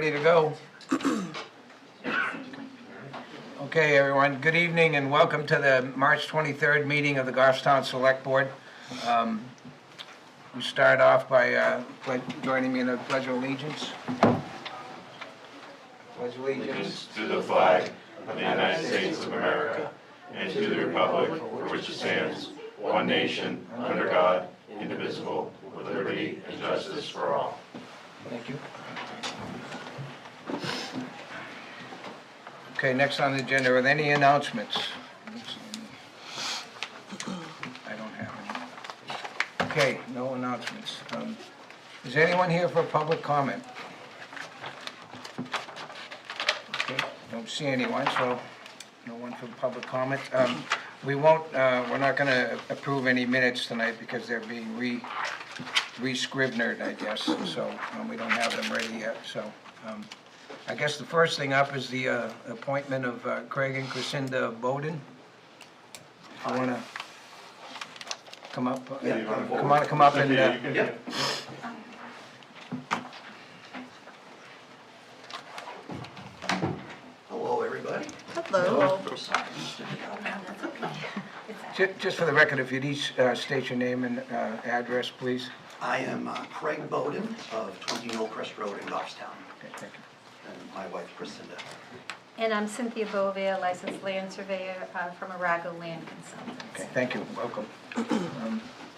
ready to go. Okay, everyone, good evening and welcome to the March 23rd meeting of the Goffstown Select Board. We start off by joining me in the Pledge of Allegiance. Pledge allegiance to the flag of the United States of America and to the republic for which it stands, one nation, under God, indivisible, with liberty and justice for all. Thank you. Okay, next on the agenda, are there any announcements? I don't have any. Okay, no announcements. Is anyone here for public comment? Okay, don't see anyone, so no one for public comment. We're not going to approve any minutes tonight because they're being re-scrivenered, I guess, so we don't have them ready yet, so. I guess the first thing up is the appointment of Craig and Crisinda Bowden. If you want to come up, come up and. Hello, everybody. Hello. Just for the record, if you'd each state your name and address, please. I am Craig Bowden of 20 Knollcrest Road in Goffstown, Okay, thank you. and my wife Crisinda. And I'm Cynthia Bovia, licensed land surveyor from Arago Land Consultants. Okay, thank you. Welcome.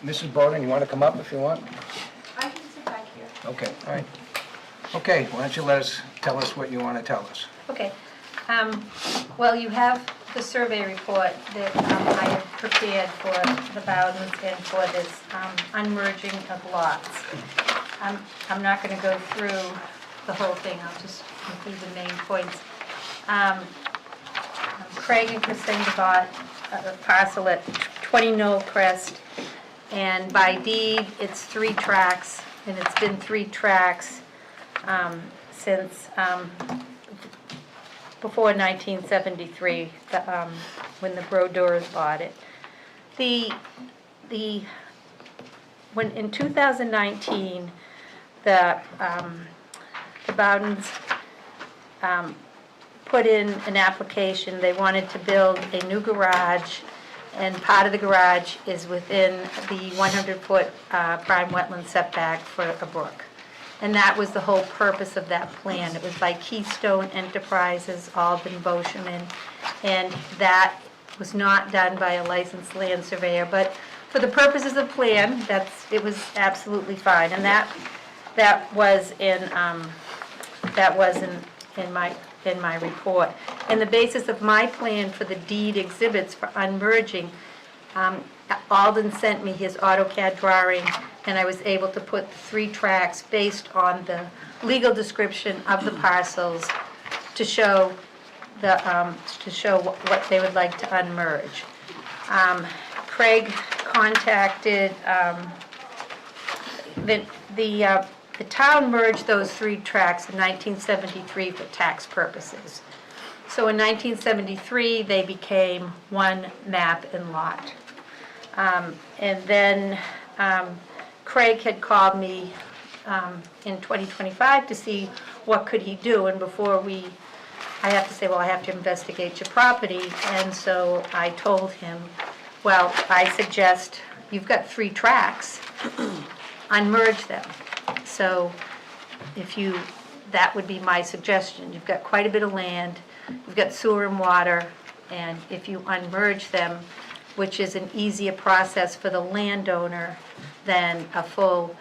Mrs. Bowden, you want to come up if you want? I can sit back here. Okay, all right. Okay, why don't you tell us what you want to tell us? Okay. Well, you have the survey report that I have prepared for the Bowdens and for this unmerging of lots. I'm not going to go through the whole thing. I'll just include the main points. Craig and Crisinda bought a parcel at 20 Knollcrest, and by deed, it's 3 tracts, and it's been 3 tracts since before 1973, when the Brodeurs bought it. When in 2019, the Bowdens put in an application. They wanted to build a new garage, and part of the garage is within the 100-foot prime wetland setback for a brook. And that was the whole purpose of that plan. It was by Keystone Enterprises, Alden Boschman, and that was not done by a licensed land surveyor. But for the purposes of the plan, it was absolutely fine. And that was in my report. And the basis of my plan for the deed exhibits for unmerging, Alden sent me his AutoCAD drawing, and I was able to put 3 tracks based on the legal description of the parcels to show what they would like to unmerge. Craig contacted the town merged those 3 tracts in 1973 for tax purposes. So in 1973, they became one map and lot. And then Craig had called me in 2025 to see what could he do. And before I have to say, well, I have to investigate your property. And so I told him, well, I suggest you've got 3 tracts, unmerge them. So that would be my suggestion. You've got quite a bit of land, you've got sewer and water, and if you unmerge them, which is an easier process for the landowner than a full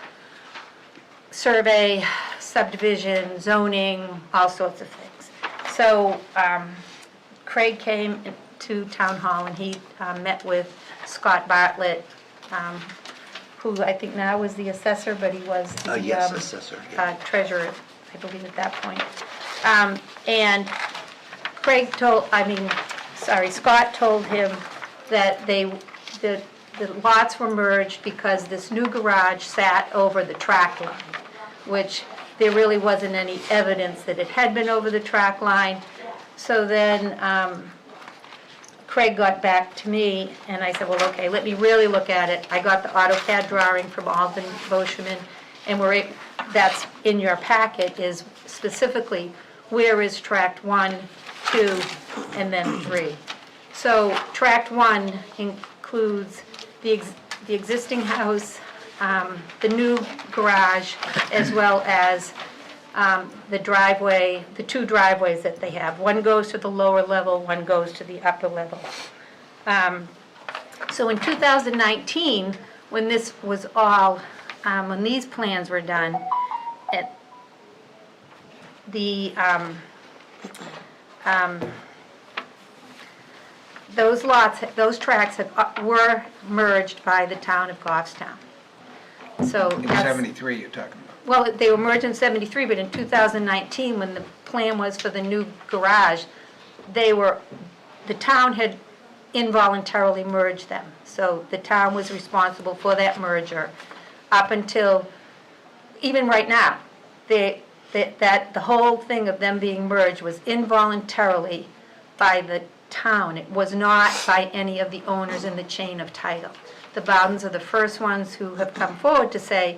survey, subdivision, zoning, all sorts of things. So Craig came to Town Hall and he met with Scott Bartlett, who I think now is the assessor, but he was the Yes, assessor. Yeah. treasurer, I believe, at that point. And Scott told him that the lots were merged because this new garage sat over the track line, which there really wasn't any evidence that it had been over the track line. So then Craig got back to me, and I said, well, okay, let me really look at it. I got the AutoCAD drawing from Alden Boschman, and that's in your packet is specifically where is tract 1, 2, and then 3. So tract 1 includes the existing house, the new garage, as well as the driveway, the two driveways that they have. One goes to the lower level, one goes to the upper level. So in 2019, when this was all, when these plans were done, those lots, those tracts were merged by the town of Goffstown. So In that's, 73 you're talking about. well, they were merged in 73, but in 2019, when the plan was for the new garage, the town had involuntarily merged them. So the town was responsible for that merger up until, even right now, the whole thing of them being merged was involuntarily by the town. It was not by any of the owners in the chain of title. The Bowdens are the first ones who have come forward to say,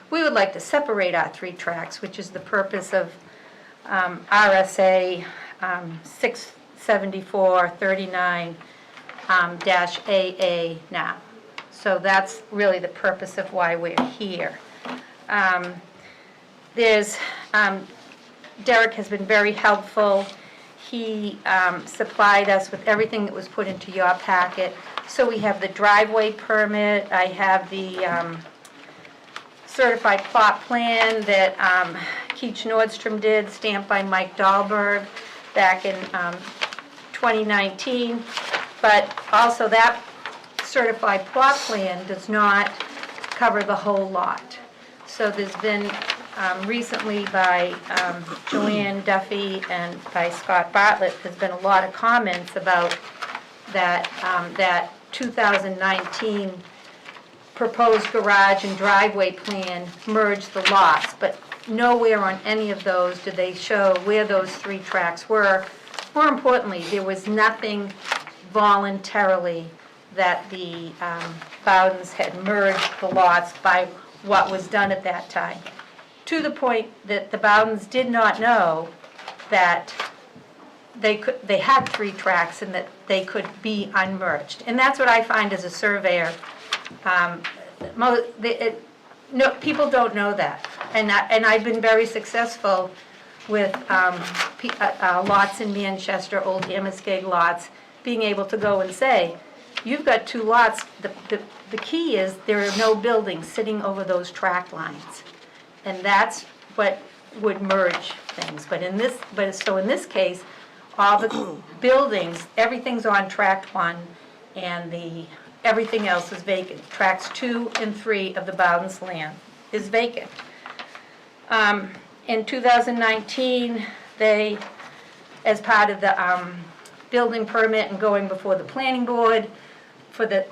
we would like to separate our three tracts, which is the purpose of RSA 674-39 -AA now. So that's really the purpose of why we're here. Derek has been very helpful. He supplied us with everything that was put into your packet. So we have the driveway permit, I have the certified plot plan that Keach Nordstrom did, stamped by Mike Dahlberg back in 2019. But also that certified plot plan does not cover the whole lot. So there's been recently by Joanne Duffy and by Scott Bartlett, there's been a lot of comments about that, that 2019 proposed garage and driveway plan merged the lots, but nowhere on any of those did they show where those three tracts were. More importantly, there was nothing voluntarily that the Bowdens had merged the lots by what was done at that time, to the point that the Bowdens did not know that they had three tracts and that they could be unmerged. And that's what I find as a surveyor. No, people don't know that. And I've been very successful with lots in Manchester, old Amoskeag lots, being able to go and say, you've got two lots. The key is there are no buildings sitting over those tract lines. And that's what would merge things. But in this case, all the buildings, everything's on tract 1, and everything else is vacant. Tracts 2 and 3 of the Bowdens land is vacant. In 2019, they, as part of the building permit and going before the planning board for the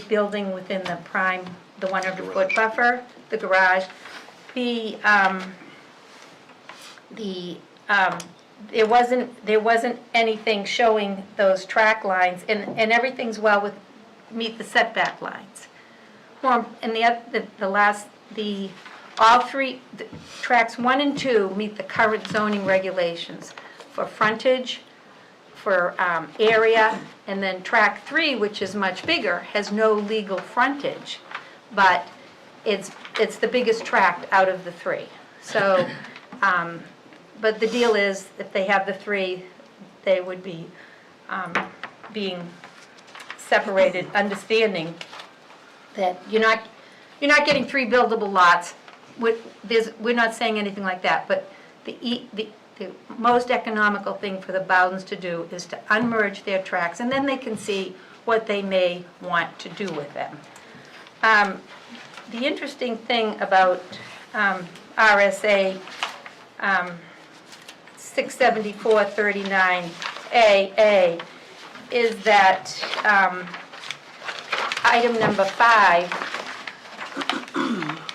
building within the prime, the 100-foot buffer, the garage, there wasn't anything showing those track lines, and everything's meet the setback lines. Well, and all three tracks 1 and 2 meet the current zoning regulations for frontage, for area, and then tract 3, which is much bigger, has no legal frontage, but it's the biggest tract out of the 3. So, but the deal is, if they have the 3, they would be being separated, understanding that you're not getting 3 buildable lots. We're not saying anything like that, but the most economical thing for the Bowdens to do is to unmerge their tracts, and then they can see what they may want to do with them. The interesting thing about RSA 674-39AA is that item number 5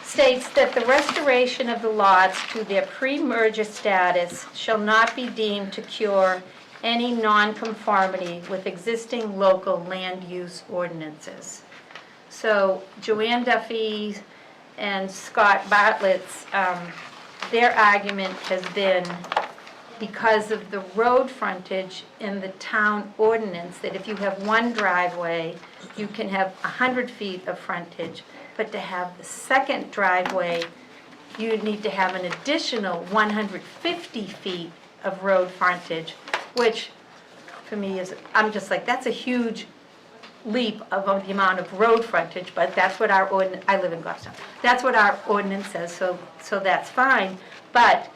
states that the restoration of the lots to their pre-merger status shall not be deemed to cure any nonconformity with existing local land use ordinances. So Joanne Duffy and Scott Bartlett's, their argument has been because of the road frontage in the town ordinance, that if you have one driveway, you can have 100 feet of frontage, but to have the second driveway, you need to have an additional 150 feet of road frontage, which for me is, I'm just like, that's a huge leap of the amount of road frontage, but that's what our ordinance, I live in Goffstown, that's what our ordinance says, so that's fine. But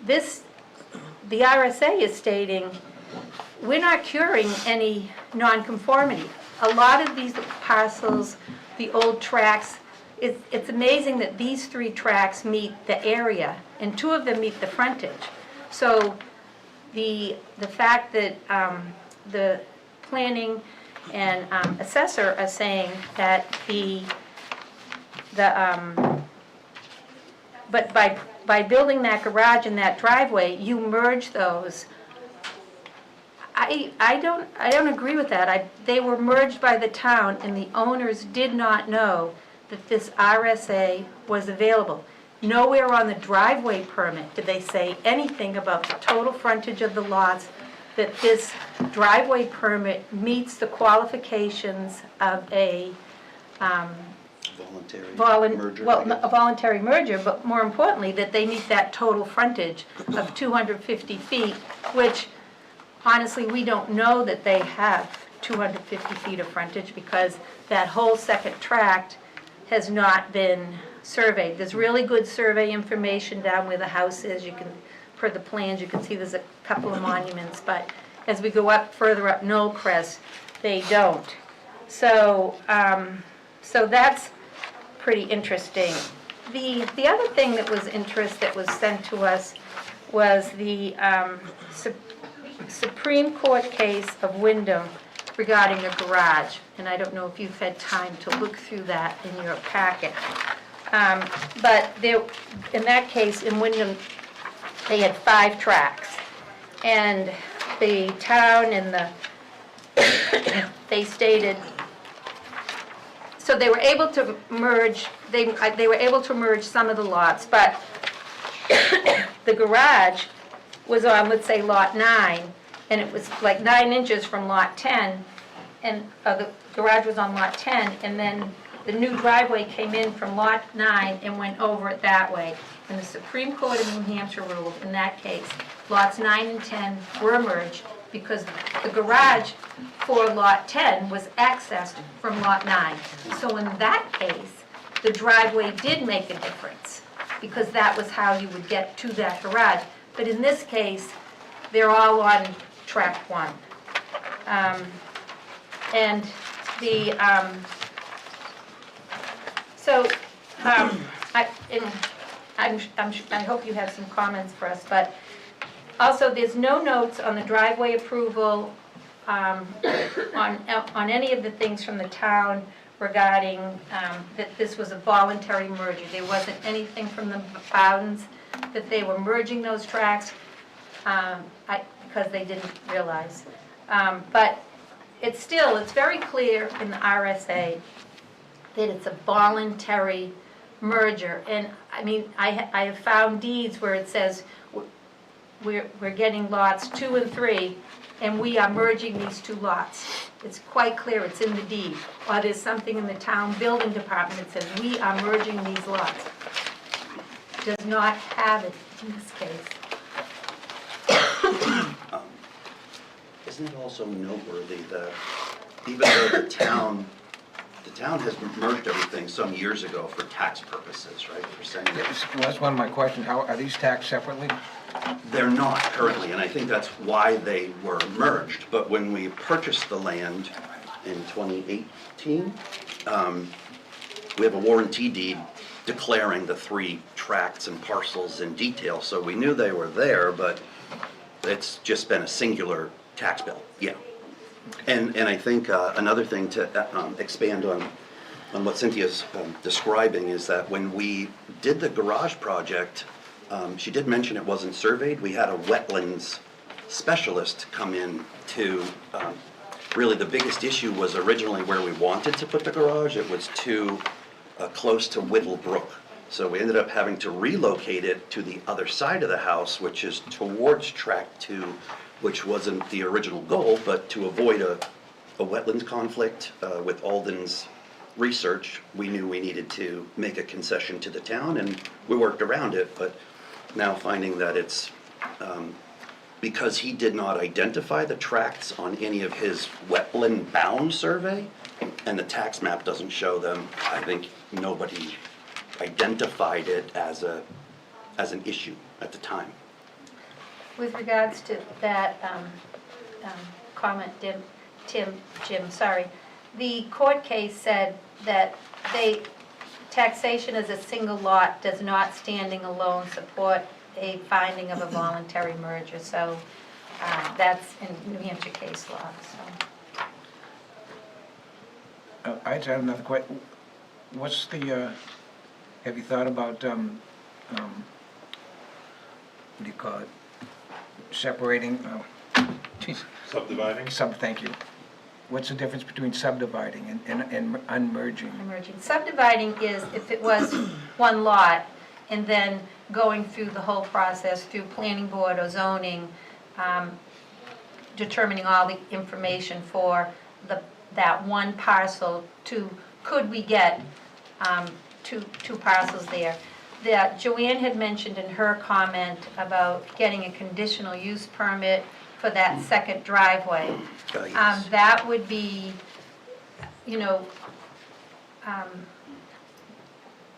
this, the RSA is stating, we're not curing any nonconformity. A lot of these parcels, the old tracts, it's amazing that these 3 tracts meet the area, and 2 of them meet the frontage. So the fact that the planning and assessor are saying that but by building that garage and that driveway, you merge those. I don't agree with that. They were merged by the town, and the owners did not know that this RSA was available. Nowhere on the driveway permit did they say anything about the total frontage of the lots, that this driveway permit meets the qualifications of a voluntary merger, but more importantly, that they meet that total frontage of 250 feet, which honestly, we don't know that they have 250 feet of frontage because that whole second tract has not been surveyed. There's really good survey information down where the house is. You can, per the plans, you can see there's a couple of monuments, but as we go up further up Knollcrest, they don't. So, so that's pretty interesting. The other thing that was that was sent to us was the Supreme Court case of Wyndham regarding a garage, and I don't know if you've had time to look through that in your packet. But there, in that case, in Wyndham, they had 5 tracts, and the town and they stated, so they were able to merge, they were able to merge some of the lots, but the garage was on, let's say, lot 9, and it was like 9 inches from lot 10, and the garage was on lot 10, and then the new driveway came in from lot 9 and went over it that way. And the Supreme Court of New Hampshire ruled in that case, lots 9 and 10 were merged because the garage for lot 10 was accessed from lot 9. So in that case, the driveway did make a difference because that was how you would get to that garage. But in this case, they're all on track 1. And the, I hope you have some comments for us, but also there's no notes on the driveway approval on any of the things from the town regarding that this was a voluntary merger. There wasn't anything from the Bowdens that they were merging those tracts because they didn't realize. But it's very clear in the RSA that it's a voluntary merger. And I mean, I have found deeds where it says we're getting lots 2 and 3, and we are merging these 2 lots. It's quite clear, it's in the deed. Or there's something in the town building department that says we are merging these lots. Does not have it in this case. Isn't it also noteworthy that even though the town has merged everything some years ago for tax purposes, right? For sending it. Well, that's one of my questions. How are these taxed separately? They're not currently, and I think that's why they were merged. But when we purchased the land in 2018, we have a warranty deed declaring the 3 tracts and parcels in detail. So we knew they were there, but it's just been a singular tax bill. Yeah. And I think another thing to expand on what Cynthia's describing is that when we did the garage project, she did mention it wasn't surveyed. We had a wetlands specialist come in to, really the biggest issue was originally where we wanted to put the garage. It was too close to Whittle Brook. So we ended up having to relocate it to the other side of the house, which is towards Tract 2, which wasn't the original goal, but to avoid a wetlands conflict with Alden's research, we knew we needed to make a concession to the town, and we worked around it, but now finding that it's, because he did not identify the tracts on any of his wetland bound survey, and the tax map doesn't show them, I think nobody identified it as an issue at the time. With regards to that comment, Jim, sorry, the court case said that taxation as a single lot does not standing alone support a finding of a voluntary merger, so that's in New Hampshire case law, so. I just have another question. What's the, have you thought about, what do you call it? Separating, geez. Subdividing? Thank you. What's the difference between subdividing and unmerging? Emerging. Subdividing is if it was one lot, and then going through the whole process through planning board or zoning, determining all the information for that one parcel to, could we get two parcels there? That Joanne had mentioned in her comment about getting a conditional use permit for that second driveway. Yes. That would be, you know,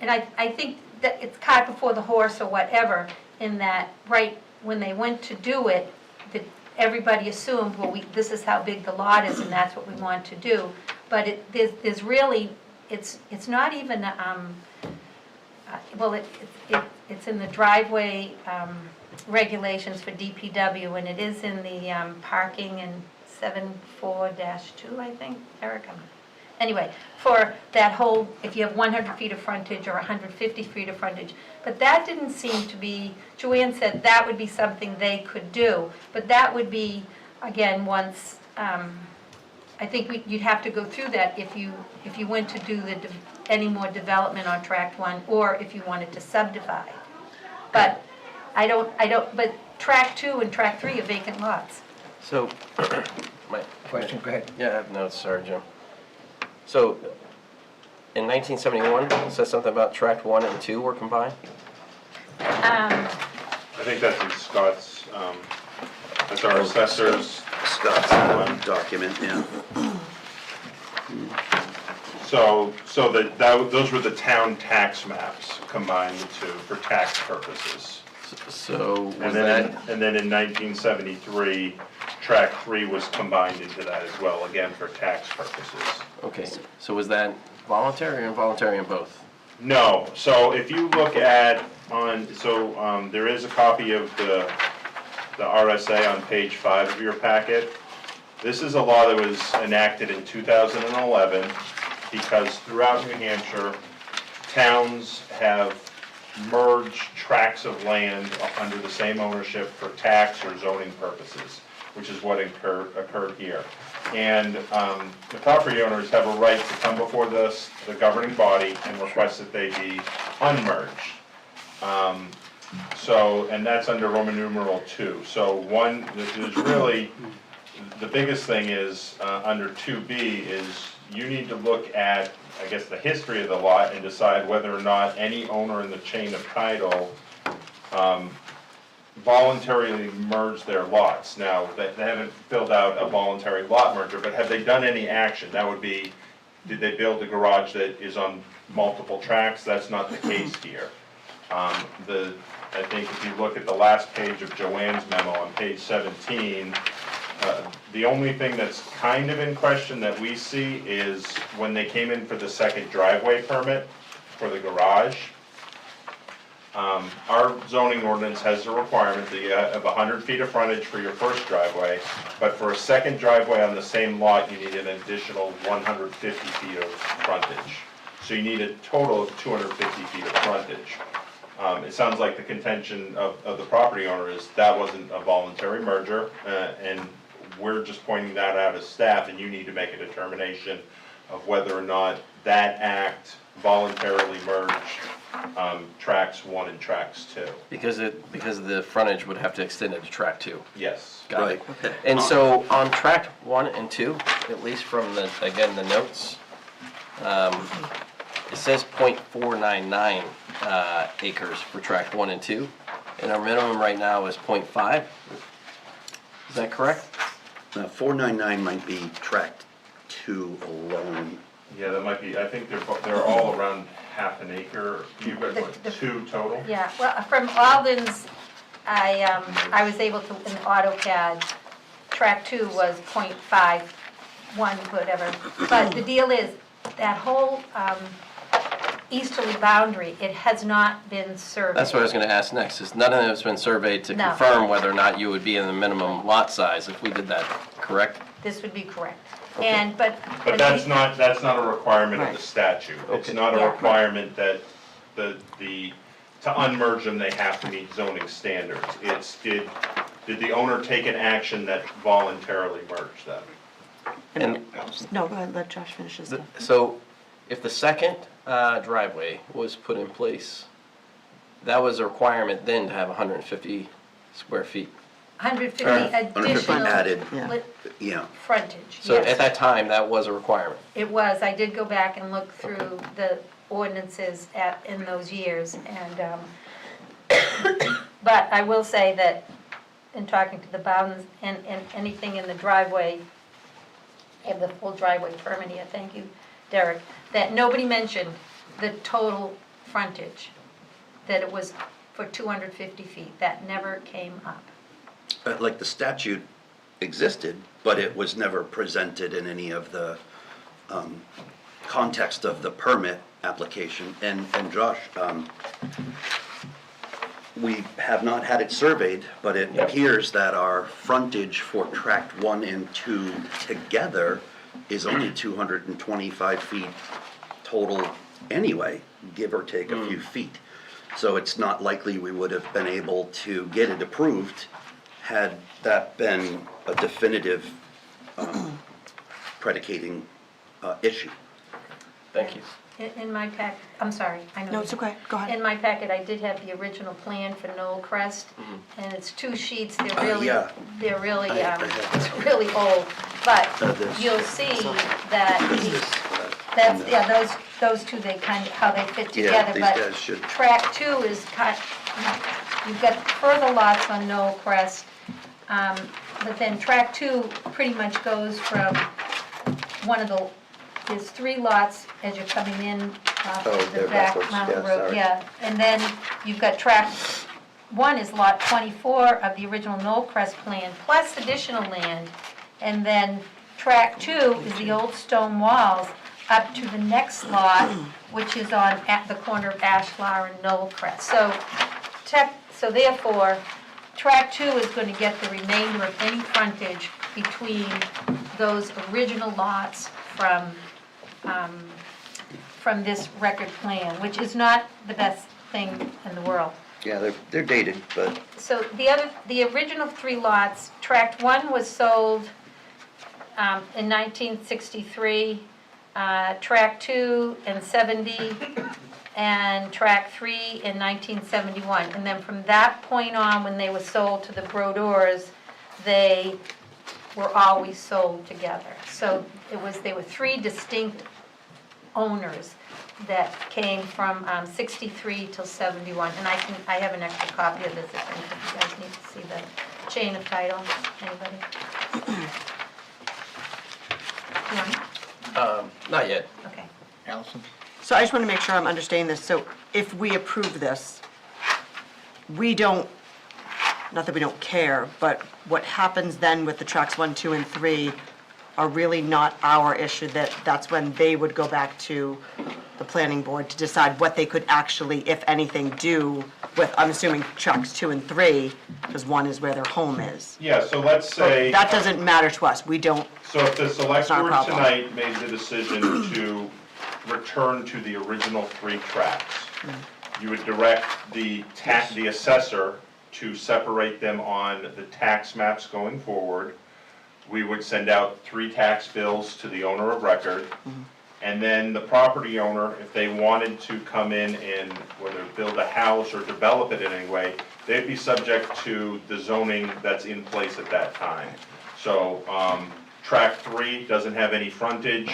and I think that it's cart before the horse or whatever, in that right when they went to do it, that everybody assumed, well, this is how big the lot is and that's what we want to do. But there's really, it's not even, well, it's in the driveway regulations for DPW, and it is in the parking in 74-2, I think, Eric. Anyway, for that whole, if you have 100 feet of frontage or 150 feet of frontage, but that didn't seem to be, Joanne said that would be something they could do, but that would be, again, once, I think you'd have to go through that if you went to do any more development on Tract 1, or if you wanted to subdivide. But but Tract 2 and Tract 3 are vacant lots. So, Question, go ahead. yeah, I have notes, sorry, Jim. So, in 1971, it says something about Tract 1 and 2 were combined? I think that's in Scott's, that's our assessor's. Scott's document, yeah. So those were the town tax maps combined the two for tax purposes. So, was And that, then in 1973, Tract 3 was combined into that as well, again for tax purposes. okay, so was that voluntary or involuntary in both? No, so if you look at there is a copy of the RSA on page 5 of your packet. This is a law that was enacted in 2011 because throughout New Hampshire, towns have merged tracts of land under the same ownership for tax or zoning purposes, which is what occurred here. And the property owners have a right to come before the governing body and request that they be unmerged. And that's under Roman numeral 2. So there's really, the biggest thing is, under 2B is you need to look at, I guess, the history of the lot and decide whether or not any owner in the chain of title voluntarily merged their lots. Now, they haven't filled out a voluntary lot merger, but have they done any action? That would be, did they build a garage that is on multiple tracks? That's not the case here. I think if you look at the last page of Joanne's memo on page 17, the only thing that's kind of in question that we see is when they came in for the second driveway permit for the garage. Our zoning ordinance has a requirement that you have 100 feet of frontage for your first driveway, but for a second driveway on the same lot, you need an additional 150 feet of frontage. So you need a total of 250 feet of frontage. It sounds like the contention of the property owner is that wasn't a voluntary merger, and we're just pointing that out as staff, and you need to make a determination of whether or not that act voluntarily merged tracks 1 and tracks 2. Because the frontage would have to extend it to track 2. Yes. Got it. Right. And so on track 1 and 2, at least from the, again, the notes, it says .499 acres for tract 1 and 2, and our minimum right now is .5. Is that correct? 499 might be tract 2 alone. Yeah, that might be, I think they're all around half an acre. You've got what, The- 2 total? Yeah, well, from Alden's, I was able to, in AutoCAD, track 2 was .51, whatever. But the deal is, that whole easterly boundary, it has not been surveyed. That's what I was gonna ask next, is none of it's been surveyed to No. confirm whether or not you would be in the minimum lot size if we did that, correct? This would be correct. Okay. And, but. But that's not a requirement of the Right. statute. It's Okay. not a Yeah. requirement that to unmerge them, they have to meet zoning standards. It's, did the owner take an action that voluntarily merged them? And No, go ahead, let Josh finish his stuff. so, if the second driveway was put in place, that was a requirement then to have 150 square feet. 150 150 additional added. Yeah. Yeah. frontage, So at yes. that time, that was a requirement. It was, I did go back and look through the ordinances in those years, and, but I will say that, in talking to the Bowdens, and anything in the driveway, and the full driveway permit here, thank you, Derek, that nobody mentioned the total frontage, that it was for 250 feet, that never came up. Like the statute existed, but it was never presented in any of the context of the permit application. And Josh, we have not had it surveyed, but it Yep. appears that our frontage for tract 1 and 2 together is only 225 feet total anyway, give or take a few feet. So it's not likely we would have been able to get it approved had that been a definitive predicating issue. Thank you. In my pack, I'm sorry, I know. No, it's okay, go ahead. In my packet, I did have the original plan for Knollcrest, and it's 2 sheets, they're really, yeah. they're really, I have it's really old, but this. you'll see that, that's, yeah, those 2, they kind of, how they fit Yeah, together, these but guys should, track 2 is cut, you've got further lots on Knollcrest, but then track 2 pretty much goes from one of the, there's 3 lots as you're coming in off Oh, the they're back backwards, mountain yeah, road, sorry. yeah. And then you've got track 1 is lot 24 of the original Knollcrest plan, plus additional land. And then track 2 is the old stone walls up to the next lot, which is at the corner of Ashlar and Knollcrest. So therefore, track 2 is going to get the remainder of any frontage between those original lots from this record plan, which is not the best thing in the world. yeah, they're dated, but So the original 3 lots, tract 1 was sold in 1963, tract 2 in 70, and tract 3 in 1971. And then from that point on, when they were sold to the Brodeurs, they were always sold together. So they were 3 distinct owners that came from 63 till 71. And I have an extra copy of this if you guys need to see the chain of title. Anybody? You want it? Not yet. Okay. Allison? So I just want to make sure I'm understanding this. So if we approve this, we don't, not that we don't care, but what happens then with the tracks 1, 2, and 3 are really not our issue, that's when they would go back to the planning board to decide what they could actually, if anything, do with, I'm assuming, tracks 2 and 3, because 1 is where their home is. Yeah, so let's say. That doesn't matter to us. We don't, So if the select It's not a board problem. tonight made the decision to return to the original 3 tracks, you would direct the assessor to separate them on the tax maps going forward. We would send out 3 tax bills to the owner of record. And then the property owner, if they wanted to come in and whether build a house or develop it in any way, they'd be subject to the zoning that's in place at that time. So, tract 3 doesn't have any frontage,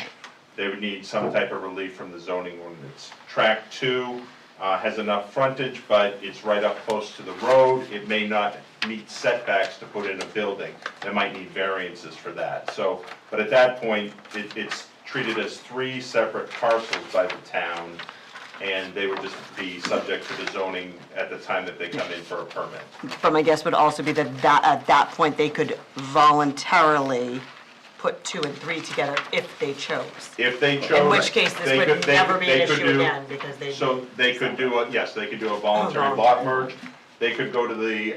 they would need some type of relief from the zoning ordinance. Tract 2 has enough frontage, but it's right up close to the road, it may not meet setbacks to put in a building. They might need variances for that. So, but at that point, it's treated as 3 separate parcels by the town, and they would just be subject to the zoning at the time that they come in for a permit. But my guess would also be that at that point, they could voluntarily put 2 and 3 together if they chose. If they chose. In which case, this they would could- they never could- be an they could issue do- again, because they. So they could do they could do a voluntary lot merge. They could go to the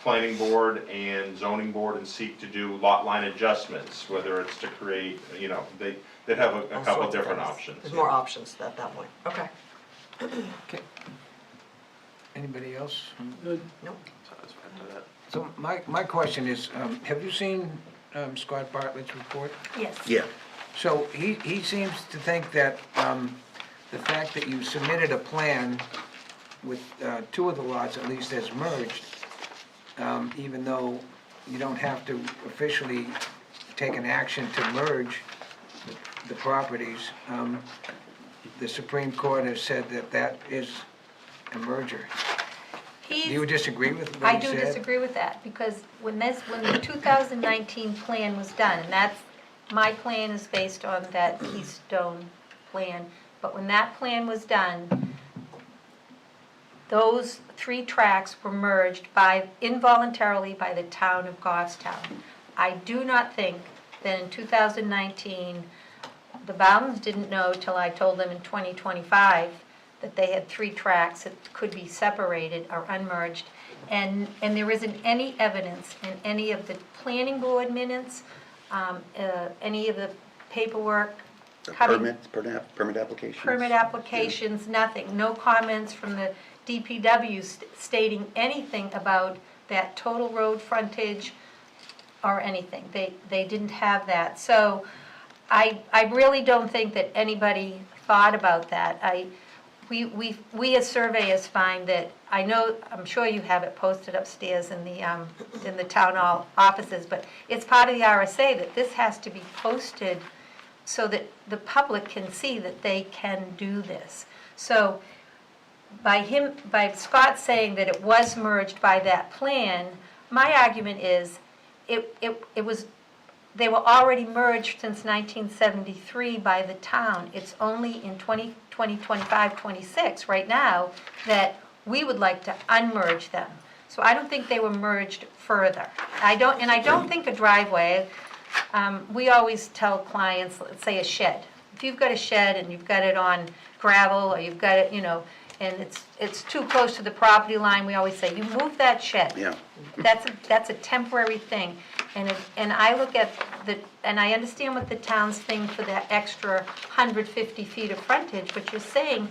planning board and zoning board and seek to do lot line adjustments, whether it's to create, they'd have a all couple sorts of different things. options. There's more options at that point. Okay. Okay. Anybody else? Nope. So my question is, have you seen Scott Bartlett's report? Yes. Yeah, So he seems to think that the fact that you submitted a plan with 2 of the lots at least as merged, even though you don't have to officially take an action to merge the properties, the Supreme Court has said that that is a merger. Do you disagree with what I he do said? disagree with that, because when the 2019 plan was done, and that's, my plan is based on that Keystone plan, but when that plan was done, those 3 tracts were merged involuntarily by the town of Goffstown. I do not think that in 2019, the Bowdens didn't know till I told them in 2025 that they had 3 tracts that could be separated or unmerged. And there isn't any evidence in any of the planning board minutes, any of the paperwork the coming. permit applications. Permit applications, nothing, no comments from the DPW stating anything about that total road frontage or anything. They didn't have that. So I really don't think that anybody thought about that. We as surveyors find that, I'm sure you have it posted upstairs in the town hall offices, but it's part of the RSA that this has to be posted so that the public can see that they can do this. So by Scott saying that it was merged by that plan, my argument is they were already merged since 1973 by the town. It's only in 25, 26 right now that we would like to unmerge them. So I don't think they were merged further. I don't think a driveway, we always tell clients, let's say a shed. If you've got a shed and you've got it on gravel, or you've got it, and it's too close to the property line, we always say, you move that shed. Yeah. That's a temporary thing. And I look at and I understand what the town's thing for that extra 150 feet of frontage, but you're saying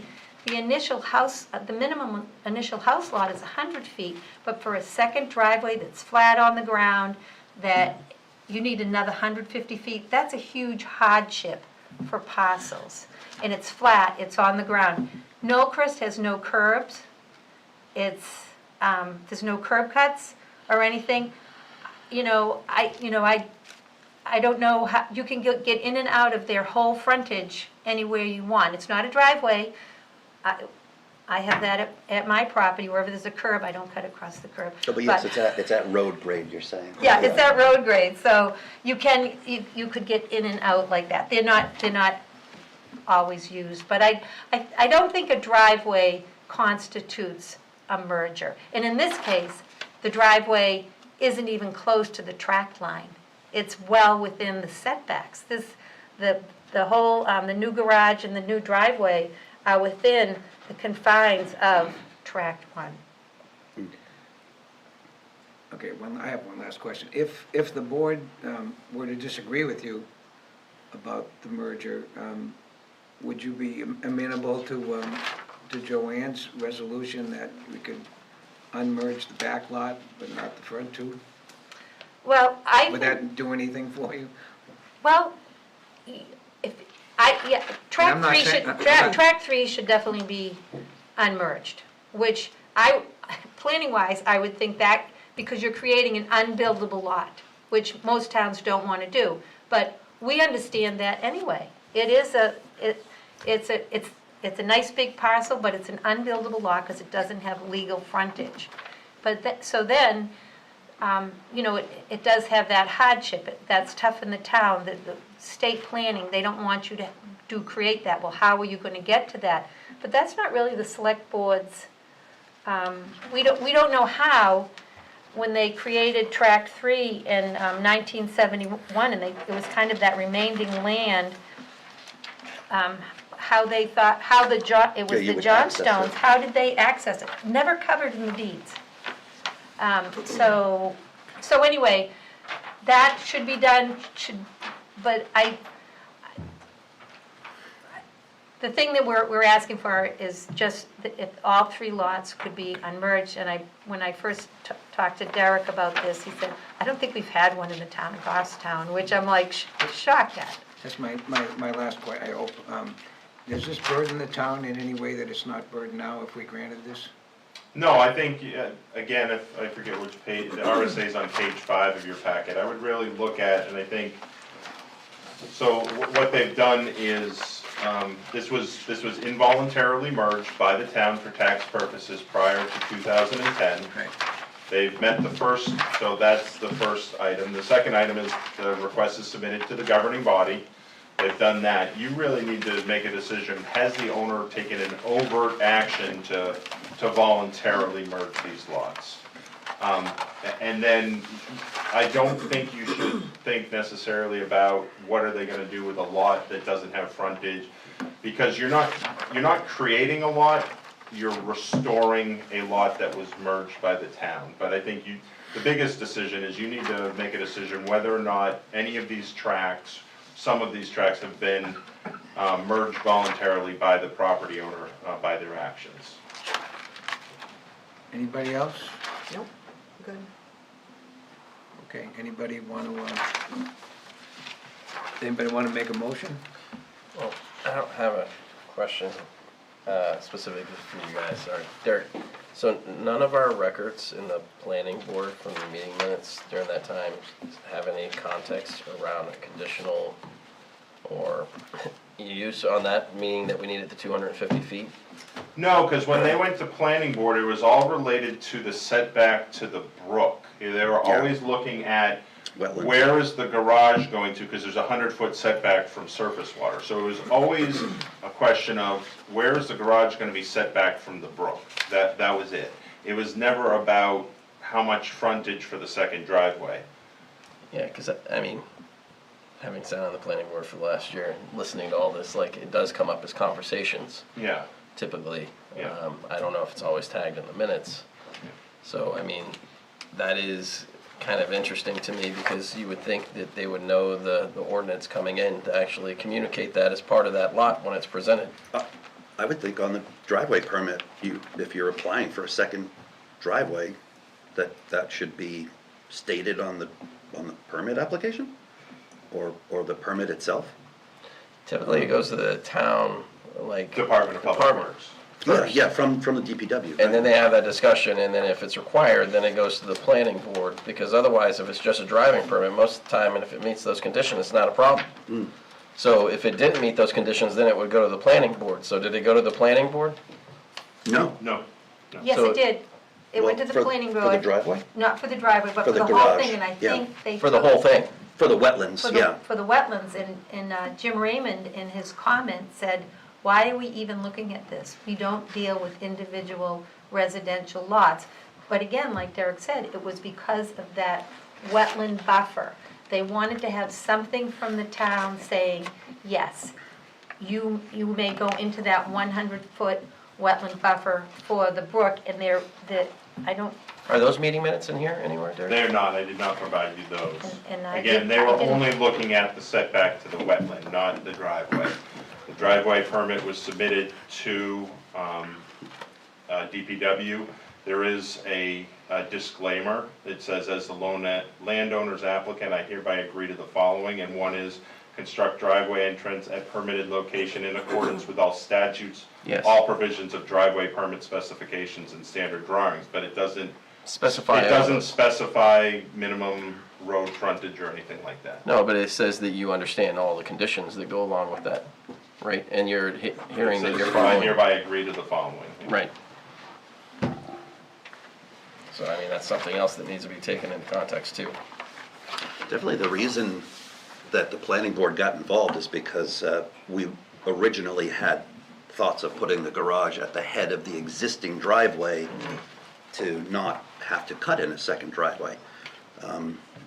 the minimum initial house lot is 100 feet, but for a second driveway that's flat on the ground, that you need another 150 feet, that's a huge hardship for parcels. And it's flat, it's on the ground. Knollcrest has no curbs, there's no curb cuts or anything. I don't know how, you can get in and out of their whole frontage anywhere you want. It's not a driveway. I have that at my property, wherever there's a curb, I don't cut across the curb. Oh, but yes, it's at road grade, you're saying? Yeah, it's at road grade, so you could get in and out like that. They're not always used, but I don't think a driveway constitutes a merger. And in this case, the driveway isn't even close to the tract line. It's well within the setbacks. The new garage and the new driveway are within the confines of tract 1. Okay, I have one last question. If the board were to disagree with you about the merger, would you be amenable to Joanne's resolution that we could unmerge the back lot but not the front two? Well, Would that do anything for you? Well, I'm track not three saying- should, track three should definitely be unmerged, which planning-wise, I would think that, because you're creating an unbuildable lot, which most towns don't want to do. But we understand that anyway. It's a nice big parcel, but it's an unbuildable lot because it doesn't have legal frontage. But so then, it does have that hardship. That's tough in the town, the state planning, they don't want you to create that. Well, how are you going to get to that? But that's not really the select board's, we don't know how, when they created tract 3 in 1971, and it was kind of that remaining land, how they thought, it was you the would access it. Johnstones, how did they access it? Never covered in the deeds. So anyway, that should be done, but the thing that we're asking for is just that if all 3 lots could be unmerged, and when I first talked to Derek about this, he said, I don't think we've had one in the town of Goffstown, which I'm like shocked at. That's my last point. Does this burden the town in any way that it's not burdened now if we granted this? No, I think, again, if I forget which page, the RSA is on page 5 of your packet, I would really look at, and I think, so what they've done is, this was involuntarily merged by the town for tax purposes prior to 2010. Right. They've met the first, so that's the first item. The second item is the request is submitted to the governing body. They've done that. You really need to make a decision, has the owner taken an overt action to voluntarily merge these lots? And then, I don't think you should think necessarily about what are they gonna do with a lot that doesn't have frontage, because you're not creating a lot, you're restoring a lot that was merged by the town. But I think the biggest decision is you need to make a decision whether or not any of these tracts, some of these tracts have been merged voluntarily by the property owner by their actions. Anybody else? Nope, good. Okay, anybody want to make a motion? Well, I don't have a question specifically for you guys, sorry. Derek, so none of our records in the planning board from the meeting minutes during that time have any context around a conditional or use on that, meaning that we needed the 250 feet? No, because when they went to planning board, it was all related to the setback to the brook. They were Yeah. always looking at Wetlands. where is the garage going to, because there's a 100-foot setback from surface water. So it was always a question of where is the garage going to be set back from the brook? That was it. It was never about how much frontage for the second driveway. Yeah, because, I mean, having sat on the planning board for the last year and listening to all this, like, it does come up as conversations Yeah. typically. Yeah. I don't know if it's always tagged in the minutes. So, I mean, that is kind of interesting to me because you would think that they would know the ordinance coming in to actually communicate that as part of that lot when it's presented. I would think on the driveway permit, if you're applying for a second driveway, that should be stated on the permit application? Or the permit itself? Typically, it goes to the town, like. Department of Public Department. Works. First. Yeah, from the DPW. And then they have that discussion, and then if it's required, then it goes to the planning board, because otherwise, if it's just a driving permit, most of the time, and if it meets those conditions, it's not a problem. So if it didn't meet those conditions, then it would go to the planning board. So did it go to the planning board? No. No. Yes, So- it did. It went to the Well, planning board. For the driveway? Not for the driveway, but For for the the whole garage, thing, and I yeah. think they. For the took- whole thing? For the wetlands, For yeah. for the wetlands, and Jim Raymond in his comment said, why are we even looking at this? We don't deal with individual residential lots. But again, like Derek said, it was because of that wetland buffer. They wanted to have something from the town saying, yes, you may go into that 100-foot wetland buffer for the brook, and Are those meeting minutes in here anywhere, Derek? They're not, I did not provide you those. And I Again, did- they were I didn't- only looking at the setback to the wetland, not the driveway. The driveway permit was submitted to DPW. There is a disclaimer. It says, as the landowner's applicant, I hereby agree to the following, and one is construct driveway entrance at permitted location in accordance with all statutes, Yes. all provisions of driveway permit specifications and standard drawings, but it doesn't Specify. It doesn't specify minimum road frontage or anything like that. No, but it says that you understand all the conditions that go along with that, right? And you're hearing It that says, you're I following. hereby agree to the following. Right. So, I mean, that's something else that needs to be taken into context too. Definitely the reason that the planning board got involved is because we originally had thoughts of putting the garage at the head of the existing driveway to not have to cut in a second driveway.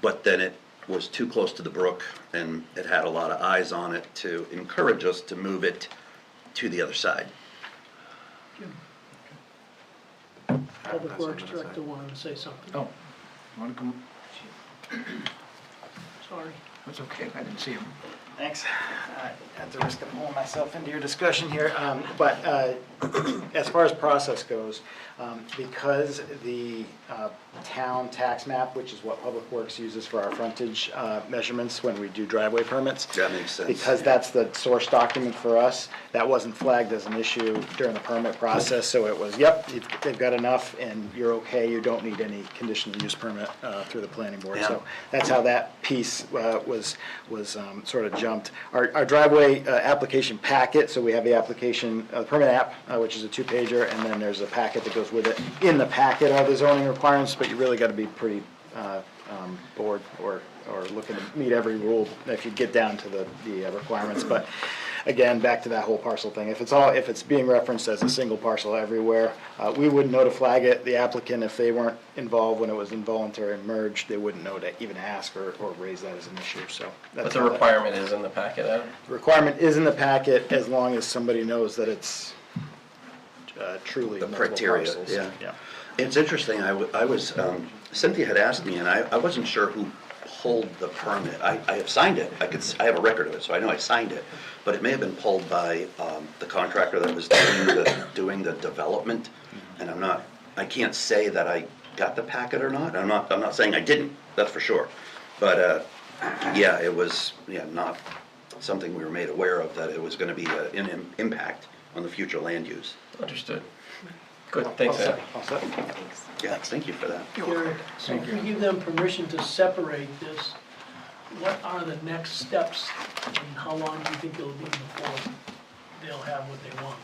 But then it was too close to the brook and it had a lot of eyes on it to encourage us to move it to the other side. Public Works Director wanted to say something. Oh, want to come? Sorry. That's okay, I didn't see him. Thanks. At the risk of pulling myself into your discussion here, but as far as process goes, because the town tax map, which is what Public Works uses for our frontage measurements when we do driveway permits. That makes sense. Because that's the source document for us, that wasn't flagged as an issue during the permit process, so it was, yep, they've got enough and you're okay, you don't need any conditional use permit through the planning board. Yeah. So that's how that piece was sort of jumped. Our driveway application packet, so we have the application, permit app, which is a two-pager, and then there's a packet that goes with it. In the packet are the zoning requirements, but you really got to be pretty bored or looking to meet every rule if you get down to the requirements. But again, back to that whole parcel thing. If it's being referenced as a single parcel everywhere, we wouldn't know to flag it. The applicant, if they weren't involved when it was involuntary merged, they wouldn't know to even ask or raise that as an issue. So that's But the how that- requirement is in the packet, Adam? The requirement is in the packet as long as somebody knows that it's truly The multiple criteria, parcels. yeah. It's interesting, I was, Cynthia had asked me, and I wasn't sure who pulled the permit. I have signed it, I have a record of it, so I know I signed it, but it may have been pulled by the contractor that was doing the development, and I can't say that I got the packet or not. I'm not saying I didn't, that's for sure. But, yeah, it was, not something we were made aware of, that it was gonna be an impact on the future land use. Understood. Good, thanks, Adam. All set? Yeah, thank you for that. Gary, so if we give them permission to separate this, what are the next steps? And how long do you think it'll be before they'll have what they want?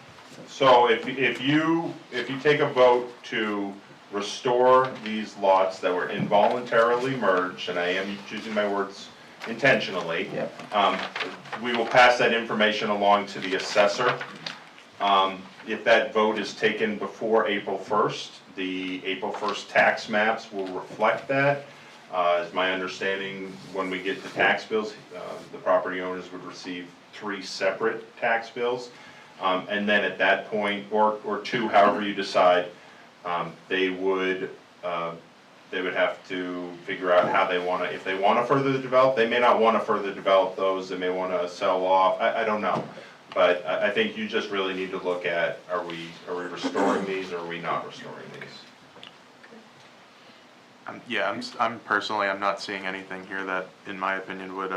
So if you take a vote to restore these lots that were involuntarily merged, and I am choosing my words intentionally, we will pass that information along to the assessor. If that vote is taken before April 1st, the April 1st tax maps will reflect that. Is my understanding, when we get the tax bills, the property owners would receive 3 separate tax bills. And then at that point, or 2, however you decide, they would have to figure out how they want to, if they want to further develop, they may not want to further develop those, they may want to sell off, I don't know. But I think you just really need to look at, are we restoring these or are we not restoring these? Yeah, I'm personally, I'm not seeing anything here that, in my opinion, would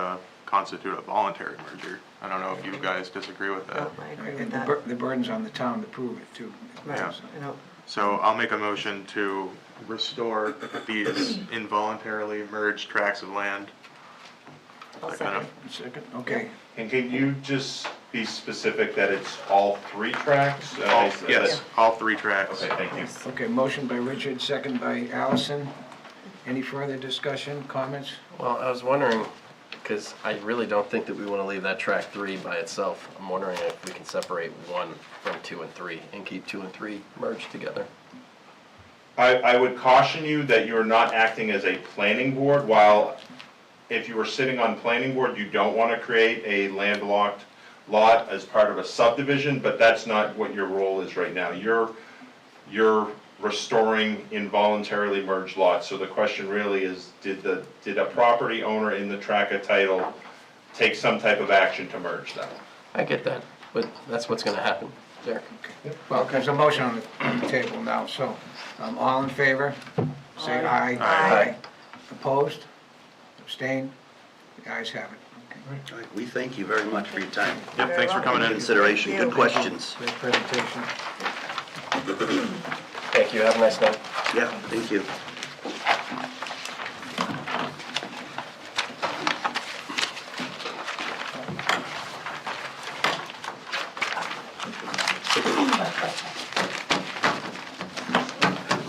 constitute a voluntary merger. I don't know if you guys disagree with that. I agree with And that. the burden's on the town to prove it too. Yeah. I know. So I'll make a motion to restore these involuntarily merged tracts of land. I'll Like that. Second, okay. And can you just be specific that it's all 3 tracks? Yes, all 3 tracks. Okay, thank you. Okay, motion by Richard, second by Allison. Any further discussion, comments? Well, I was wondering, because I really don't think that we want to leave that track 3 by itself. I'm wondering if we can separate 1 from 2 and 3 and keep 2 and 3 merged together. I would caution you that you're not acting as a planning board, while if you were sitting on planning board, you don't want to create a landlocked lot as part of a subdivision, but that's not what your role is right now. You're restoring involuntarily merged lots, so the question really is, did a property owner in the tract of title take some type of action to merge them? I get that, but that's what's going to happen, Derek. Well, there's a motion on the table now, so, all in favor? Say aye. Aye. Opposed? Abstained? The ayes have it. Okay. All right, we thank you very much for your time. Yep, thanks for coming in. Consideration, Thank you. good questions. Great presentation. Thank you, have a nice night. Yeah, thank you.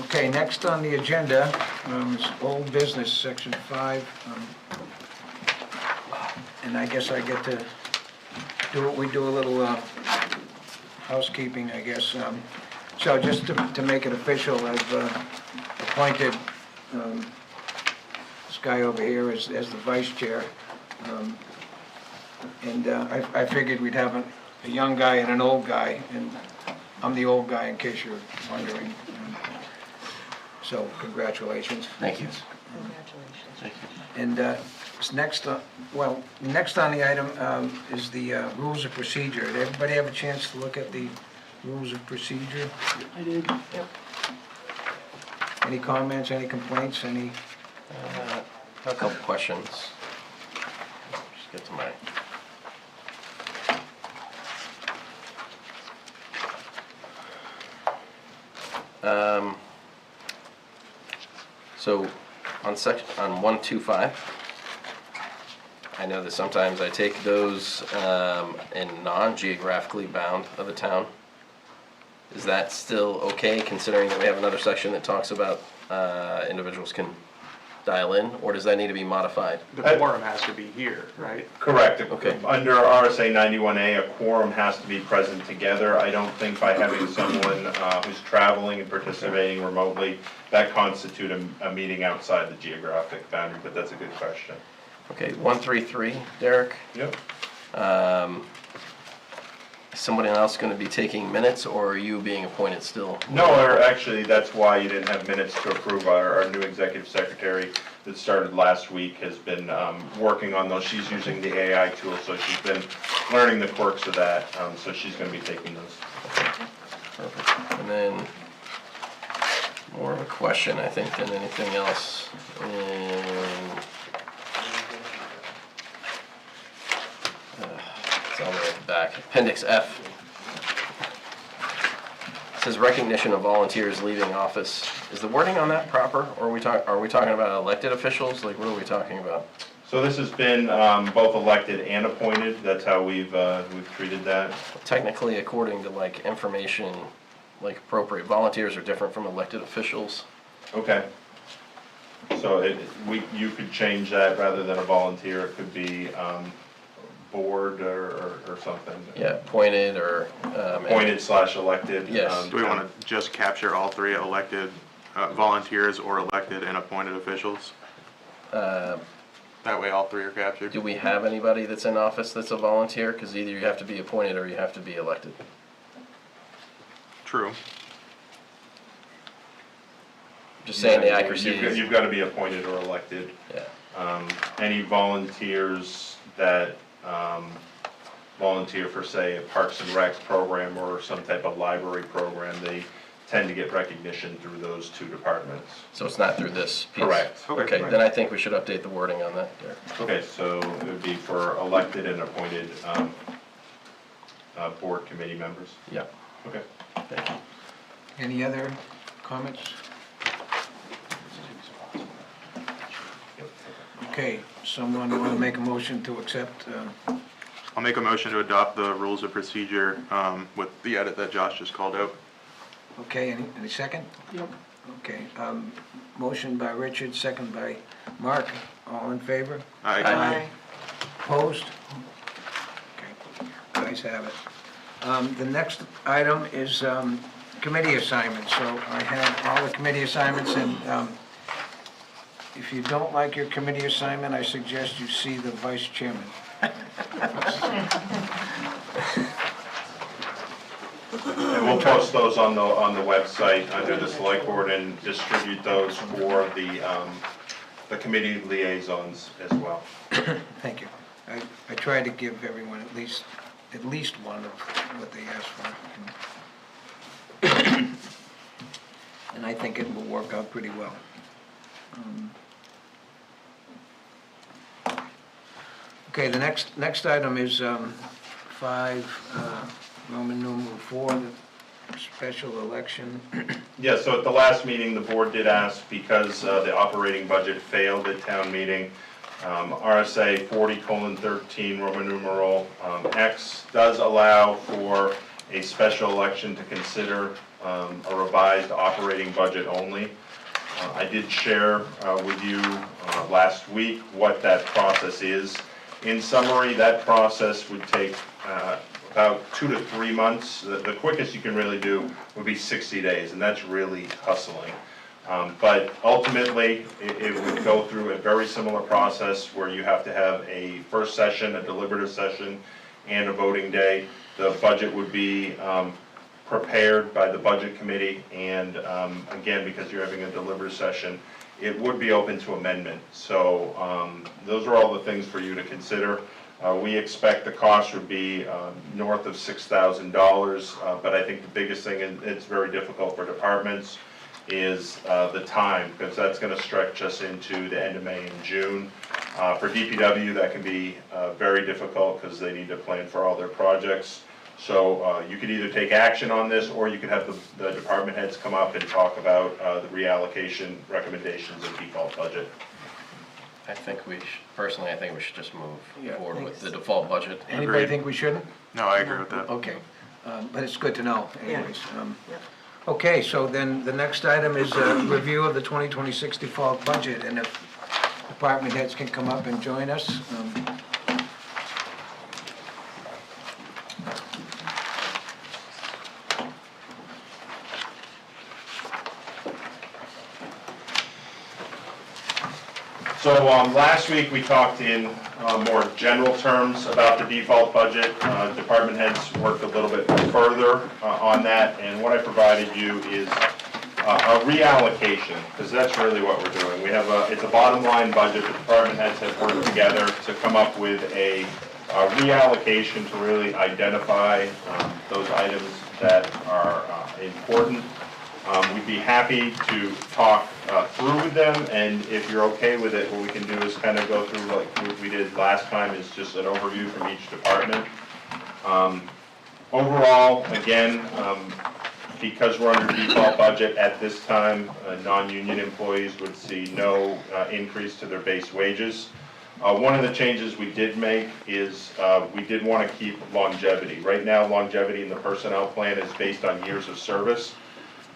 Okay, next on the agenda is old business, section 5. And I guess I get to do what we do, a little housekeeping, I guess. So just to make it official, I've appointed this guy over here as the vice chair. And I figured we'd have a young guy and an old guy, and I'm the old guy in case you're wondering. So congratulations. Thank you. And it's next, next on the item is the rules of procedure. Did everybody have a chance to look at the rules of procedure? I did. Any comments, any complaints, any? A couple questions. Just get to my. So on 125, I know that sometimes I take those in non-geographically bound of the town. Is that still okay, considering that we have another section that talks about individuals can dial in, or does that need to be modified? The quorum has to be here, right? Correct. Okay. Under RSA 91A, a quorum has to be present together. I don't think by having someone who's traveling and participating remotely, that constitute a meeting outside the geographic boundary, but that's a good question. Okay, 133, Derek. Yep. Is somebody else going to be taking minutes, or are you being appointed still? No, or actually, that's why you didn't have minutes to approve. Our new executive secretary that started last week has been working on those. She's using the AI tool, so she's been learning the quirks of that, so she's going to be taking those. Perfect. And then, more of a question, I think, than anything else. It's all the way at the back. Appendix F. It says recognition of volunteers leaving office. Is the wording on that proper, or are we talking about elected officials? Like, what are we talking about? So this has been both elected and appointed. That's how we've treated that. Technically, according to like information, like appropriate, volunteers are different from elected officials. Okay. So you could change that rather than a volunteer. It could be board or something. Yeah, appointed or. Appointed / elected. Yes. Do we want to just capture all three elected volunteers or elected and appointed officials? That way all three are captured. Do we have anybody that's in office that's a volunteer? Because either you have to be appointed or you have to be elected. True. Just saying the accuracy. You've got to be appointed or elected. Yeah. Any volunteers that volunteer for, say, a Parks and Recs program or some type of library program, they tend to get recognition through those two departments. So it's not through this piece? Correct. Okay, then I think we should update the wording on that, Derek. Okay, so it would be for elected and appointed board committee members. Yeah. Okay. Thank you. Any other comments? Okay, someone want to make a motion to accept? I'll make a motion to adopt the rules of procedure with the edit that Josh just called out. Okay, any second? Yep. Okay, motion by Richard, second by Mark. All in favor? Aye. Opposed? Okay, guys have it. The next item is committee assignments. So I have all the committee assignments, and if you don't like your committee assignment, I suggest you see the vice chairman. And we'll post those on the website under the select board and distribute those for the committee liaisons as well. Thank you. I tried to give everyone at least one of what they asked for. And I think it will work out pretty well. Okay, the next item is 5, Roman numeral 4, the special election. Yeah, so at the last meeting, the board did ask, because the operating budget failed at town meeting, RSA 40:13, Roman numeral X does allow for a special election to consider a revised operating budget only. I did share with you last week what that process is. In summary, that process would take about 2 to 3 months. The quickest you can really do would be 60 days, and that's really hustling. But ultimately, it would go through a very similar process where you have to have a first session, a deliberative session, and a voting day. The budget would be prepared by the budget committee, and again, because you're having a deliberative session, it would be open to amendment. So those are all the things for you to consider. We expect the cost would be north of $6,000, but I think the biggest thing, and it's very difficult for departments, is the time, because that's going to stretch us into the end of May and June. For DPW, that can be very difficult because they need to plan for all their projects. So you could either take action on this, or you could have the department heads come up and talk about the reallocation recommendations and default budget. I think we should, personally, I think we should just move Yeah. forward with the default budget. Anybody Agreed. think we shouldn't? No, I agree with that. Okay, but it's good to know Yeah. anyways. Okay, so then the next item is a review of the 2026 default budget, and if department heads can come up and join us. So last week, we talked in more general terms about the default budget. Department heads worked a little bit further on that, and what I provided you is a reallocation, because that's really what we're doing. We have it's a bottom line budget. The department heads have worked together to come up with a reallocation to really identify those items that are important. We'd be happy to talk through with them, and if you're okay with it, what we can do is kind of go through like we did last time, is just an overview from each department. Overall, again, because we're under default budget at this time, non-union employees would see no increase to their base wages. One of the changes we did make is we did want to keep longevity. Right now, longevity in the personnel plan is based on years of service.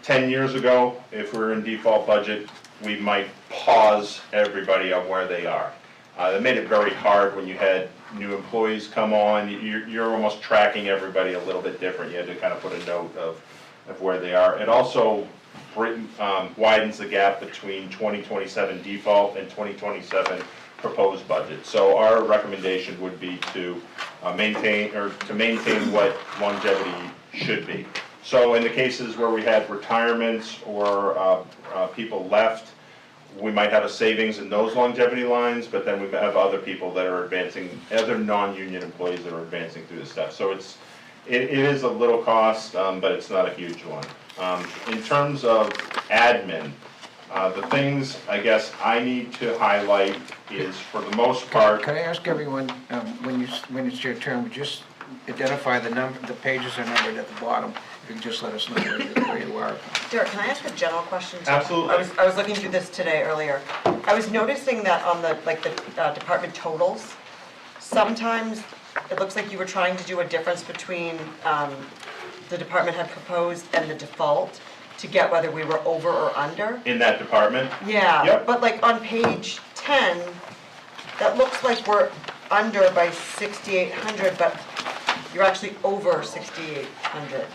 10 years ago, if we were in default budget, we might pause everybody on where they are. That made it very hard when you had new employees come on. You're almost tracking everybody a little bit different. You had to kind of put a note of where they are. It also widens the gap between 2027 default and 2027 proposed budget. So our recommendation would be to maintain what longevity should be. So in the cases where we had retirements or people left, we might have a savings in those longevity lines, but then we have other people that are advancing, other non-union employees that are advancing through this stuff. So it is a little cost, but it's not a huge one. In terms of admin, the things I guess I need to highlight is, for the most part, Can I ask everyone, when it's your turn, just identify the pages are numbered at the bottom. You can just let us know where you are. Derek, can I ask a general question too? Absolutely. I was looking through this today earlier. I was noticing that on the department totals, sometimes it looks like you were trying to do a difference between the department had proposed and the default to get whether we were over or under. in that department. Yeah, Yep. but like on page 10, that looks like we're under by 6,800, but you're actually over 6,800.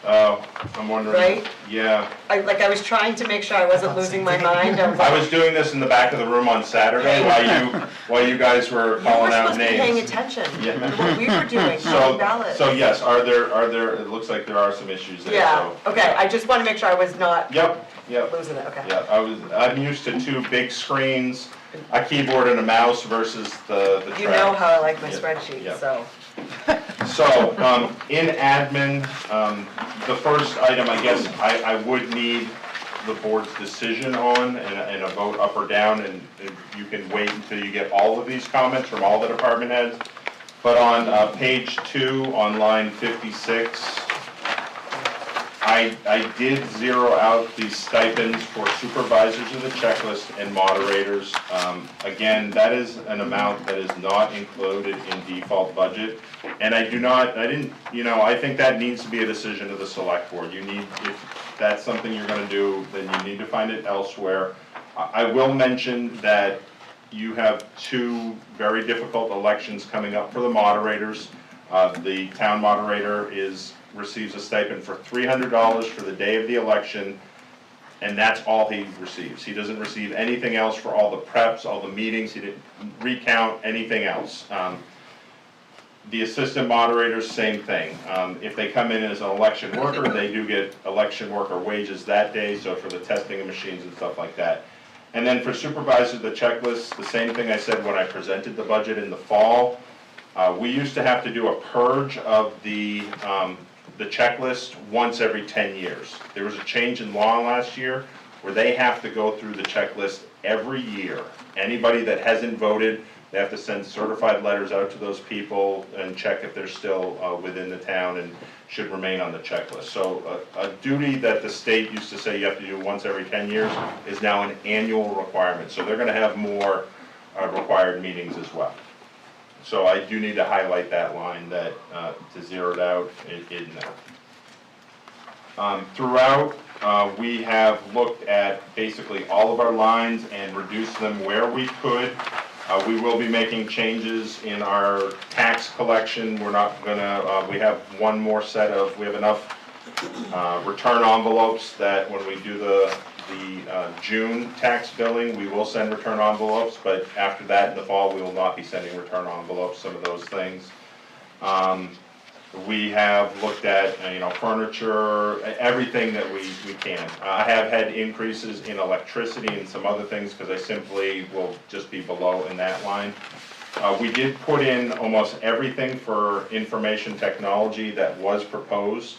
I'm wondering. Right? Yeah. I was trying to make sure I wasn't losing my mind. I was doing this in the back of the room on Saturday while you guys were You were calling out supposed to be paying names. attention Yeah. to what we were doing, So, counting ballots. so yes, are there, it looks like there are some issues there, Yeah, so. okay, I just want to make sure I was not Yep, losing it, okay. yeah, I'm used to 2 big screens, a keyboard and a mouse versus the track. You know how I like my Yeah, spreadsheet, yeah. so. So, in admin, the first item, I guess, I would need the board's decision on and a vote up or down, and you can wait until you get all of these comments from all the department heads. But on page 2, on line 56, I did zero out these stipends for supervisors of the checklist and moderators. Again, that is an amount that is not included in default budget. And I didn't, I think that needs to be a decision of the select board. If that's something you're gonna do, then you need to find it elsewhere. I will mention that you have 2 very difficult elections coming up for the moderators. The town moderator receives a stipend for $300 for the day of the election, and that's all he receives. He doesn't receive anything else for all the preps, all the meetings, he didn't recount anything else. The assistant moderators, same thing. If they come in as an election worker, they do get election worker wages that day, so for the testing of machines and stuff like that. And then for supervisors of the checklist, the same thing I said when I presented the budget in the fall. We used to have to do a purge of the checklist once every 10 years. There was a change in law last year where they have to go through the checklist every year. Anybody that hasn't voted, they have to send certified letters out to those people and check if they're still within the town and should remain on the checklist. So a duty that the state used to say you have to do once every 10 years is now an annual requirement. So they're gonna have more required meetings as well. So I do need to highlight that line that, to zero it out in there. Throughout, we have looked at basically all of our lines and reduced them where we could. We will be making changes in our tax collection. We're not gonna, we have one more set of, we have enough return envelopes that when we do the June tax billing, we will send return envelopes, but after that in the fall, we will not be sending return envelopes, some of those things. We have looked at, furniture, everything that we can. I have had increases in electricity and some other things because I simply will just be below in that line. We did put in almost everything for information technology that was proposed.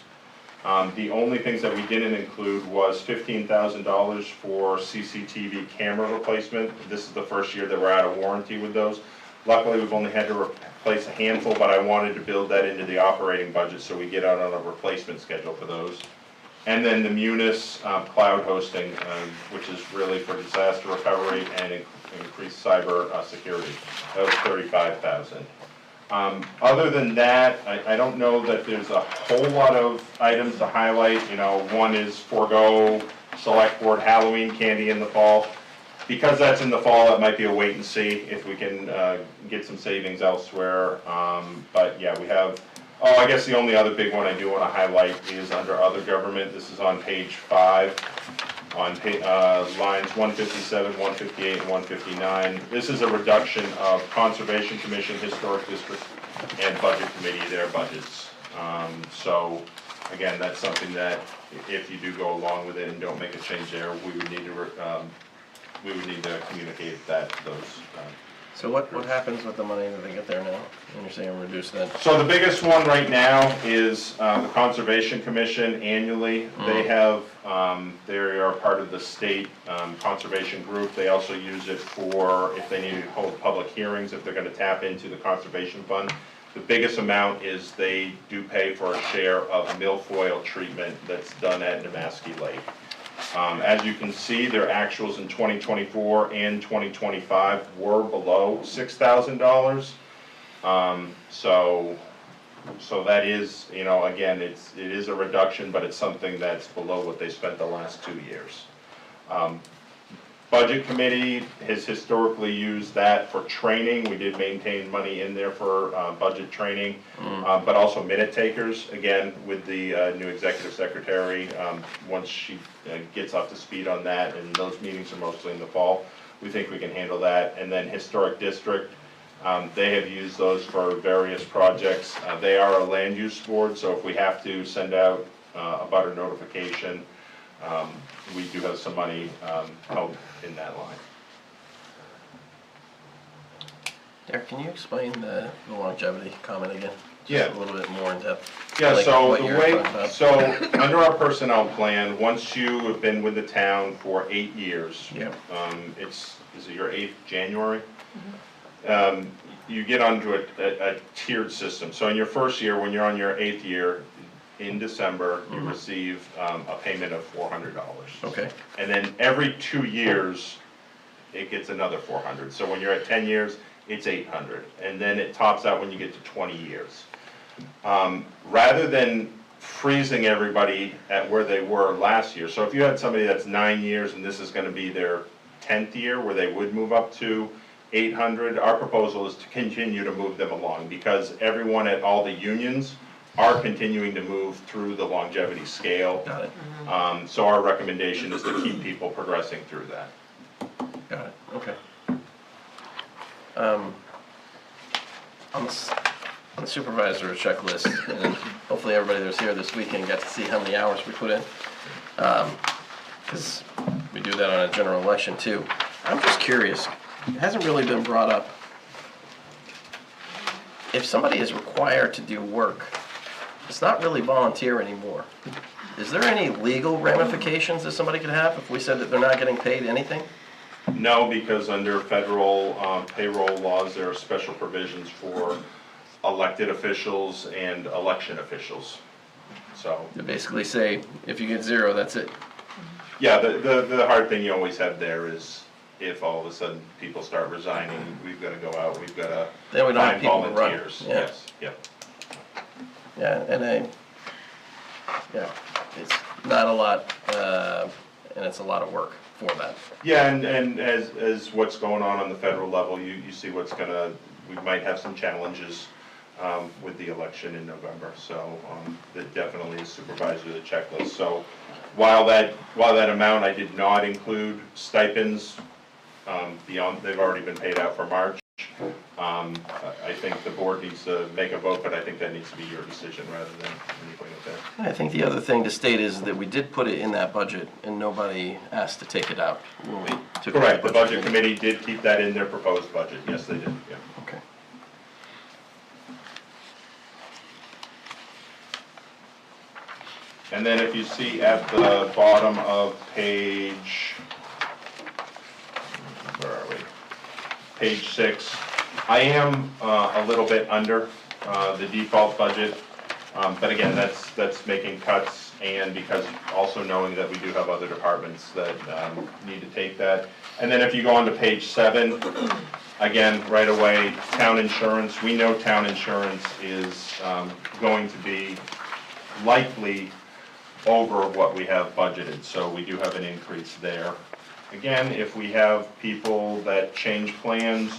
The only things that we didn't include was $15,000 for CCTV camera replacement. This is the first year that we're out of warranty with those. Luckily, we've only had to replace a handful, but I wanted to build that into the operating budget so we get out on a replacement schedule for those. And then the Munis cloud hosting, which is really for disaster recovery and increased cyber security. That was $35,000. Other than that, I don't know that there's a whole lot of items to highlight. One is forego select board Halloween candy in the fall. Because that's in the fall, it might be a wait and see if we can get some savings elsewhere. But yeah, we have, I guess the only other big one I do want to highlight is under other government. This is on page 5, on lines 157, 158, and 159. This is a reduction of Conservation Commission, Historic District, and Budget Committee, their budgets. So again, that's something that if you do go along with it and don't make a change there, we would need to communicate that to those. So what happens with the money that they get there now? When you're saying reduce that? So the biggest one right now is the Conservation Commission annually. They have, they are part of the state conservation group. They also use it for if they need to hold public hearings, if they're gonna tap into the conservation fund. The biggest amount is they do pay for a share of milfoil treatment that's done at Nemaski Lake. As you can see, their actuals in 2024 and 2025 were below $6,000. So that is, again, it is a reduction, but it's something that's below what they spent the last 2 years. Budget Committee has historically used that for training. We did maintain money in there for budget training, but also minute takers, again, with the new executive secretary. Once she gets up to speed on that, and those meetings are mostly in the fall, we think we can handle that. And then Historic District, they have used those for various projects. They are a land use board, so if we have to send out a butter notification, we do have some money held in that line. Derek, can you explain the longevity comment again? Yeah. Just a little bit more in depth. Yeah, like so what the you're way, talking about. so under our personnel plan, once you have been with the town for 8 years. Yeah. Is it your 8th January? You get onto a tiered system. So in your first year, when you're on your 8th year, in December, you receive a payment of $400. Okay. And then every 2 years, it gets another 400. So when you're at 10 years, it's 800. And then it tops out when you get to 20 years. Rather than freezing everybody at where they were last year, so if you had somebody that's 9 years and this is gonna be their 10th year where they would move up to 800, our proposal is to continue to move them along because everyone at all the unions are continuing to move through the longevity scale. Got it. So our recommendation is to keep people progressing through that. Got it. Okay. On the supervisor checklist, and hopefully everybody that was here this weekend got to see how many hours we put in. Because we do that on a general election too. I'm just curious, it hasn't really been brought up. If somebody is required to do work, it's not really volunteer anymore. Is there any legal ramifications that somebody could have if we said that they're not getting paid anything? No, because under federal payroll laws, there are special provisions for elected officials and election officials. So, They basically say, if you get 0, that's it. yeah, the hard thing you always have there is if all of a sudden people start resigning, we've gotta go out, we've gotta Then we don't have find people to run. volunteers. Yeah. Yes, yep. Yeah, it's not a lot, and it's a lot of work for that. Yeah, and as what's going on the federal level, you see we might have some challenges with the election in November, so that definitely is supervisor of the checklist. So while that amount, I did not include stipends beyond, they've already been paid out for March. I think the board needs to make a vote, but I think that needs to be your decision rather than anything like that. I think the other thing to state is that we did put it in that budget, and nobody asked to take it out when we took it. Correct, the budget committee did keep that in their proposed budget, yes, they did, yeah. Okay. And then if you see at the bottom of page, where are we? Page 6, I am a little bit under the default budget, but again, that's making cuts and because also knowing that we do have other departments that need to take that. And then if you go on to page 7, again, right away, town insurance, we know town insurance is going to be likely over what we have budgeted, so we do have an increase there. Again, if we have people that change plans,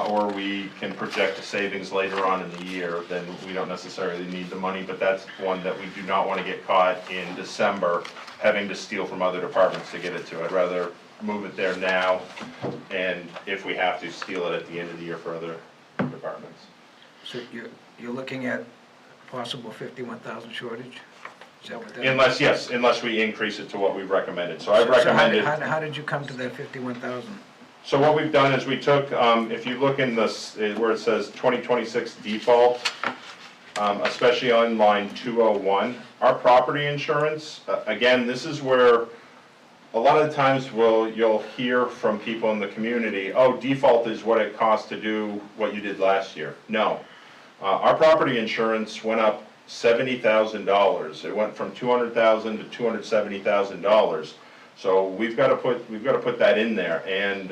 or we can project a savings later on in the year, then we don't necessarily need the money, but that's one that we do not want to get caught in December having to steal from other departments to get it to. I'd rather move it there now, and if we have to, steal it at the end of the year for other departments. So you're looking at possible 51,000 shortage? Is that what that? Unless we increase it to what we've recommended. So I've So how recommended. how did you come to that 51,000? So what we've done is we took, if you look in this, where it says 2026 default, especially on line 201, our property insurance, again, this is where a lot of the times you'll hear from people in the community, oh, default is what it costs to do what you did last year. No. Our property insurance went up $70,000. It went from $200,000 to $270,000. So we've got to put that in there. And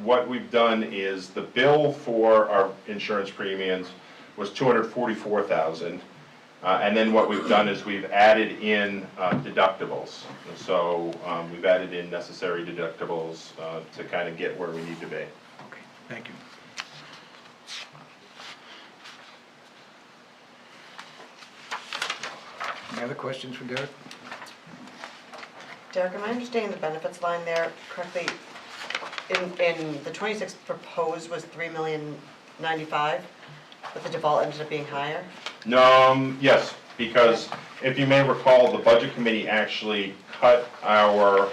what we've done is the bill for our insurance premiums was $244,000. And then what we've done is we've added in deductibles. So we've added in necessary deductibles to kind of get where we need to be. Okay, thank you. Any other questions for Derek? Derek, am I understanding the benefits line there correctly? In the 26 proposed was 3,095,000, but the default ended up being higher? No, yes, because if you may recall, the budget committee actually cut our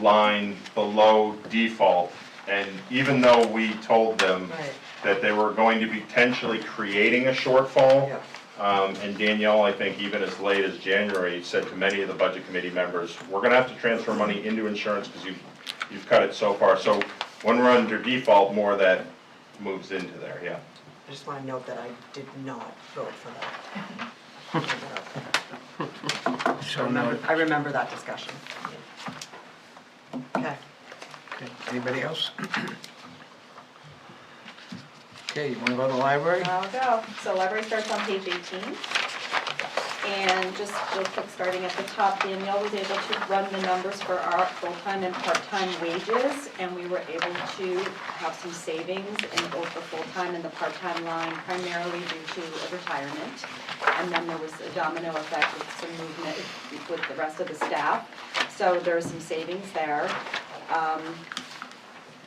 line below default. And even though we told them Right. that they were going to be potentially creating a shortfall. And Danielle, I think even as late as January, said to many of the budget committee members, we're gonna have to transfer money into insurance because you've cut it so far. So when we're under default, more of that moves into there, yeah. I just want to note that I did not vote for that. So now, I remember that discussion. Okay. okay, anybody else? Okay, you wanna go to the library? I'll go. So library starts on page 18. And just real quick, starting at the top, Danielle was able to run the numbers for our full-time and part-time wages, and we were able to have some savings in both the full-time and the part-time line, primarily due to a retirement. And then there was a domino effect with some movement with the rest of the staff. So there was some savings there.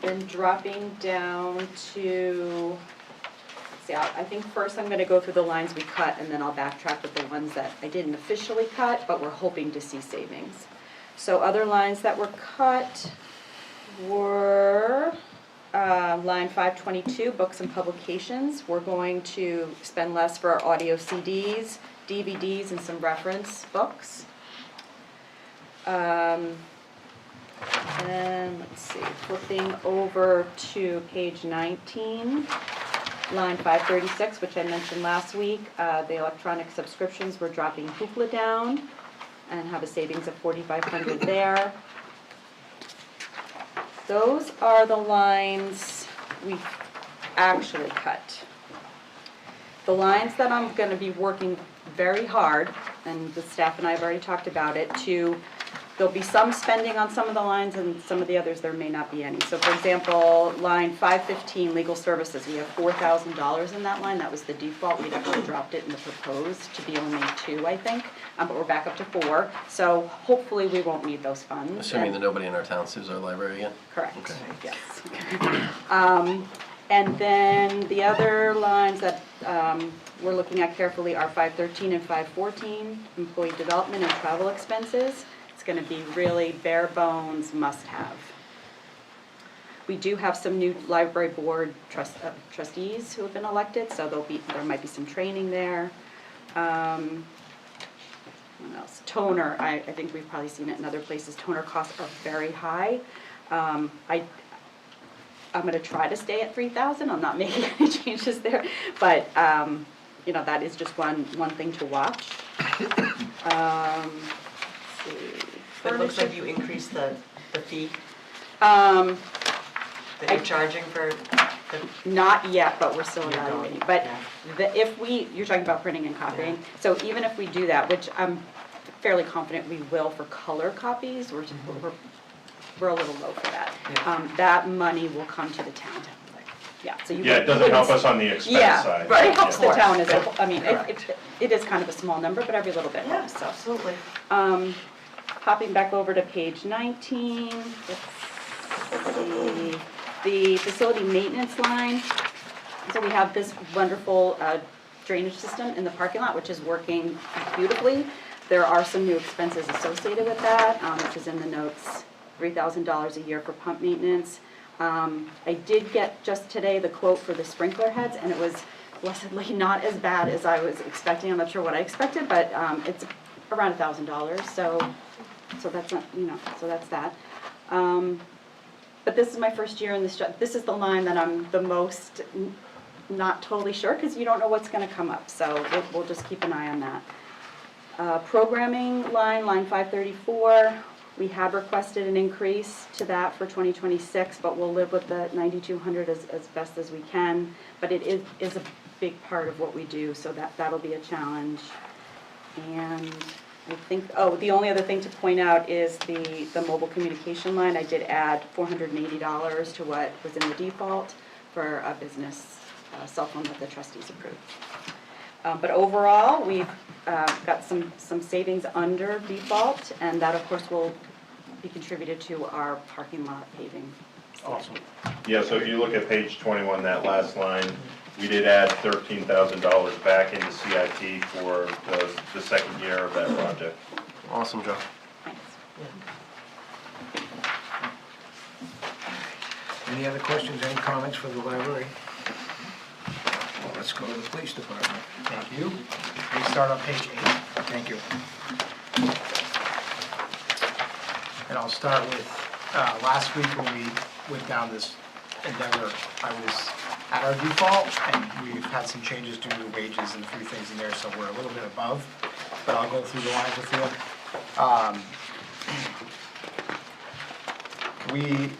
Then dropping down to, see, I think first I'm gonna go through the lines we cut, and then I'll backtrack with the ones that I didn't officially cut, but we're hoping to see savings. So other lines that were cut were, line 522, books and publications. We're going to spend less for our audio CDs, DVDs, and some reference books. And let's see, flipping over to page 19, line 536, which I mentioned last week, the electronic subscriptions, we're dropping Hoopla down and have a savings of $4,500 there. Those are the lines we've actually cut. The lines that I'm gonna be working very hard, and the staff and I have already talked about it, there'll be some spending on some of the lines, and some of the others there may not be any. So for example, line 515, legal services, we have $4,000 in that line. That was the default. We'd actually dropped it in the proposed to be only 2, I think, but we're back up to 4. So hopefully we won't need those funds. Assuming that nobody in our town sues our library again? Correct, Okay. yes. And then the other lines that we're looking at carefully are 513 and 514, employee development and travel expenses. It's gonna be really bare bones, must-have. We do have some new library board trustees who have been elected, so there might be some training there. What else? Toner, I think we've probably seen it in other places. Toner costs are very high. I'm gonna try to stay at 3,000. I'm not making any changes there, but you know, that is just one thing to watch. Let's see. It looks like you increased the fee Um, that you're charging for the, Not yet, but we're still You're going, evaluating. But yeah. if you're talking about printing and copying, so even if we do that, which I'm fairly confident we will for color copies, we're a little low for that. Yeah. That money will come to the town. Yeah, so you. Yeah, it doesn't help us on the expense Yeah, side. but it helps Of the course. town as a, whole. I mean, Correct. it is kind of a small number, but every little bit yeah, helps, so. absolutely. Hopping back over to page 19, let's see, the facility maintenance line. So we have this wonderful drainage system in the parking lot, which is working beautifully. There are some new expenses associated with that, which is in the notes, $3,000 a year for pump maintenance. I did get just today the quote for the sprinkler heads, and it was blessedly not as bad as I was expecting. I'm not sure what I expected, but it's around $1,000, so that's not, you know, so that's that. But this is my first year in this job. This is the line that I'm the most not totally sure, because you don't know what's going to come up, so we'll just keep an eye on that. Programming line 534, we had requested an increase to that for 2026, but we'll live with the 9,200 as best as we can. But it is a big part of what we do, so that'll be a challenge. And I think, the only other thing to point out is the mobile communication line. I did add $480 to what was in the default for a business cell phone that the trustees approved. But overall, we've got some savings under default, and that, of course, will be contributed to our parking lot paving. Awesome. Yeah, so if you look at page 21, that last line, we did add $13,000 back into CIP for the second year of that project. Awesome, Joe. Thanks. Any other questions, any comments for the library? let's go to the police department. Thank you. We start on page 8, Thank you. and I'll start with, last week when we went down this endeavor, I was at our default, and we've had some changes due to wages and a few things in there, so we're a little bit above, but I'll go through the lines with you. We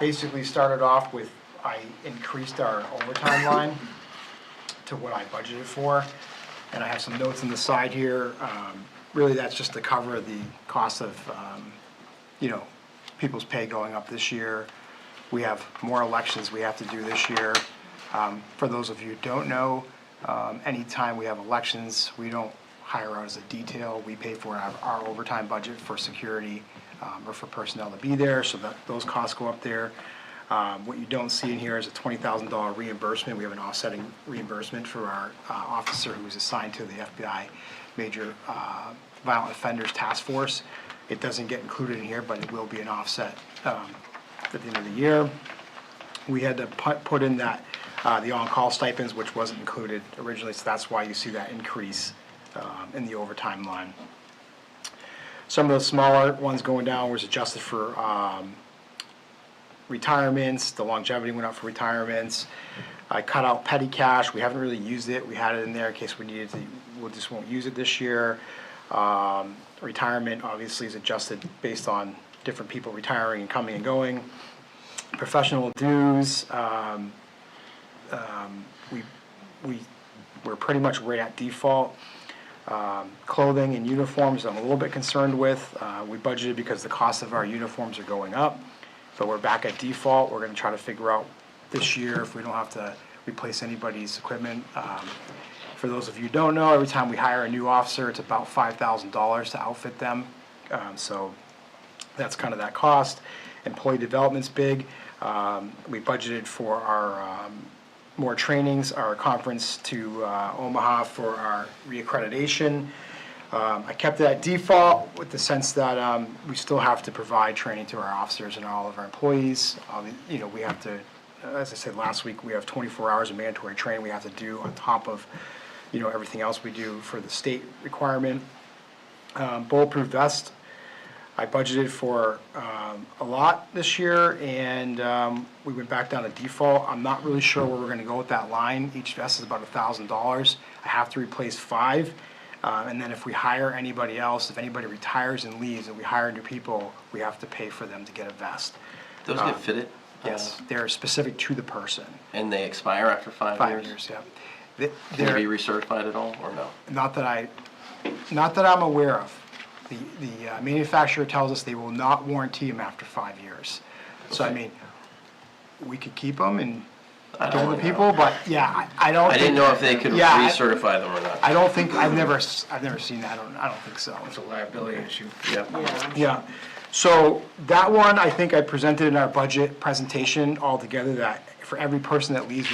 basically started off with, I increased our overtime line to what I budgeted for, and I have some notes on the side here. Really, that's just to cover the cost of, people's pay going up this year. We have more elections we have to do this year. For those of you who don't know, anytime we have elections, we don't hire out as a detail. We pay for our overtime budget for security or for personnel to be there, so that those costs go up there. What you don't see in here is a $20,000 reimbursement. We have an offsetting reimbursement for our officer who is assigned to the FBI Major Violent Offenders Task Force. It doesn't get included in here, but it will be an offset at the end of the year. We had to put in that the on-call stipends, which wasn't included originally, so that's why you see that increase in the overtime line. Some of the smaller ones going down was adjusted for retirements. The longevity went up for retirements. I cut out petty cash. We haven't really used it. We had it in there in case we needed to. We just won't use it this year. Retirement obviously is adjusted based on different people retiring and coming and going. Professional dues, we're pretty much right at default. Clothing and uniforms I'm a little bit concerned with. We budgeted because the cost of our uniforms are going up, but we're back at default. We're going to try to figure out this year if we don't have to replace anybody's equipment. For those of you who don't know, every time we hire a new officer, it's about $5,000 to outfit them. So that's kind of that cost. Employee development's big. We budgeted for our more trainings, our conference to Omaha for our reaccreditation. I kept it at default with the sense that we still have to provide training to our officers and all of our employees. We have to, as I said last week, we have 24 hours of mandatory training we have to do on top of everything else we do for the state requirement. Bulletproof vest, I budgeted for a lot this year, and we went back down to default. I'm not really sure where we're going to go with that line. Each vest is about $1,000. I have to replace 5, and then if we hire anybody else, if anybody retires and leaves and we hire new people, we have to pay for them to get a vest. Those get fitted? Yes, they're specific to the person. And they expire after 5 years? 5 years, yeah. Can they be recertified at all, or no? Not that I'm aware of. The manufacturer tells us they will not warranty them after 5 years. So, I mean, we could keep them and give them to people, but yeah, I don't. I didn't know if they could recertify them or not. I don't think, I've never seen that, I don't think so. It's a liability issue. Yep. Yeah, so that one, I think I presented in our budget presentation altogether, that for every person that leaves,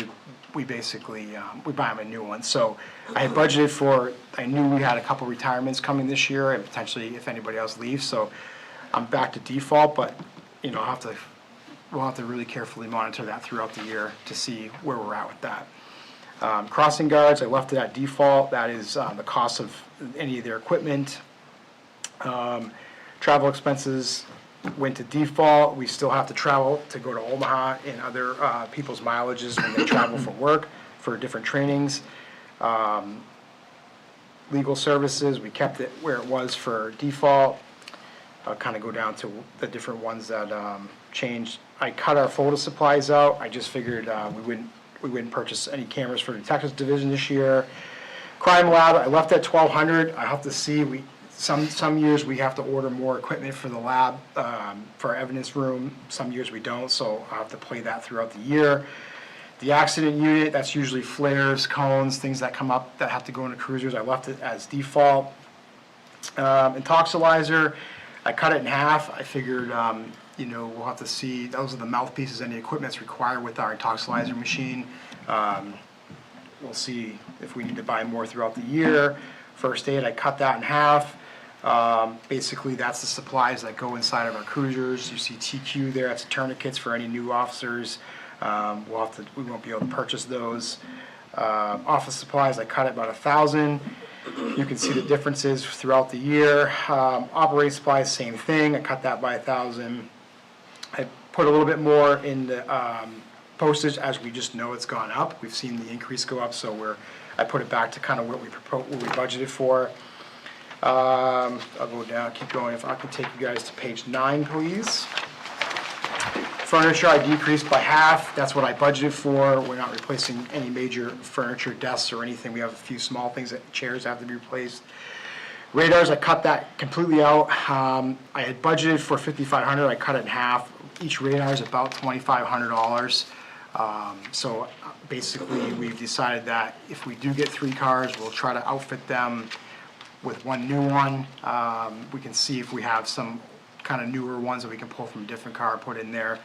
we basically, we buy them a new one. So I had budgeted for, I knew we had a couple retirements coming this year, and potentially if anybody else leaves, so I'm back to default, but, we'll have to really carefully monitor that throughout the year to see where we're at with that. Crossing guards, I left it at default. That is the cost of any of their equipment. Travel expenses went to default. We still have to travel to go to Omaha and other people's mileages when they travel for work, for different trainings. Legal services, we kept it where it was for default. I'll kind of go down to the different ones that changed. I cut our photo supplies out. I just figured we wouldn't purchase any cameras for the detectives division this year. Crime lab, I left at $1,200. I have to see, some years we have to order more equipment for the lab, for our evidence room. Some years we don't, so I'll have to play that throughout the year. The accident unit, that's usually flares, cones, things that come up that have to go into cruisers. I left it as default. Intoxilizer, I cut it in half. I figured, we'll have to see, those are the mouthpieces and the equipment that's required with our intoxilizer machine. We'll see if we need to buy more throughout the year. First aid, I cut that in half. Basically, that's the supplies that go inside of our cruisers. You see TQ there, that's tourniquets for any new officers. We won't be able to purchase those. Office supplies, I cut it about 1,000. You can see the differences throughout the year. Operating supplies, same thing, I cut that by 1,000. I put a little bit more in the postage, as we just know it's gone up. We've seen the increase go up, so I put it back to kind of what we budgeted for. I'll go down, keep going. If I can take you guys to page 9, please. Furniture, I decreased by half. That's what I budgeted for. We're not replacing any major furniture, desks, or anything. We have a few small things that chairs have to be replaced. Radars, I cut that completely out. I had budgeted for $5,500. I cut it in half. Each radar is about $2,500. So basically, we've decided that if we do get 3 cars, we'll try to outfit them with one new one. We can see if we have some kind of newer ones that we can pull from a different car, put in there.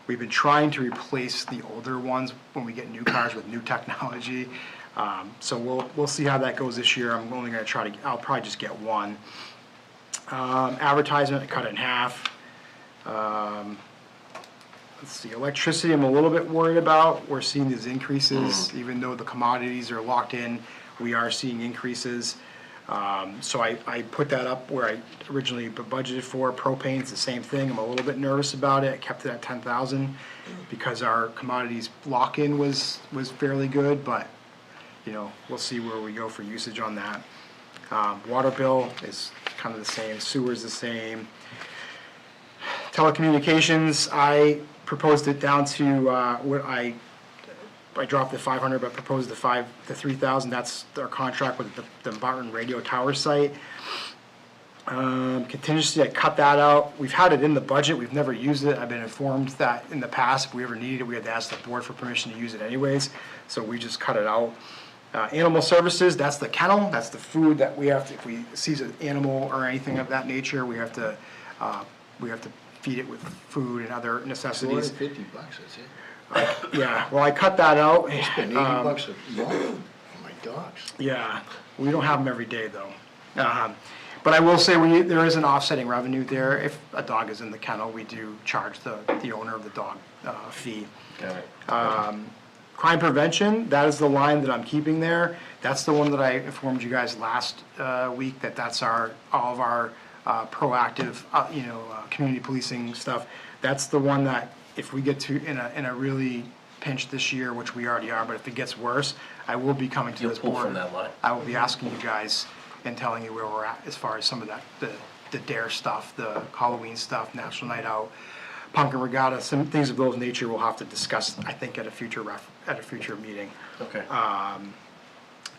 We've been trying to replace the older ones when we get new cars with new technology. So we'll see how that goes this year. I'm only going to I'll probably just get one. Advertisement, I cut it in half. Let's see, electricity I'm a little bit worried about. We're seeing these increases, even though the commodities are locked in, we are seeing increases. So I put that up where I originally budgeted for. Propane's the same thing. I'm a little bit nervous about it. I kept it at 10,000 because our commodities lock-in was fairly good, but you know, we'll see where we go for usage on that. Water bill is kind of the same. Sewer's the same. Telecommunications, I proposed it down to what I dropped the 500, but proposed the 3,000. That's our contract with the Bowden radio tower site. Contingency, I cut that out. We've had it in the budget. We've never used it. I've been informed that in the past, if we ever needed it, we had to ask the board for permission to use it anyways. So we just cut it out. Animal services, that's the kennel. That's the food that we have to, if we seize an animal or anything of that nature, we have to feed it with food and other necessities. $250, that's it. Yeah, well, I cut that out. I spend $80 a month on my dogs. Yeah, we don't have them every day, though. But I will say, there is an offsetting revenue there. If a dog is in the kennel, we do charge the owner of the dog fee. Got it. Crime prevention, that is the line that I'm keeping there. That's the one that I informed you guys last week, that's all of our proactive, community policing stuff. That's the one that if we get to in a really pinch this year, which we already are, but if it gets worse, I will be coming to this board. You'll pull from that line. I will be asking you guys and telling you where we're at as far as some of that, the DARE stuff, the Halloween stuff, National Night Out, Pumpkin Regatta, some things of those nature we'll have to discuss, I think, at a future meeting. Okay.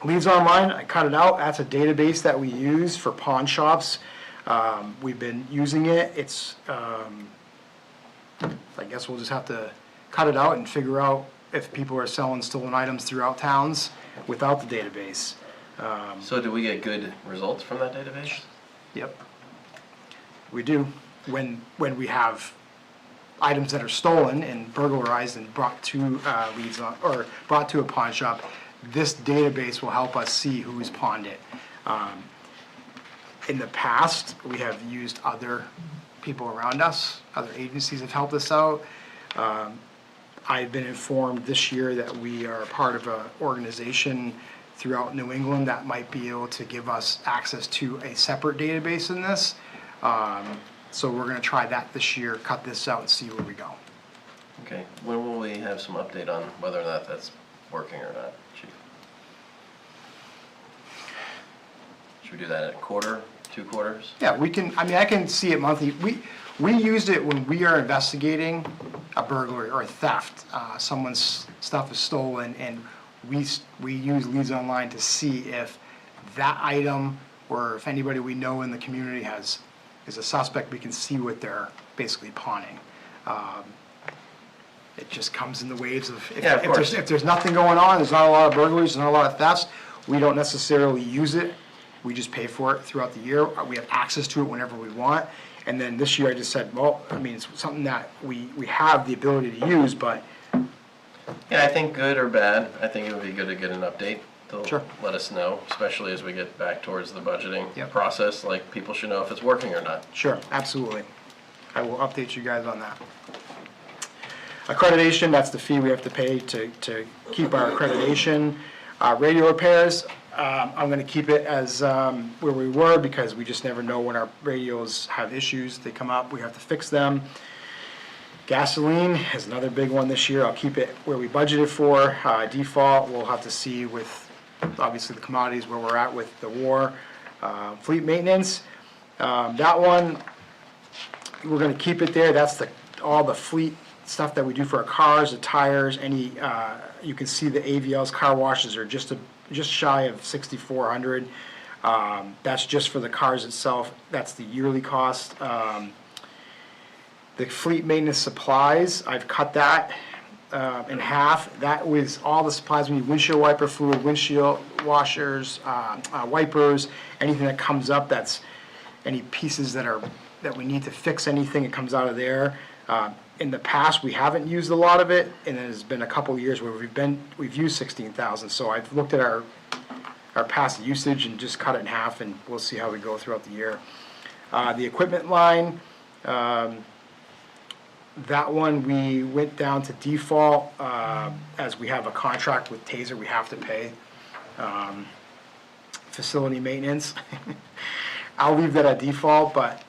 Leads Online, I cut it out. That's a database that we use for pawn shops. We've been using it. It's, I guess we'll just have to cut it out and figure out if people are selling stolen items throughout towns without the database. So do we get good results from that database? Yep. We do. When we have items that are stolen and burglarized and brought to brought to a pawn shop, this database will help us see who's pawned it. In the past, we have used other people around us, other agencies have helped us out. I've been informed this year that we are part of an organization throughout New England that might be able to give us access to a separate database in this. So we're gonna try that this year, cut this out and see where we go. Okay, when will we have some update on whether or not that's working or not, Chief? Should we do that at a quarter, 2 quarters? Yeah, we can, I can see it monthly. We used it when we are investigating a burglary or a theft. Someone's stuff is stolen, and we use Leads Online to see if that item or if anybody we know in the community is a suspect. We can see what they're basically pawning. It just comes in the waves of, if there's nothing going on, there's not a lot of burglaries, there's not a lot of thefts, we don't necessarily use it. We just pay for it throughout the year. We have access to it whenever we want. And then this year I just said, well, it's something that we have the ability to use, but. Yeah, I think good or bad, I think it would be good to get an update. They'll Sure. let us know, especially as we get back towards the budgeting Yep. process. Like, people should know if it's working or not. Sure, absolutely. I will update you guys on that. Accreditation, that's the fee we have to pay to keep our accreditation. Radio repairs, I'm gonna keep it as where we were, because we just never know when our radios have issues, they come up, we have to fix them. Gasoline is another big one this year, I'll keep it where we budgeted for. Default, we'll have to see with, obviously, the commodities, where we're at with the war. Fleet maintenance, that one, we're gonna keep it there, that's all the fleet stuff that we do for our cars, the tires, any, you can see the AVLs, car washes are just shy of 6,400. That's just for the cars itself, that's the yearly cost. The fleet maintenance supplies, I've cut that in half. That was all the supplies we need: windshield wiper fluid, windshield washers, wipers, anything that comes up, that's any pieces that we need to fix anything, it comes out of there. In the past, we haven't used a lot of it, and there's been a couple of years where we've used 16,000. So I've looked at our past usage and just cut it in half, and we'll see how we go throughout the year. The equipment line, that one we went down to default, as we have a contract with Taser, we have to pay. Facility maintenance, I'll leave that at default, but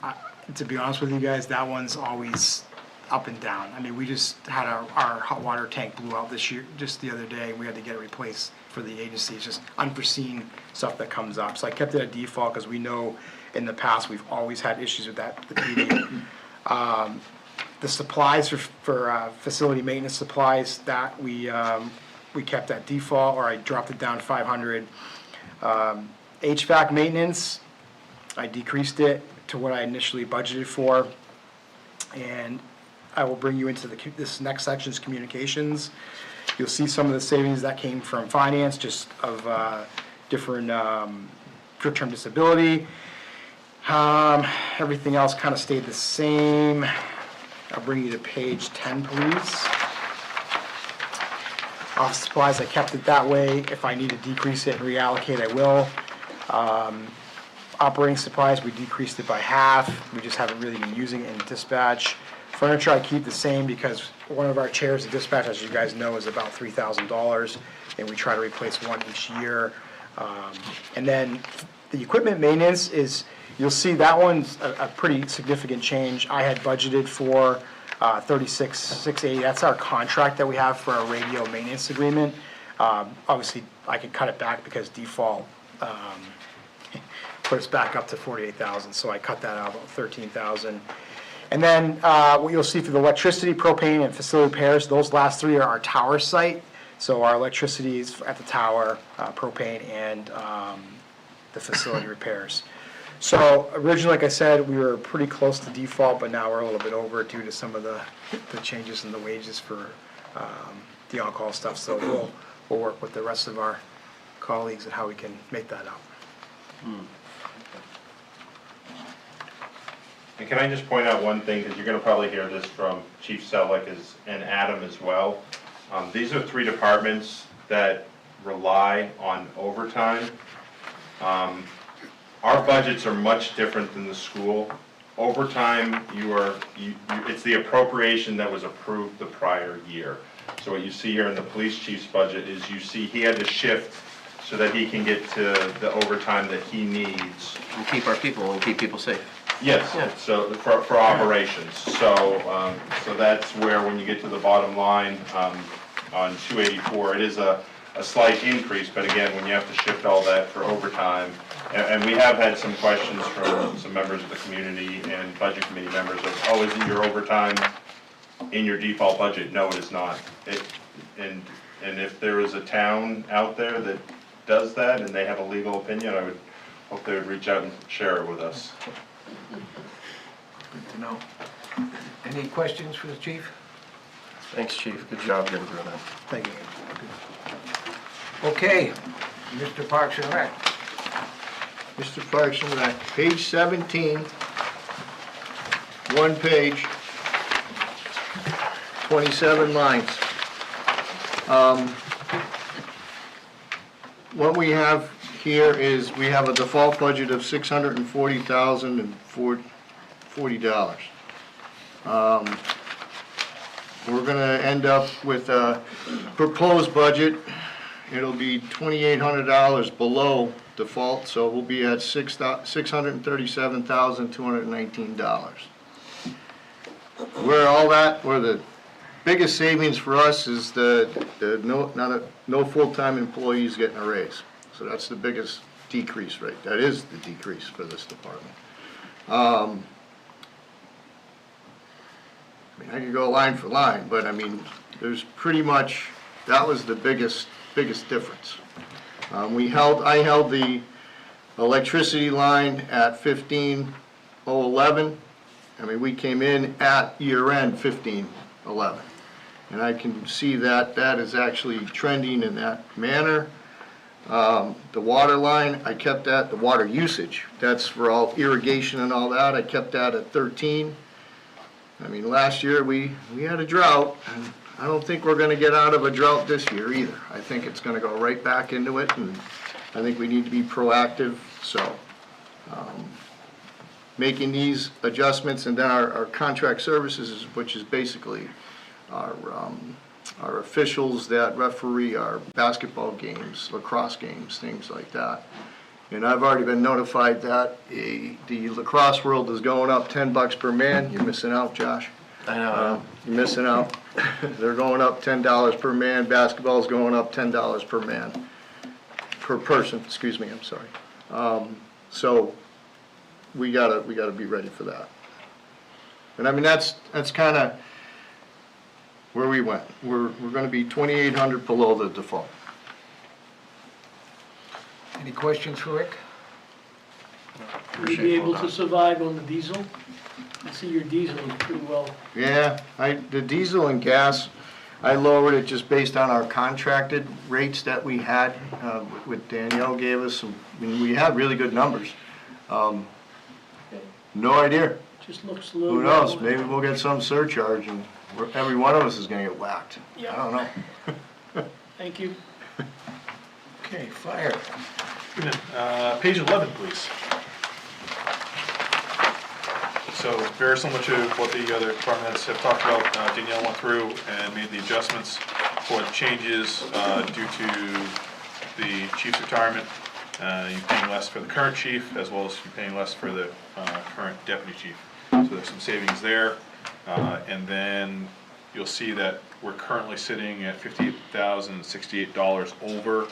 to be honest with you guys, that one's always up and down. I mean, we just had our hot water tank blew out this year, just the other day, we had to get it replaced for the agency. It's just unforeseen stuff that comes up. So I kept it at default, because we know in the past, we've always had issues with that, the PD. The supplies for facility maintenance supplies, that we kept at default, or I dropped it down 500. HVAC maintenance, I decreased it to what I initially budgeted for. And I will bring you into this next section's communications. You'll see some of the savings that came from finance, just of different short-term disability. Everything else kind of stayed the same. I'll bring you to page 10, please. Office supplies, I kept it that way. If I need to decrease it and reallocate, I will. Operating supplies, we decreased it by half. We just haven't really been using it in dispatch. Furniture, I keep the same, because one of our chairs in dispatch, as you guys know, is about $3,000, and we try to replace one each year. And then the equipment maintenance is, you'll see that one's a pretty significant change. I had budgeted for $36,680. That's our contract that we have for our radio maintenance agreement. Obviously, I could cut it back, because default put us back up to 48,000, so I cut that out about 13,000. And then what you'll see for the electricity, propane, and facility repairs, those last three are our tower site. So our electricity is at the tower, propane, and the facility repairs. So originally, like I said, we were pretty close to default, but now we're a little bit over due to some of the changes in the wages for the on-call stuff. So we'll work with the rest of our colleagues at how we can make that up. And can I just point out one thing, because you're gonna probably hear this from Chief Selleck and Adam as well. These are three departments that rely on overtime. Our budgets are much different than the school. Overtime, it's the appropriation that was approved the prior year. So what you see here in the police chief's budget is, you see he had to shift so that he can get to the overtime that he needs. And keep our people and keep people safe. Yes, Yeah. so for operations. So that's where, when you get to the bottom line, on 284, it is a slight increase, but again, when you have to shift all that for overtime, and we have had some questions from some members of the community and budget committee members of, oh, isn't your overtime in your default budget? No, it is not. And if there is a town out there that does that and they have a legal opinion, I would hope they would reach out and share it with us. Good to know. Any questions for the chief? Thanks, Chief. Good job getting through that. Thank you. Okay, Mr. Parks and Rec. Mr. Parks and Rec, page 17, one page, 27 lines. What we have here is, we have a default budget of $640,040. we're gonna end up with a proposed budget. It'll be $2,800 below default, so we'll be at $637,219. Where the biggest savings for us is the no full-time employees getting a raise. So that's the biggest decrease rate. That is the decrease for this department. I mean, I could go line for line, but I mean, there's pretty much, that was the biggest difference. I held the electricity line at 15,011. I mean, we came in at year end 15,11. And I can see that that is actually trending in that manner. The water line, I kept that, the water usage, that's for all irrigation and all that, I kept that at 13. I mean, last year we had a drought, and I don't think we're gonna get out of a drought this year either. I think it's gonna go right back into it, and I think we need to be proactive, so. Making these adjustments, and then our contract services, which is basically our officials that referee our basketball games, lacrosse games, things like that. And I've already been notified that the lacrosse world is going up $10 per man. You're missing out, Josh. I know. You're missing out. They're going up $10 per man. Basketball's going up $10 per man, per person, excuse me, I'm sorry. So we gotta be ready for that. And I mean, that's kind of where we went. We're gonna be 2,800 below the default. Any questions for Rick? Will you be able to survive on the diesel? I see your diesel is pretty well. Yeah, the diesel and gas, I lowered it just based on our contracted rates that we had, what Danielle gave us. I mean, we had really good numbers. No idea. Just looks a little. Who knows? Maybe we'll get some surcharge and every one of us is gonna get whacked. Yeah. I don't know. Thank you. Okay, fire. Page 11, please. So very similar to what the other departments have talked about, Danielle went through and made the adjustments for the changes due to the chief's retirement. You're paying less for the current chief, as well as you're paying less for the current deputy chief. So there's some savings there. And then you'll see that we're currently sitting at $58,068 over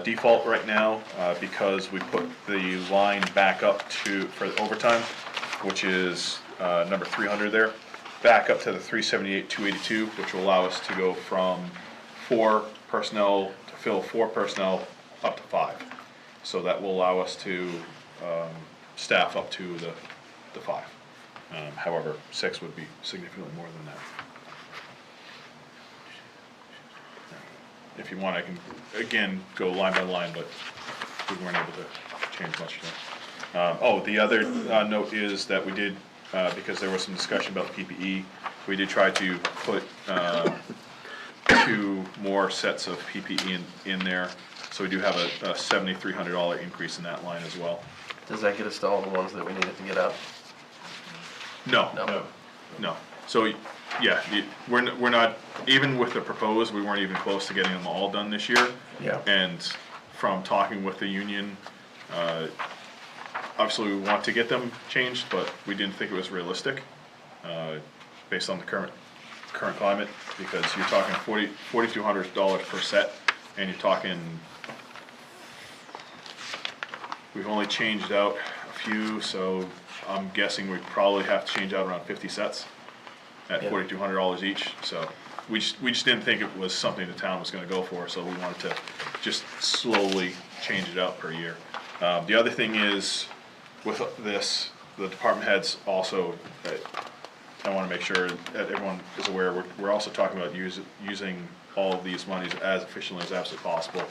default right now, because we put the line back up for the overtime, which is number 300 there, back up to the 378,282, which will allow us to go from 4 personnel to fill 4 personnel up to 5. So that will allow us to staff up to the 5. However, 6 would be significantly more than that. If you want, I can, again, go line by line, but we weren't able to change much today. The other note is that we did, because there was some discussion about PPE, we did try to put 2 more sets of PPE in there. So we do have a $7,300 increase in that line as well. Does that get us to all the ones that we needed to get out? No. So, yeah, we're not, even with the proposed, we weren't even close to getting them all done this year. Yeah. And from talking with the union, obviously we want to get them changed, but we didn't think it was realistic, based on the current climate, because you're talking $4,200 per set, and you're talking, we've only changed out a few, so I'm guessing we probably have to change out around 50 sets at $4,200 each. So we just didn't think it was something the town was gonna go for, so we wanted to just slowly change it out per year. The other thing is, with this, the department heads also, I wanna make sure that everyone is aware, we're also talking about using all of these monies as efficiently as absolutely possible.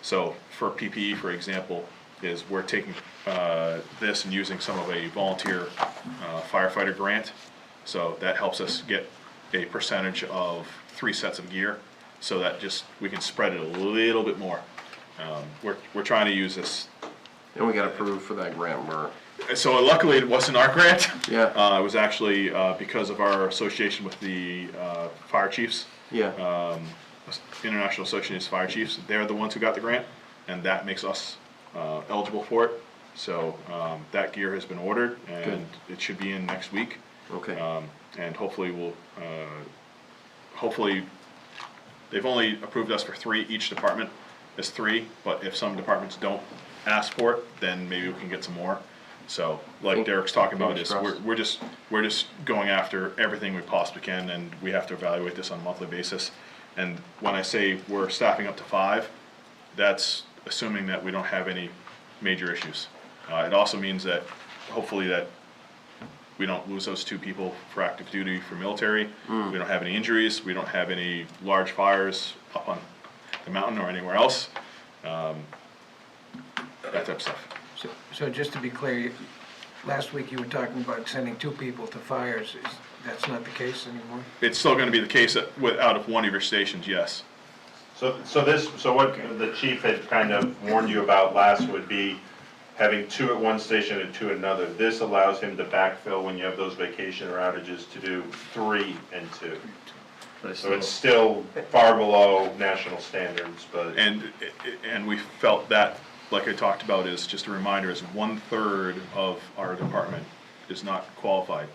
So for PPE, for example, is we're taking this and using some of a volunteer firefighter grant. So that helps us get a percentage of 3 sets of gear, so that just, we can spread it a little bit more. We're trying to use this. And we got approved for that grant, So luckily, it wasn't our grant. Yeah. It was actually because of our association with the fire chiefs. Yeah. International Association of Fire Chiefs. They're the ones who got the grant, and that makes us eligible for it. So that gear has been ordered, and it should be in next week. Okay. And hopefully hopefully, they've only approved us for 3, each department is 3, but if some departments don't ask for it, then maybe we can get some more. So, like Derek's talking about, is we're just going after everything we possibly can, and we have to evaluate this on a monthly basis. And when I say we're staffing up to 5, that's assuming that we don't have any major issues. It also means that hopefully that we don't lose those 2 people for active duty for military. We don't have any injuries. We don't have any large fires up on the mountain or anywhere else. That type of stuff. So just to be clear, last week you were talking about sending 2 people to fires. That's not the case anymore? It's still gonna be the case out of one of your stations, yes. So what the chief had kind of warned you about last would be having 2 at one station and 2 at another. This allows him to backfill when you have those vacation or outages to do 3 and 2. So it's still far below national standards, but. And we felt that, like I talked about, is just a reminder, is 1/3 of our department is not qualified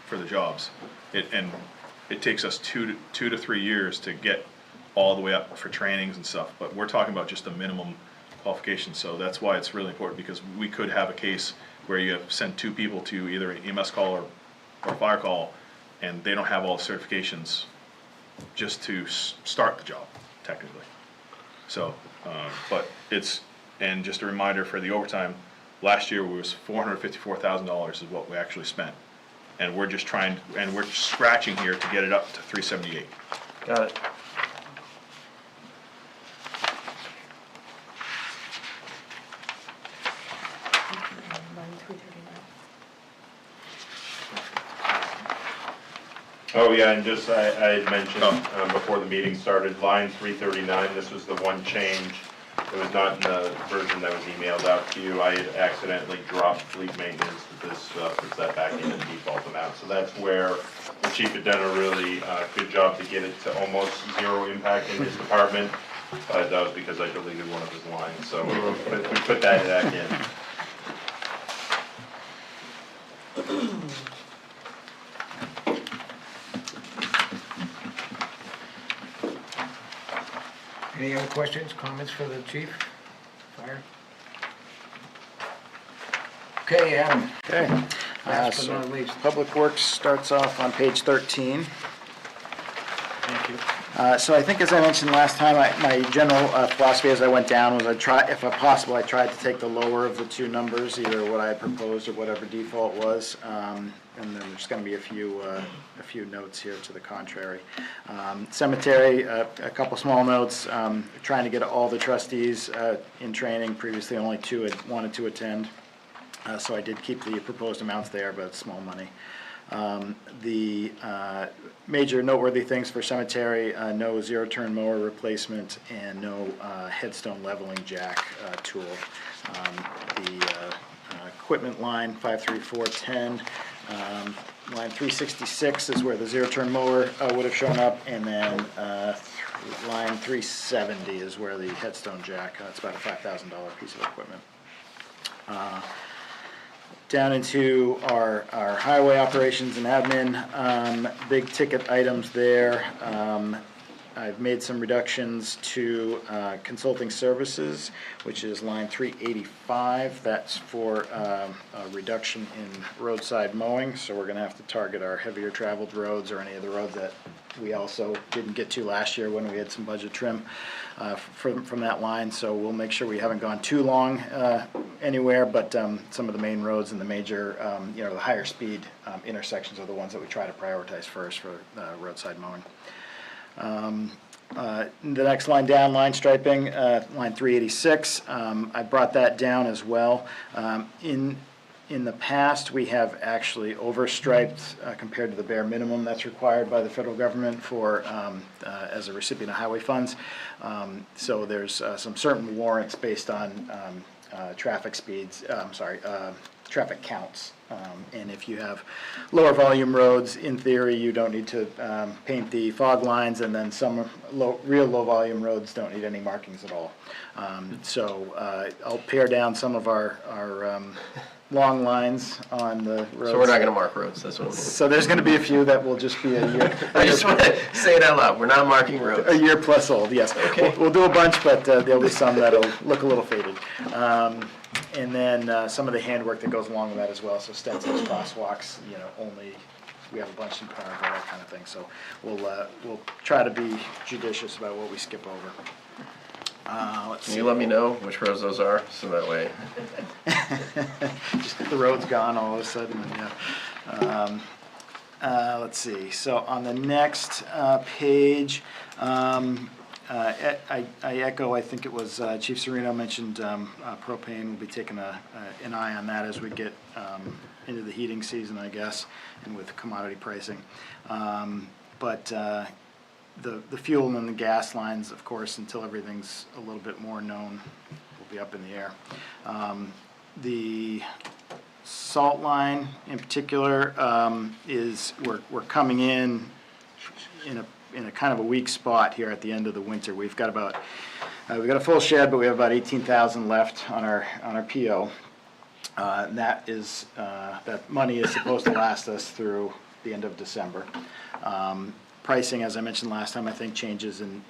for the jobs. And it takes us 2 to 3 years to get all the way up for trainings and stuff, but we're talking about just a minimum qualification. So that's why it's really important, because we could have a case where you have sent 2 people to either an EMS call or fire call, and they don't have all the certifications just to start the job, technically. So, but and just a reminder for the overtime, last year was $454,000 is what we actually spent. And we're just we're scratching here to get it up to 378. Got it. Oh, yeah, and just, I had mentioned before the meeting started, line 339, this was the one change. It was not in the version that was emailed out to you. I had accidentally dropped fleet maintenance, that this puts that back in the default amount. So that's where the chief had done a really good job to get it to almost 0 impact in his department. That was because I deleted one of his lines, so we put that back in. Any other questions, comments for the chief? Fire? Okay, Adam. Okay. Last but So not least. Public Works starts off on page 13. Thank you. So I think, as I mentioned last time, my general philosophy as I went down was if possible, I tried to take the lower of the 2 numbers, either what I had proposed or whatever default was. And then there's going to be a few notes here to the contrary. Cemetery, a couple small notes. Trying to get all the trustees in training. Previously, only 2 had wanted to attend. So I did keep the proposed amounts there, but it's small money. The major noteworthy things for cemetery, no zero-turn mower replacement and no headstone leveling jack tool. The equipment line 53410, line 366 is where the zero-turn mower would have shown up, and then line 370 is where the headstone jack, it's about a $5,000 piece of equipment. Down into our highway operations and admin, big ticket items there. I've made some reductions to consulting services, which is line 385. That's for a reduction in roadside mowing, so we're gonna have to target our heavier traveled roads or any of the roads that we also didn't get to last year when we had some budget trim from that line. So we'll make sure we haven't gone too long anywhere, but some of the main roads and the major, the higher speed intersections are the ones that we try to prioritize first for roadside mowing. The next line down, line striping, line 386, I brought that down as well. In the past, we have actually overstriped compared to the bare minimum that's required by the federal government for as a recipient of highway funds. So there's some certain warrants based on traffic speeds, traffic counts. And if you have lower volume roads, in theory, you don't need to paint the fog lines, and then some real low volume roads don't need any markings at all. So I'll pare down some of our long lines on the roads. So we're not gonna mark roads, that's what I'm hearing. So there's gonna be a few that will just be a year. I just want to say it out loud, we're not marking A roads. year plus old, yes. Okay. We'll do a bunch, but there'll be some that'll look a little faded. And then some of the handwork that goes along with that as well, so stencils, crosswalks, only, we have a bunch in Parago, that kind of thing. So we'll try to be judicious about what we skip over. Let's Can see. you let me know which roads those are, so that way, Just the road's gone all of a sudden, yeah. Let's see, so on the next page, I echo, I think it was Chief Serino mentioned propane. We'll be taking an eye on that as we get into the heating season, I guess, and with commodity pricing. But the fuel and the gas lines, of course, until everything's a little bit more known, will be up in the air. The salt line in particular we're coming in a kind of a weak spot here at the end of the winter. We've got a full shed, but we have about 18,000 left on our PO. And that money is supposed to last us through the end of December. Pricing, as I mentioned last time, I think changes in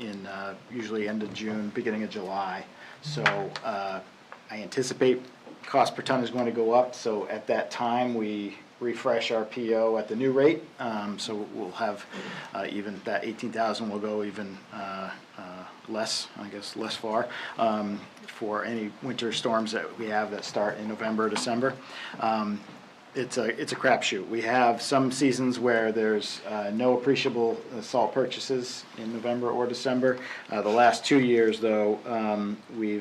usually end of June, beginning of July. So I anticipate cost per ton is going to go up. So at that time, we refresh our PO at the new rate. So we'll have even that 18,000 will go even less, I guess, less far for any winter storms that we have that start in November, December. It's a crapshoot. We have some seasons where there's no appreciable salt purchases in November or December. The last 2 years, though, we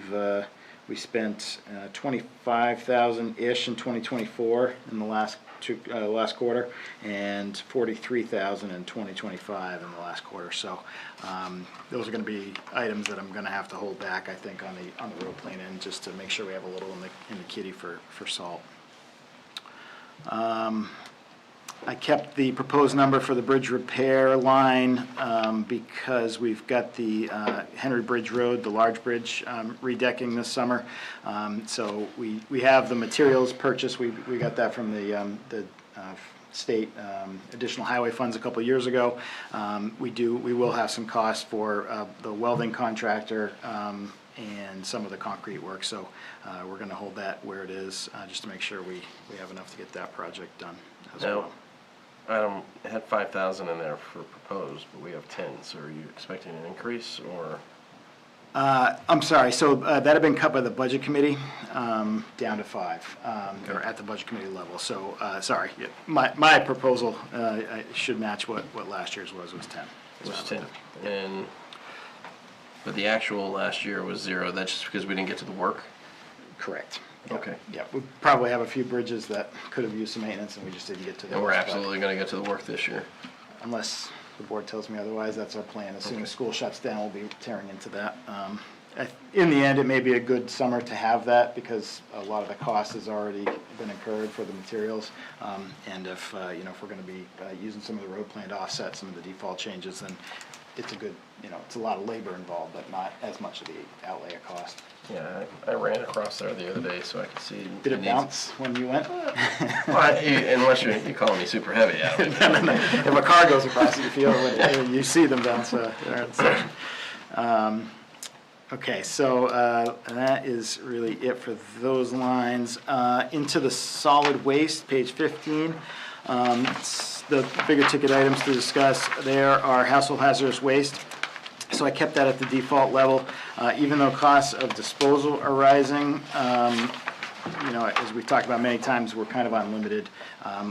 spent 25,000-ish in 2024 in the last quarter, and 43,000 in 2025 in the last quarter. So those are going to be items that I'm going to have to hold back, I think, on the road plane end, just to make sure we have a little in the kitty for salt. I kept the proposed number for the bridge repair line because we've got the Henry Bridge Road, the large bridge, redecking this summer. So we have the materials purchased. We got that from the state additional highway funds a couple of years ago. We will have some costs for the welding contractor and some of the concrete work. So we're going to hold that where it is just to make sure we have enough to get that project done as well. I had 5,000 in there for proposed, but we have 10, so are you expecting an increase, or? I'm sorry, so that had been cut by the budget committee down to 5, or at the budget committee level. So, sorry, yeah, my proposal should match what last year's was 10. It was 10, but the actual last year was 0, that's just because we didn't get to the work? Correct. Okay. Yeah, we probably have a few bridges that could have used some maintenance and we just didn't get to those. And we're absolutely gonna get to the work this year. Unless the board tells me otherwise, that's our plan. As soon as school shuts down, we'll be tearing into that. In the end, it may be a good summer to have that because a lot of the cost has already been incurred for the materials. And if we're gonna be using some of the road plan to offset some of the default changes, then it's a good, it's a lot of labor involved, but not as much of the outlay of cost. Yeah, I ran across there the other day, so I could see. Did it bounce when you went? Well, unless you're calling me super heavy, No. If a car goes across it, you feel you see them bounce there at the section. Okay, so that is really it for those lines. Into the solid waste, page 15. The bigger ticket items to discuss there are household hazardous waste. So I kept that at the default level, even though costs of disposal are rising. As we've talked about many times, we're kind of unlimited.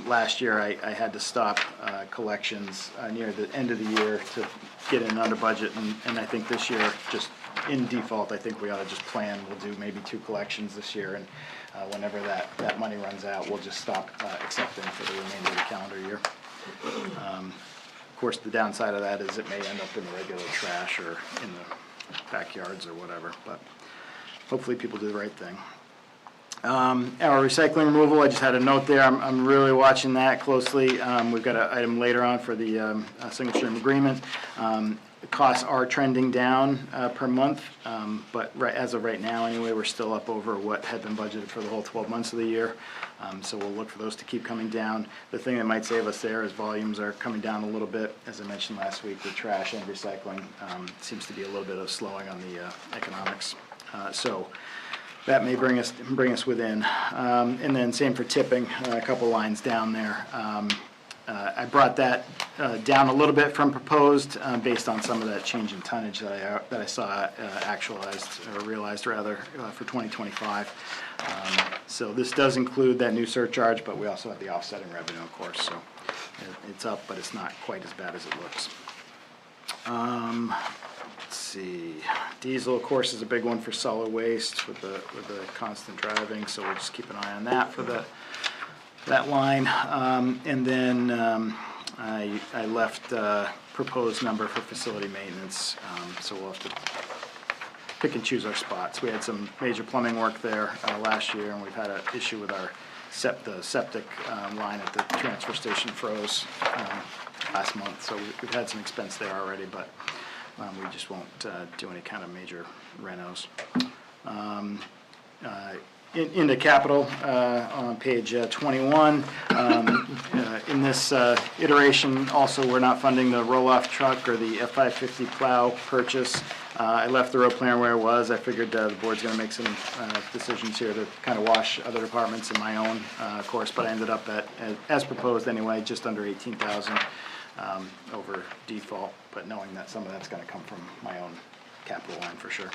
Last year, I had to stop collections near the end of the year to get in under budget, and I think this year, just in default, I think we ought to just plan. We'll do maybe 2 collections this year, and whenever that money runs out, we'll just stop accepting for the remainder of the calendar year. Of course, the downside of that is it may end up in the regular trash or in the backyards or whatever, but hopefully people do the right thing. Our recycling removal, I just had a note there, I'm really watching that closely. We've got an item later on for the single stream agreement. The costs are trending down per month, but as of right now, anyway, we're still up over what had been budgeted for the whole 12 months of the year. So we'll look for those to keep coming down. The thing that might save us there is volumes are coming down a little bit. As I mentioned last week, with trash and recycling, seems to be a little bit of slowing on the economics. So that may bring us within. And then same for tipping, a couple lines down there. I brought that down a little bit from proposed, based on some of that change in tonnage that I saw actualized, or realized rather, for 2025. So this does include that new surcharge, but we also have the offsetting revenue, of course, so it's up, but it's not quite as bad as it looks. Let's see, diesel, of course, is a big one for solid waste with the constant driving, so we'll just keep an eye on that for that line. And then I left proposed number for facility maintenance, so we'll have to pick and choose our spots. We had some major plumbing work there last year, and we've had an issue with our the septic line at the transfer station froze last month, so we've had some expense there already, but we just won't do any kind of major renos. Into capital on page 21. In this iteration, also, we're not funding the roll-off truck or the F-550 plow purchase. I left the road plan where it was. I figured the board's going to make some decisions here to kind of wash other departments in my own course, but I ended up at, as proposed anyway, just under 18,000 over default, but knowing that some of that's going to come from my own capital line for sure.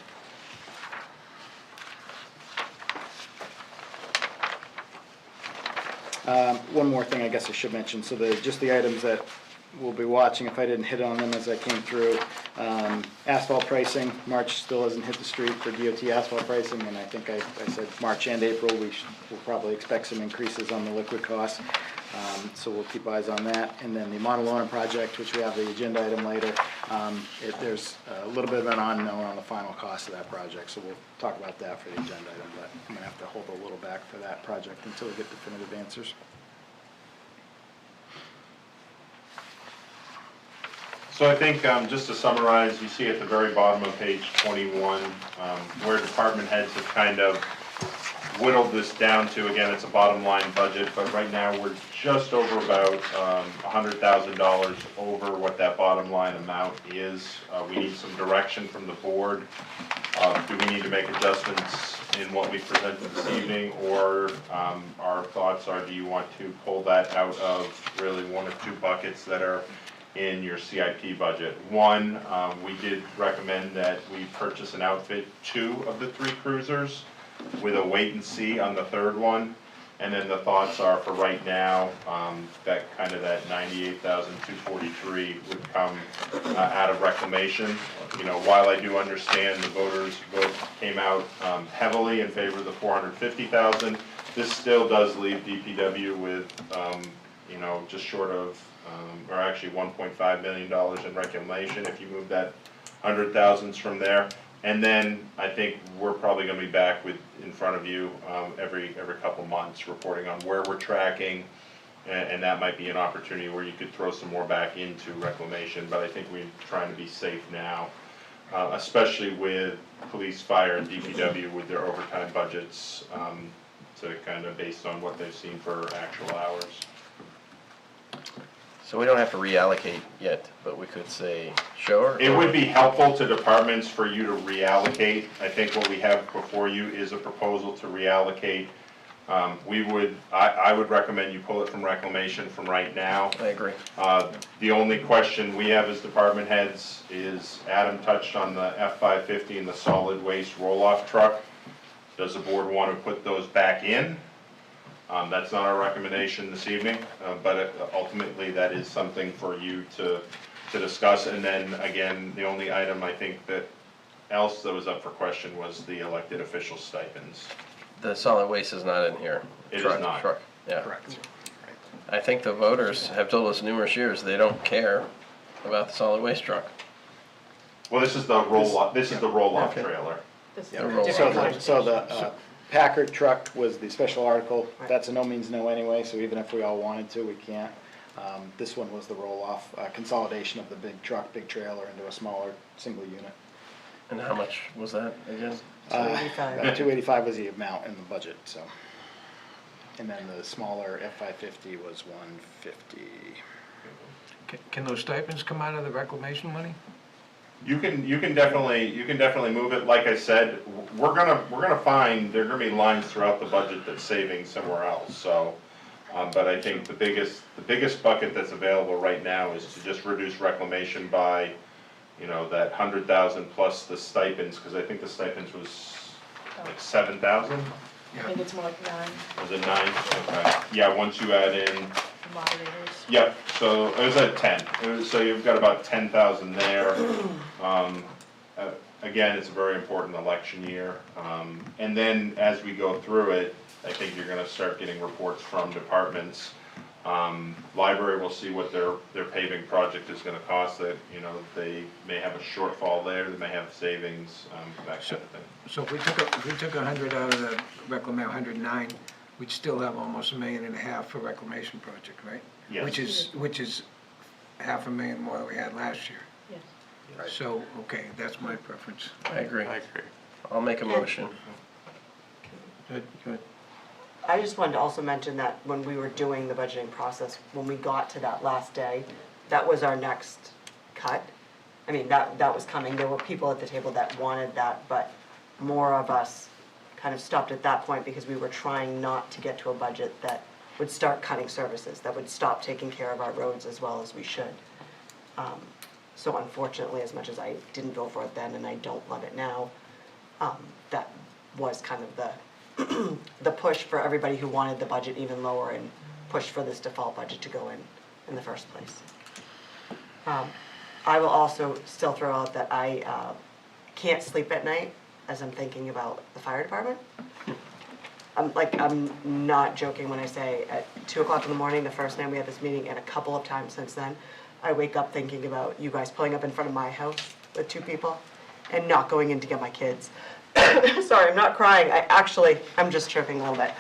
One more thing I guess I should mention, so just the items that we'll be watching, if I didn't hit on them as I came through. Asphalt pricing, March still hasn't hit the street for DOT asphalt pricing, and I think I said March and April, we'll probably expect some increases on the liquid costs. So we'll keep eyes on that. And then the Montelona project, which we have the agenda item later, there's a little bit of an unknown on the final cost of that project, so we'll talk about that for the agenda item, but I'm gonna have to hold a little back for that project until we get definitive answers. So I think, just to summarize, you see at the very bottom of page 21, where department heads have kind of whittled this down to, again, it's a bottom line budget, but right now we're just over about $100,000 over what that bottom line amount is. We need some direction from the board. Do we need to make adjustments in what we presented this evening, or our thoughts are, do you want to pull that out of really one or two buckets that are in your CIP budget? One, we did recommend that we purchase and outfit 2 of the 3 cruisers with a wait and see on the 3rd one. And then the thoughts are, for right now, that kind of that $98,243 would come out of reclamation. You know, while I do understand the voters vote came out heavily in favor of the $450,000, this still does leave DPW with, you know, just short of, or actually $1.5 million in reclamation if you move that 100,000 from there. And then I think we're probably going to be back in front of you every couple months, reporting on where we're tracking, and that might be an opportunity where you could throw some more back into reclamation. But I think we're trying to be safe now, especially with police, fire, and DPW with their overtime budgets, to kind of based on what they've seen for actual hours. So we don't have to reallocate yet, but we could say, sure? It would be helpful to departments for you to reallocate. I think what we have before you is a proposal to reallocate. I would recommend you pull it from reclamation from right now. I agree. The only question we have as department heads is, Adam touched on the F-550 and the solid waste roll-off truck. Does the board want to put those back in? That's not our recommendation this evening, but ultimately that is something for you to discuss. And then again, the only item I think that was up for question was the elected official stipends. The solid waste is not in here. It is not. Truck, yeah. Correct. I think the voters have told us numerous years they don't care about the solid waste truck. Well, this is the roll-off Okay. trailer. Yeah, roll So off. the Packard truck was the special article. Right. That's a no means no anyway, so even if we all wanted to, we can't. This one was the roll-off, consolidation of the big truck, big trailer into a smaller, single unit. And how much was that again? 285. 285 was the amount in the budget, so. And then the smaller F-550 was 150. Can those stipends come out of the reclamation money? You can definitely move it. Like I said, we're gonna find, there are gonna be lines throughout the budget that's saving somewhere else, so. But I think the biggest bucket that's available right now is to just reduce reclamation by, that 100,000 plus the stipends, because I think the stipends was like 7,000. I think it's more like 9 Was it 9? Okay. Yeah, once you add in, moderators. yep, so it was at 10. So you've got about 10,000 there. Again, it's a very important election year. And then as we go through it, I think you're gonna start getting reports from departments. Library will see what their paving project is gonna cost, that, they may have a shortfall there, they may have savings, that kind of thing. So if we took 100 out of the reclamation, 109, we'd still have almost $1.5 million for reclamation project, right? Yes. Which is $500,000 more than we had last year. Yes. So, okay, that's my preference. I agree. I agree. I'll make a motion. Good. I just wanted to also mention that when we were doing the budgeting process, when we got to that last day, that was our next cut. I mean, that was coming. There were people at the table that wanted that, but more of us kind of stopped at that point because we were trying not to get to a budget that would start cutting services, that would stop taking care of our roads as well as we should. So unfortunately, as much as I didn't vote for it then and I don't love it now, that was kind of the push for everybody who wanted the budget even lower and pushed for this default budget to go in the first place. I will also still throw out that I can't sleep at night as I'm thinking about the fire department. I'm not joking when I say at 2 o'clock in the morning, the first night we had this meeting, and a couple of times since then, I wake up thinking about you guys pulling up in front of my house with 2 people and not going in to get my kids. Sorry, I'm not crying. I'm just tripping a little bit.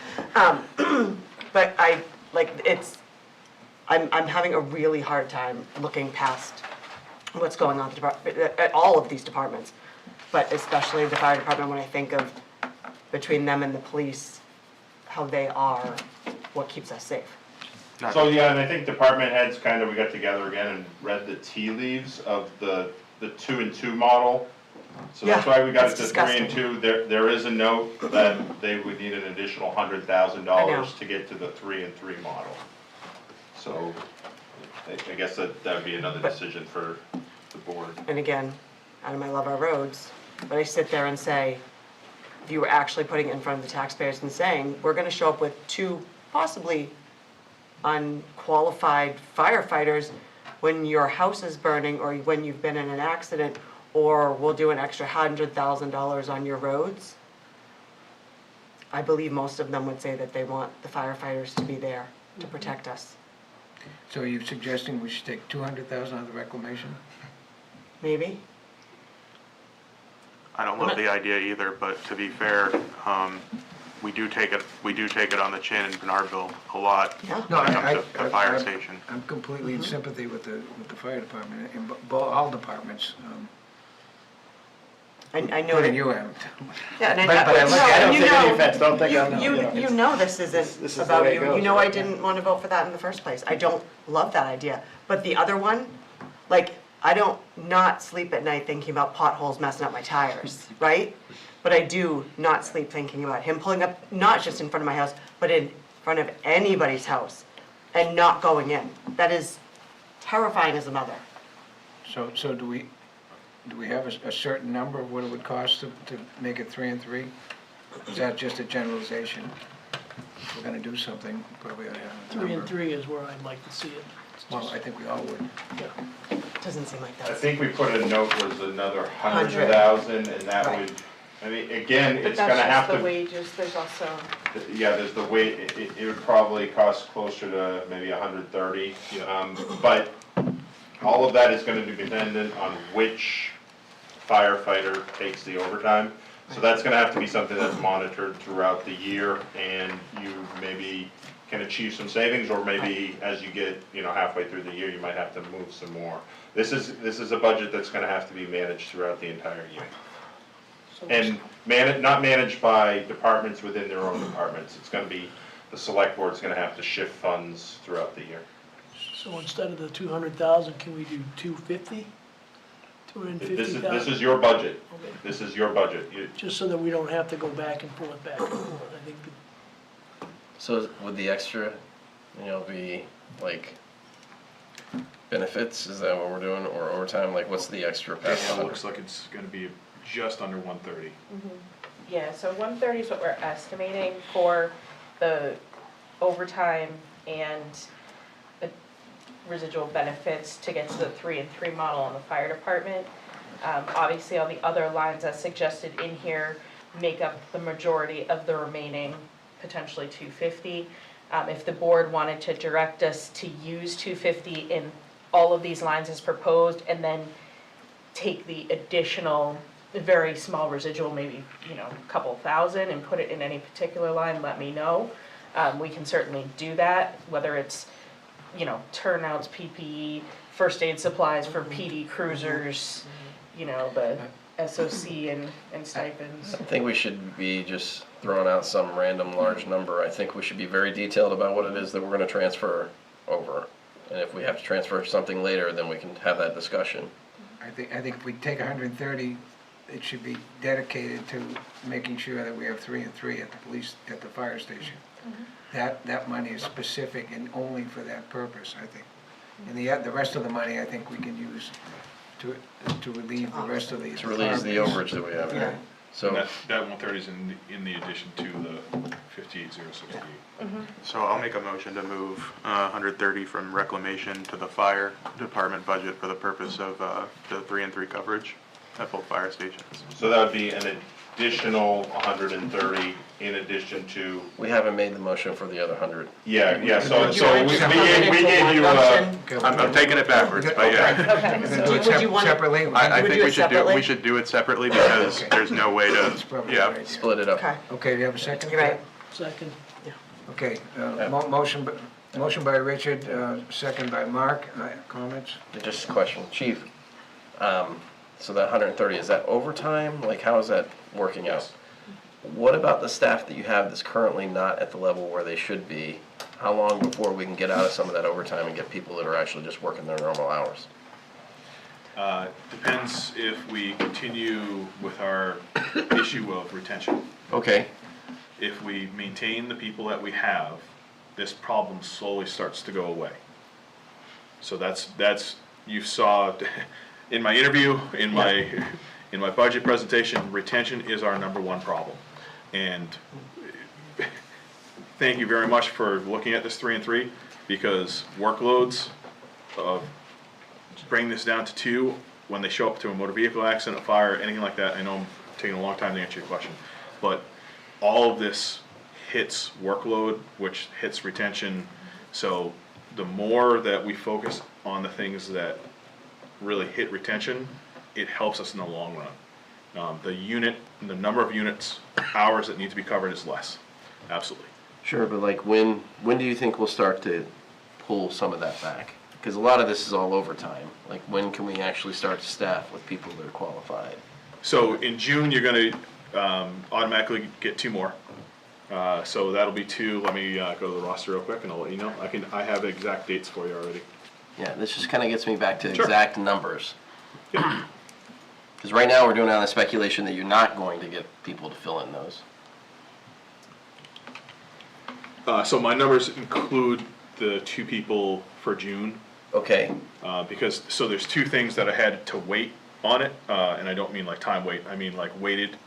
But I'm having a really hard time looking past what's going on at all of these departments, but especially the fire department when I think of between them and the police, how they are what keeps us safe. So, yeah, and I think department heads we got together again and read the tea leaves of the 2 and 2 model. So that's Yeah, why we got it it's to 3 and disgusting. 2. There is a note that they would need an additional I know. $100,000 to get to the 3 and 3 model. So I guess that would be another decision for the board. And again, I love our roads, but I sit there and say, if you were actually putting it in front of the taxpayers and saying, we're gonna show up with 2 possibly unqualified firefighters when your house is burning or when you've been in an accident, or we'll do an extra $100,000 on your roads, I believe most of them would say that they want the firefighters to be there to protect us. So are you suggesting we should take 200,000 out of the reclamation? Maybe? I don't love the idea either, but to be fair, we do take it on the chin in Bernardville a lot Yeah. No, when it comes to the fire station. I'm completely in sympathy with the fire department, and all departments, I know including that. you, Em. Yeah, and But I look at it, don't you take any know- offense, don't think I'm, You know this This isn't is the about way it you. goes, You know I right? didn't want to vote for that in the first place. I don't love that idea. But the other one, I don't not sleep at night thinking about potholes messing up my tires, right? But I do not sleep thinking about him pulling up, not just in front of my house, but in front of anybody's house and not going in. That is terrifying as a mother. So do we have a certain number of what it would cost to make it 3 and 3? Is that just a generalization? If we're gonna do something, probably ought to have a 3 and number. 3 is where I'd like to see it. It's Well, just- I think we all would. yeah. Doesn't seem like I that. think we put a note was another 100,000, and that Right. would, I mean, again, But it's gonna have that's just to. the wages, there's also, Yeah, there's the weight, it would probably cost closer to maybe 130. But all of that is gonna be dependent on which firefighter takes the overtime. So that's gonna have to be something that's monitored throughout the year, and you maybe can achieve some savings, or maybe as you get, halfway through the year, you might have to move some more. This is a budget that's gonna have to be managed throughout the entire year. And not managed by departments within their own departments. It's gonna be, the select board's gonna have to shift funds throughout the year. So instead of the 200,000, can we do 250? This 250,000? is your budget. Okay. This is your budget. Just so that we don't have to go back and forth, I think. So would the extra, be like benefits, is that what we're doing, or overtime, like what's the extra pass It on? looks like it's gonna be just under 130. Yeah, so 130 is what we're estimating for the overtime and the residual benefits to get to the 3 and 3 model on the fire department. Obviously, all the other lines as suggested in here make up the majority of the remaining potentially 250. If the board wanted to direct us to use 250 in all of these lines as proposed, and then take the additional very small residual, maybe, a couple thousand, and put it in any particular line, let me know. We can certainly do that, whether it's, turnouts, PPE, first aid supplies for PD cruisers, the SOC and stipends. I think we should be just throwing out some random large number. I think we should be very detailed about what it is that we're gonna transfer over. And if we have to transfer something later, then we can have that discussion. I think if we take 130, it should be dedicated to making sure that we have 3 and 3 at the police, at the fire station. That money is specific and only for that purpose, I think. And the rest of the money, I think we can use to relieve the rest of the. To release the overage that we have. Yeah. So, That 130 is in the addition to the 58,068. So I'll make a motion to move 130 from reclamation to the fire department budget for the purpose of the 3 and 3 coverage at both fire stations. So that would be an additional 130 in addition to, we haven't made the motion for the other 100. so we gave you, I'm taking it backwards, but yeah. We're gonna do it Would you want- separately? I Would think you we should do, separately? we should do it separately because there's no way That's to, probably yeah. right. Split it up. Okay, Okay, do you have a second? you're right. Second. Okay, motion by Richard, second by Mark. Comments? Just a question, Chief, so that 130, is that overtime? Like, how is that working out? What about the staff that you have that's currently not at the level where they should be? How long before we can get out of some of that overtime and get people that are actually just working their normal hours? Depends if we continue with our issue of retention. Okay, If we maintain the people that we have, this problem slowly starts to go away. So that's, you saw in my interview, in my budget presentation, retention is our #1 problem. And thank you very much for looking at this 3 and 3, because workloads of bring this down to 2 when they show up to a motor vehicle accident, a fire, anything like that. I know I'm taking a long time to answer your question, but all of this hits workload, which hits retention. So the more that we focus on the things that really hit retention, it helps us in the long run. The number of units, hours that need to be covered is less, absolutely. sure, but like when do you think we'll start to pull some of that back? Because a lot of this is all overtime. Like, when can we actually start to staff with people that are qualified? So in June, you're gonna automatically get 2 more. So that'll be 2, let me go to the roster real quick and I'll let you know. I have exact dates for you already. Yeah, this just kind of gets me back to Sure. exact numbers. Because right now, we're doing it on the speculation that you're not going to get people to fill in those. So my numbers include the 2 people for June. Okay, Because, so there's 2 things that I had to wait on it, and I don't mean like time wait, I mean like weighted,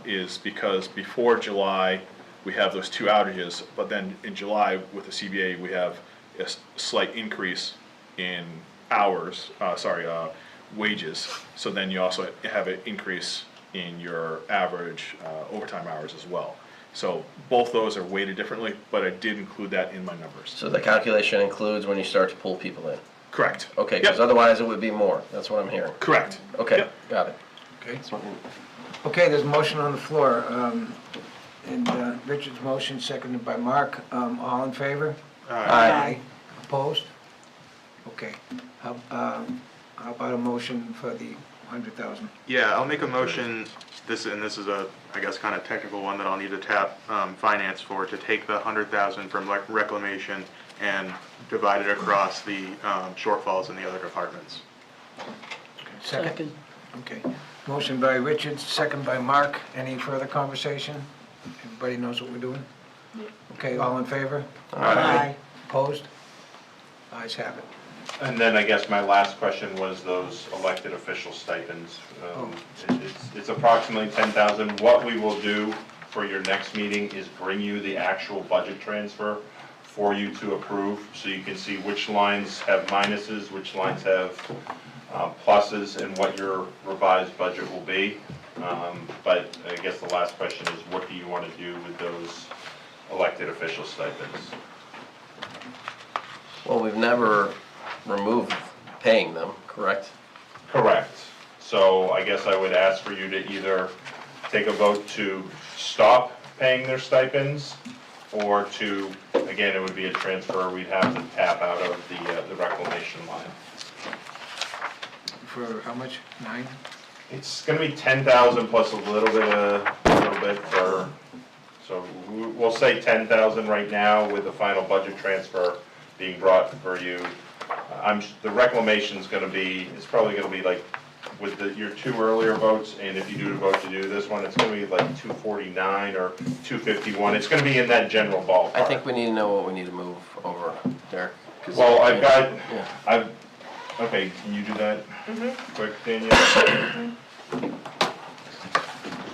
is because before July, we have those 2 outages, but then in July with the CBA, we have a slight increase in hours, wages, so then you also have an increase in your average overtime hours as well. So both those are weighted differently, but I did include that in my numbers. so the calculation includes when you start to pull people in. Correct. Okay, Yep. because otherwise it would be more. That's what I'm hearing. Correct. Okay, Yep. got it. Okay. That's what- Okay, there's a motion on the floor, and Richard's motion, seconded by Mark. All in favor? Aye. Opposed? Okay. How about a motion for the 100,000? Yeah, I'll make a motion, this is a, I guess, kind of technical one that I'll need to tap finance for, to take the 100,000 from reclamation and divide it across the shortfalls in the other departments. Second? Okay. Motion by Richard, second by Mark. Any further conversation? Everybody knows what we're doing? Okay, all in favor? Aye. Opposed? Ayes have it. And then I guess my last question was those elected official stipends. It's approximately 10,000. What we will do for your next meeting is bring you the actual budget transfer for you to approve, so you can see which lines have minuses, which lines have pluses, and what your revised budget will be. But I guess the last question is, what do you want to do with those elected official stipends? Well, we've never removed paying them, correct? Correct. So I guess I would ask for you to either take a vote to stop paying their stipends, or to, again, it would be a transfer, we'd have to tap out of the reclamation line. For how much? 9? It's gonna be 10,000 plus a little bit for, so we'll say 10,000 right now, with the final budget transfer being brought for you. The reclamation's gonna be, it's probably gonna be like, with your 2 earlier votes, and if you do vote to do this one, it's gonna be like 249 or 251. It's gonna be in that general ballpark. I think we need to know what we need to move over, Derek. Well, I've got, Yeah. okay, can you do that quick, Danielle?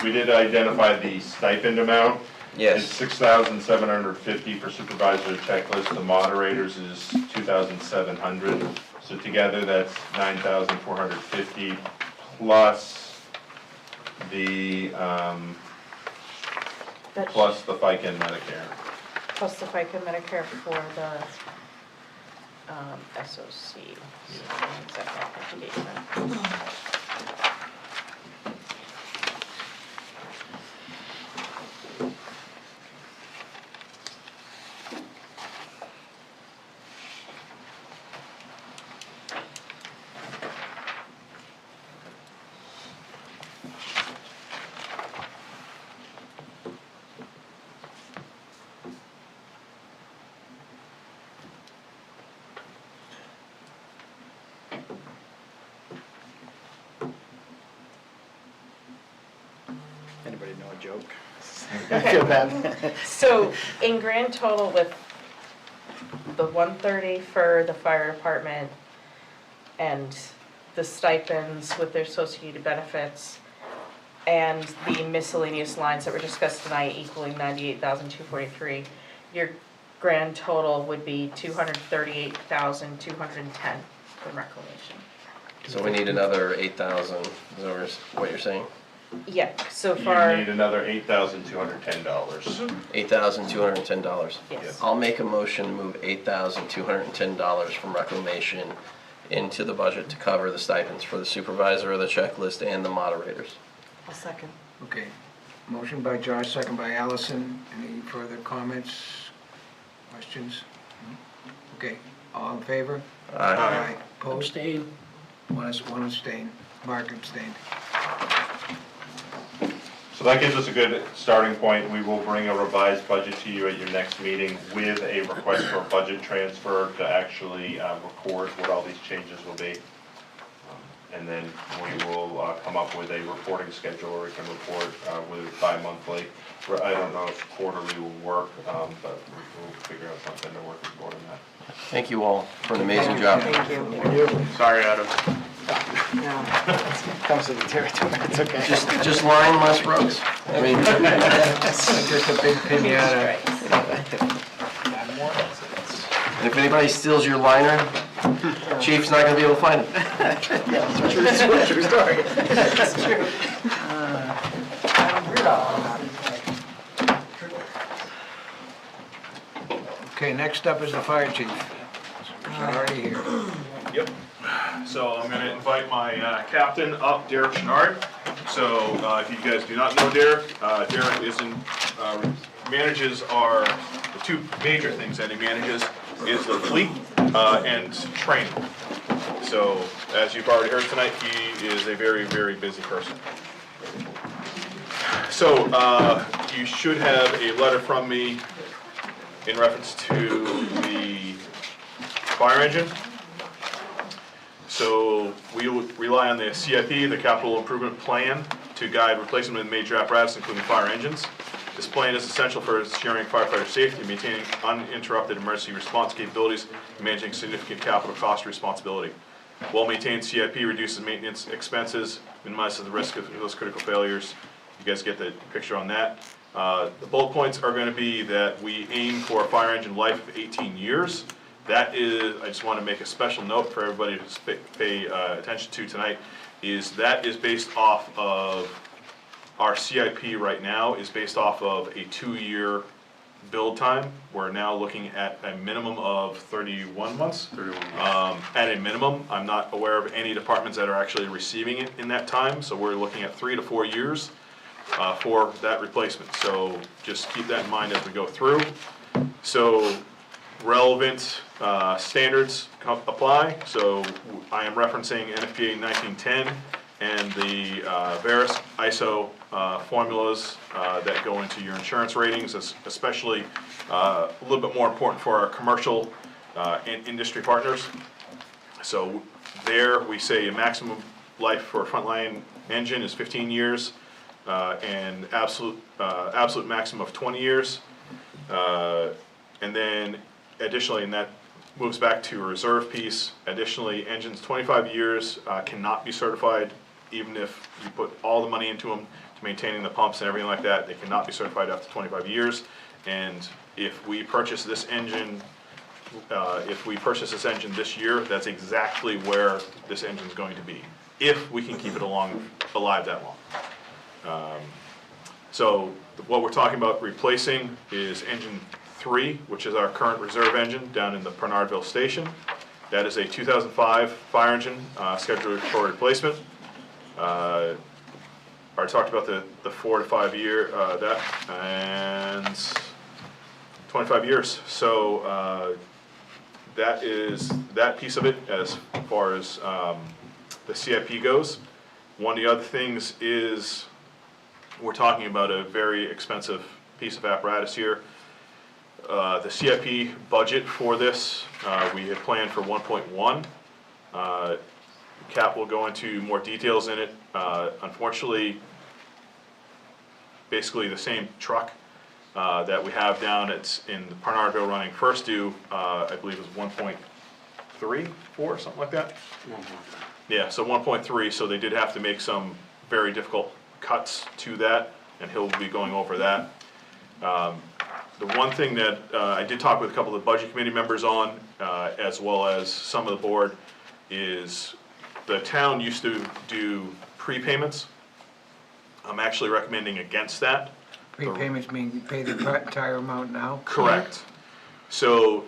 We did identify the stipend amount. Yes. It's $6,750 for supervisor checklist. The moderators is $2,700. So together, that's $9,450 plus the plus the FICA and Medicare. Plus the FICA Medicare for the SOC. Anybody know a joke? Okay. I feel bad. So in grand total, with the 130 for the fire department and the stipends with their associated benefits and the miscellaneous lines that were discussed tonight equaling 98,243, your grand total would be 238,210 from reclamation. So we need another 8,000, is that what you're saying? Yeah, so far. You need another $8,210. $8,210. Yes. I'll make a motion to move $8,210 from reclamation into the budget to cover the stipends for the supervisor of the checklist and the moderators. I'll second. Okay. Motion by Josh, second by Allison. Any further comments, questions? Okay, all in favor? Aye. Opposed? Abstain. One abstain. Mark abstained. So that gives us a good starting point. We will bring a revised budget to you at your next meeting with a request for a budget transfer to actually record what all these changes will be. And then we will come up with a reporting schedule where we can report with bi-monthly. I don't know if quarterly will work, but we'll figure out something to work with the board on that. Thank you all for an amazing job. Thank you. Sorry, Adam. Yeah. Comes to the territory, it's okay. Just line less roads. I mean, Just a big pinata. and if anybody steals your liner, Chief's not gonna be able to find it. True story. That's true. Okay, next up is the fire chief. He's already here. Yep. So I'm going to invite my captain up, Derek Chenard, So if you guys do not know Derek, Derek manages the two major things that he manages is the fleet and training. So as you've already heard tonight, he is a very, very busy person. So you should have a letter from me in reference to the fire engine. So we will rely on the CIP, the Capital Improvement Plan, to guide replacement of major apparatus, including fire engines. This plan is essential for ensuring firefighter safety, maintaining uninterrupted emergency response capabilities, and managing significant capital cost responsibility. Well-maintained CIP reduces maintenance expenses, minimizes the risk of those critical failures. You guys get the picture on that. The bullet points are going to be that we aim for a fire engine life of 18 years. That is, I just want to make a special note for everybody to pay attention to tonight, is that is based off of our CIP right now is based off of a 2-year build time. We're now looking at a minimum of 31 months. 31 months. At a minimum, I'm not aware of any departments that are actually receiving it in that time, so we're looking at 3 to 4 years for that replacement. So just keep that in mind as we go through. So relevant standards apply. So I am referencing NFPA 1910 and the various ISO formulas that go into your insurance ratings, especially a little bit more important for our commercial and industry partners. So there we say a maximum life for a frontline engine is 15 years and absolute maximum of 20 years. And then additionally, and that moves back to a reserve piece, additionally, engines 25 years cannot be certified even if you put all the money into them to maintaining the pumps and everything like that. They cannot be certified after 25 years. And if we purchase this engine, this year, that's exactly where this engine is going to be, if we can keep it alive that long. So what we're talking about replacing is engine 3, which is our current reserve engine down in the Bernardville station. That is a 2005 fire engine scheduled for replacement. I talked about the 4 to 5 year, and 25 years. So that is that piece of it as far as the CIP goes. One of the other things is we're talking about a very expensive piece of apparatus here. The CIP budget for this, we had planned for 1.1. Cap will go into more details in it. Unfortunately, basically the same truck that we have down in Bernardville running first due, I believe is 1.34, something like that. Yeah, so 1.3, so they did have to make some very difficult cuts to that, and he'll be going over that. The one thing that I did talk with a couple of the budget committee members on, as well as some of the board, is the town used to do prepayments. I'm actually recommending against that. Prepayments mean you pay the entire amount now? Correct. So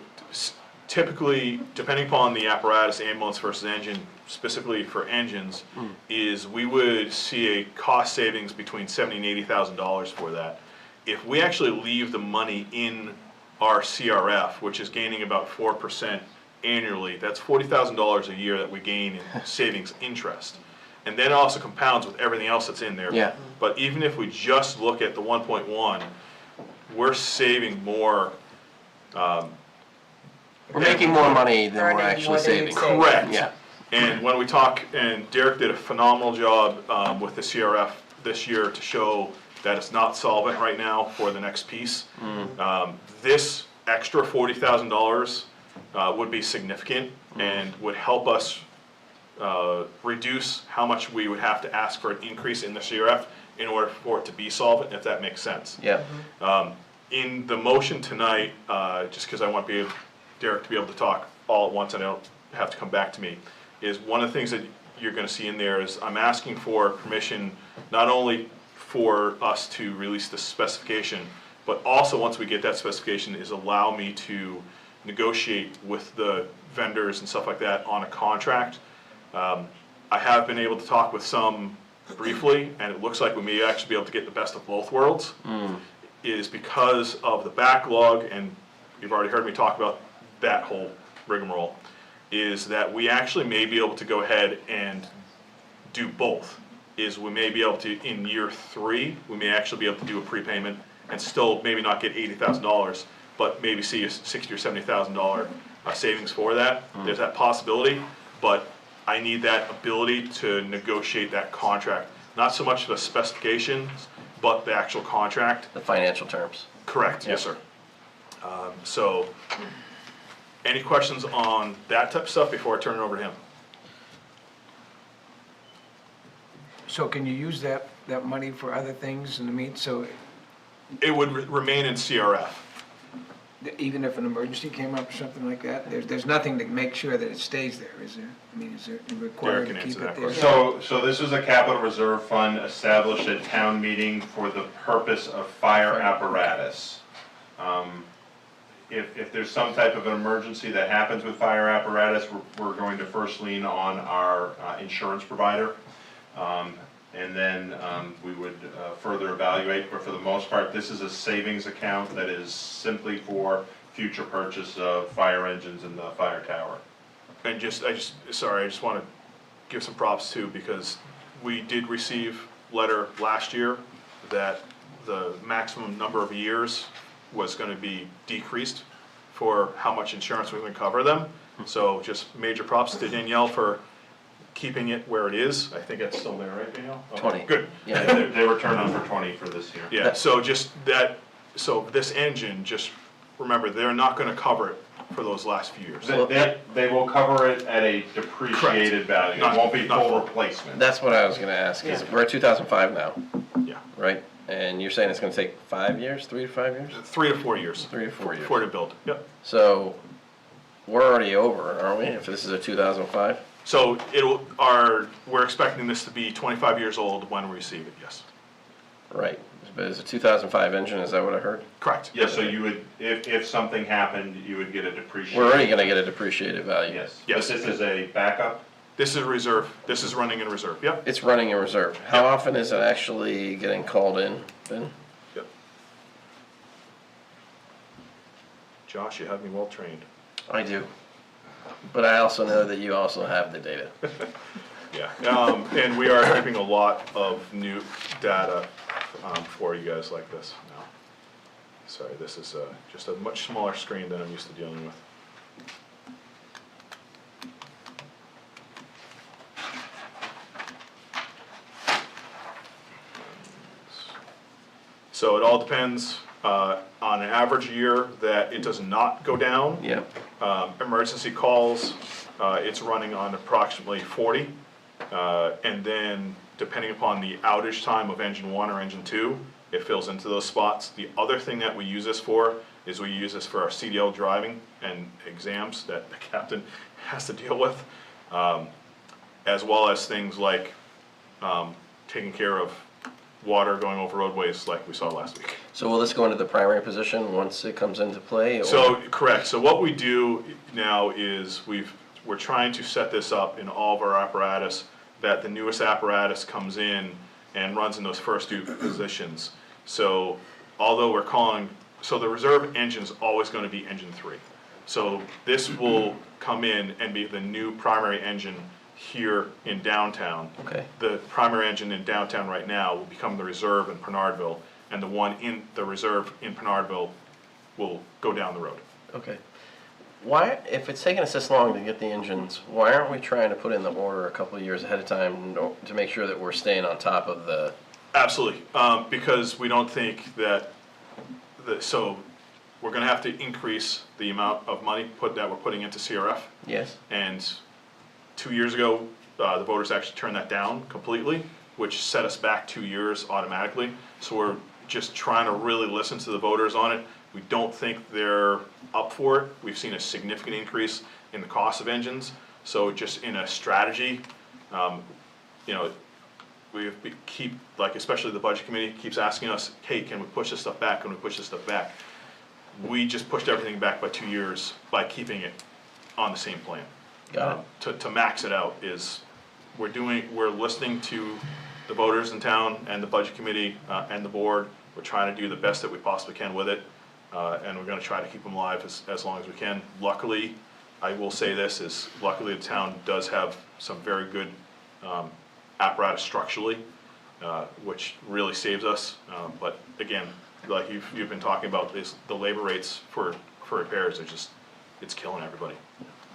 typically, depending upon the apparatus, ambulance versus engine, specifically for engines, is we would see a cost savings between $70,000 and $80,000 for that. If we actually leave the money in our CRF, which is gaining about 4% annually, that's $40,000 a year that we gain in savings interest. And then it also compounds with everything else that's in there. Yeah. But even if we just look at the 1.1, we're saving more. We're making more money than we're Earning actually more than saving. you'd save. Correct. Yeah. And when we talk, and Derek did a phenomenal job with the CRF this year to show that it's not solvent right now for the next piece. This extra $40,000 would be significant and would help us reduce how much we would have to ask for an increase in the CRF in order for it to be solvent, if that makes sense. Yeah. In the motion tonight, just because I want Derek to be able to talk all at once and I don't have to come back to me, is one of the things that you're going to see in there is I'm asking for permission not only for us to release the specification, but also once we get that specification is allow me to negotiate with the vendors and stuff like that on a contract. I have been able to talk with some briefly, and it looks like we may actually be able to get the best of both worlds, is because of the backlog, and you've already heard me talk about that whole rigmarole, is that we actually may be able to go ahead and do both. Is we may be able to, in year 3, we may actually be able to do a prepayment and still maybe not get $80,000, but maybe see a $60,000 or $70,000 savings for that. There's that possibility, but I need that ability to negotiate that contract. Not so much the specifications, but the actual contract. The financial terms. Correct, yes, sir. So, any questions on that type of stuff before I turn it over to him? So can you use that money for other things in the mean, so It would remain in CRF. even if an emergency came up or something like that, there's nothing to make sure that it stays there, is there? I mean, is it required Derek to can keep answer it that there? question. So this is a capital reserve fund established at town meeting for the purpose of fire apparatus. If there's some type of an emergency that happens with fire apparatus, we're going to first lean on our insurance provider. And then we would further evaluate, but for the most part, this is a savings account that is simply for future purchase of fire engines in the fire tower. And I just want to give some props too, because we did receive letter last year that the maximum number of years was going to be decreased for how much insurance we can cover them. So just major props to Danielle for keeping it where it is. I think it's still there, right, Danielle? Okay, 20. Good. Yeah. They were turned on for 20 for this year. Yeah, so just that, so this engine, just remember, they're not going to cover it for those last few years. They will cover it at a depreciated value. It won't be full replacement. That's what I was gonna ask, is we're at 2005 now, Yeah, right? And you're saying it's gonna take 5 years, 3 to 5 years? 3 to 4 years. 3 to 4 years. For to build, yep. So, we're already over, aren't we, if this is a 2005? So we're expecting this to be 25 years old when we receive it, yes. Right, but it's a 2005 engine, is that what I heard? Correct. Yeah, so you would, if something happened, you would get a depreciation. We're already gonna get a depreciated value. Yes. Yes. But this is a backup? This is reserve, this is running in reserve, yep. It's running in reserve. How often is it actually getting called in, Ben? Yep. Josh, you have me well trained. I do. But I also know that you also have the data. Yeah, and we are keeping a lot of new data for you guys like this now. Sorry, this is just a much smaller screen than I'm used to dealing with. So it all depends on an average year that it does not go down. Yep. Emergency calls, it's running on approximately 40. And then depending upon the outage time of engine 1 or engine 2, it fills into those spots. The other thing that we use this for is we use this for our CDL driving and exams that the captain has to deal with, as well as things like taking care of water going over roadways like we saw last week. So will this go into the primary position once it comes into play? Or? So, correct. So what we do now is we're trying to set this up in all of our apparatus, that the newest apparatus comes in and runs in those first 2 positions. So although so the reserve engine is always going to be engine 3. So this will come in and be the new primary engine here in downtown. Okay. The primary engine in downtown right now will become the reserve in Bernardville, and the one in the reserve in Bernardville will go down the road. Okay. Why, if it's taking us this long to get the engines, why aren't we trying to put in the order a couple of years ahead of time to make sure that we're staying on top of the? Absolutely, because we don't think that, so we're gonna have to increase the amount of money that we're putting into CRF. Yes. And 2 years ago, the voters actually turned that down completely, which set us back 2 years automatically. So we're just trying to really listen to the voters on it. We don't think they're up for it. We've seen a significant increase in the cost of engines. So just in a strategy, we keep, like, especially the budget committee keeps asking us, hey, can we push this stuff back? Can we push this stuff back? We just pushed everything back by 2 years by keeping it on the same plan. Got To max it out is, we're listening to the voters in town and the budget committee and the board. We're trying to do the best that we possibly can with it, and we're gonna try to keep them alive as long as we can. Luckily, I will say this, is luckily the town does have some very good apparatus structurally, which really saves us. But again, like you've been talking about, the labor rates for repairs are just, it's killing everybody.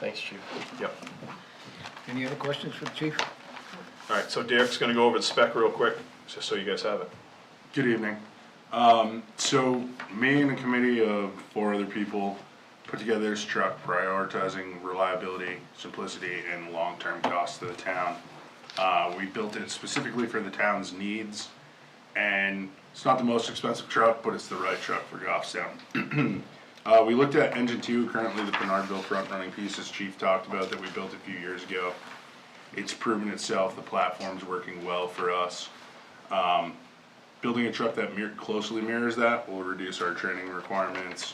Thanks, Chief. Yep. Any other questions for the chief? All right, so Derek's gonna go over the spec real quick, just so you guys have it. Good evening. So me and a committee of 4 other people put together this truck prioritizing reliability, simplicity, and long-term costs to the town. We built it specifically for the town's needs, and it's not the most expensive truck, but it's the right truck for Goffstown. We looked at engine 2, currently the Bernardville front-running piece, as Chief talked about, that we built a few years ago. It's proven itself, the platform's working well for us. Building a truck that closely mirrors that will reduce our training requirements,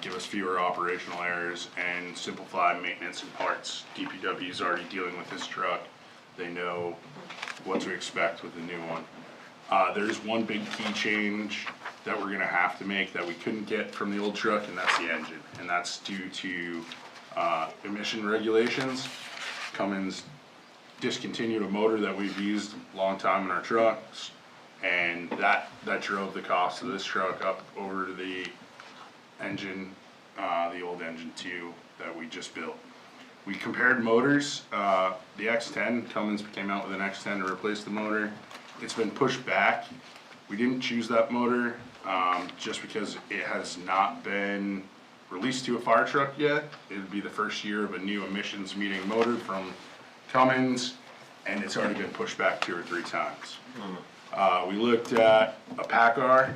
give us fewer operational errors, and simplify maintenance and parts. DPW is already dealing with this truck. They know what to expect with the new one. There's one big key change that we're gonna have to make that we couldn't get from the old truck, and that's the engine. And that's due to emission regulations. Cummins discontinued a motor that we've used a long time in our trucks, and that drove the cost of this truck up over to the engine, the old engine 2 that we just built. We compared motors. The X10, Cummins came out with an X10 to replace the motor. It's been pushed back. We didn't choose that motor just because it has not been released to a fire truck yet. It would be the first year of a new emissions meeting motor from Cummins, and it's already been pushed back 2 or 3 times. We looked at a PACCAR.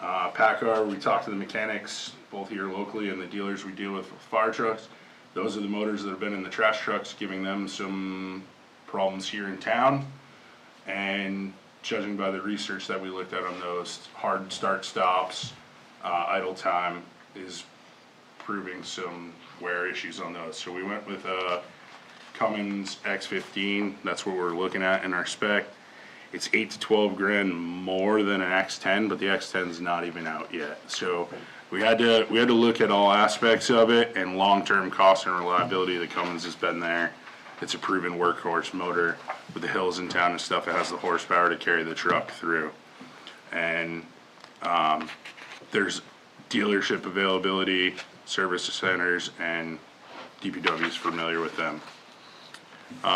PACCAR, we talked to the mechanics, both here locally and the dealers we deal with fire trucks. Those are the motors that have been in the trash trucks, giving them some problems here in town. And judging by the research that we looked at on those, hard start stops, idle time is proving some wear issues on those. So we went with a Cummins X15. That's what we're looking at in our spec. It's 8 to 12 grand more than an X10, but the X10 is not even out yet. So we had to look at all aspects of it, and long-term cost and reliability. The Cummins has been there. It's a proven workhorse motor with the hills in town and stuff. It has the horsepower to carry the truck through. And there's dealership availability, service centers, and DPW is familiar with them.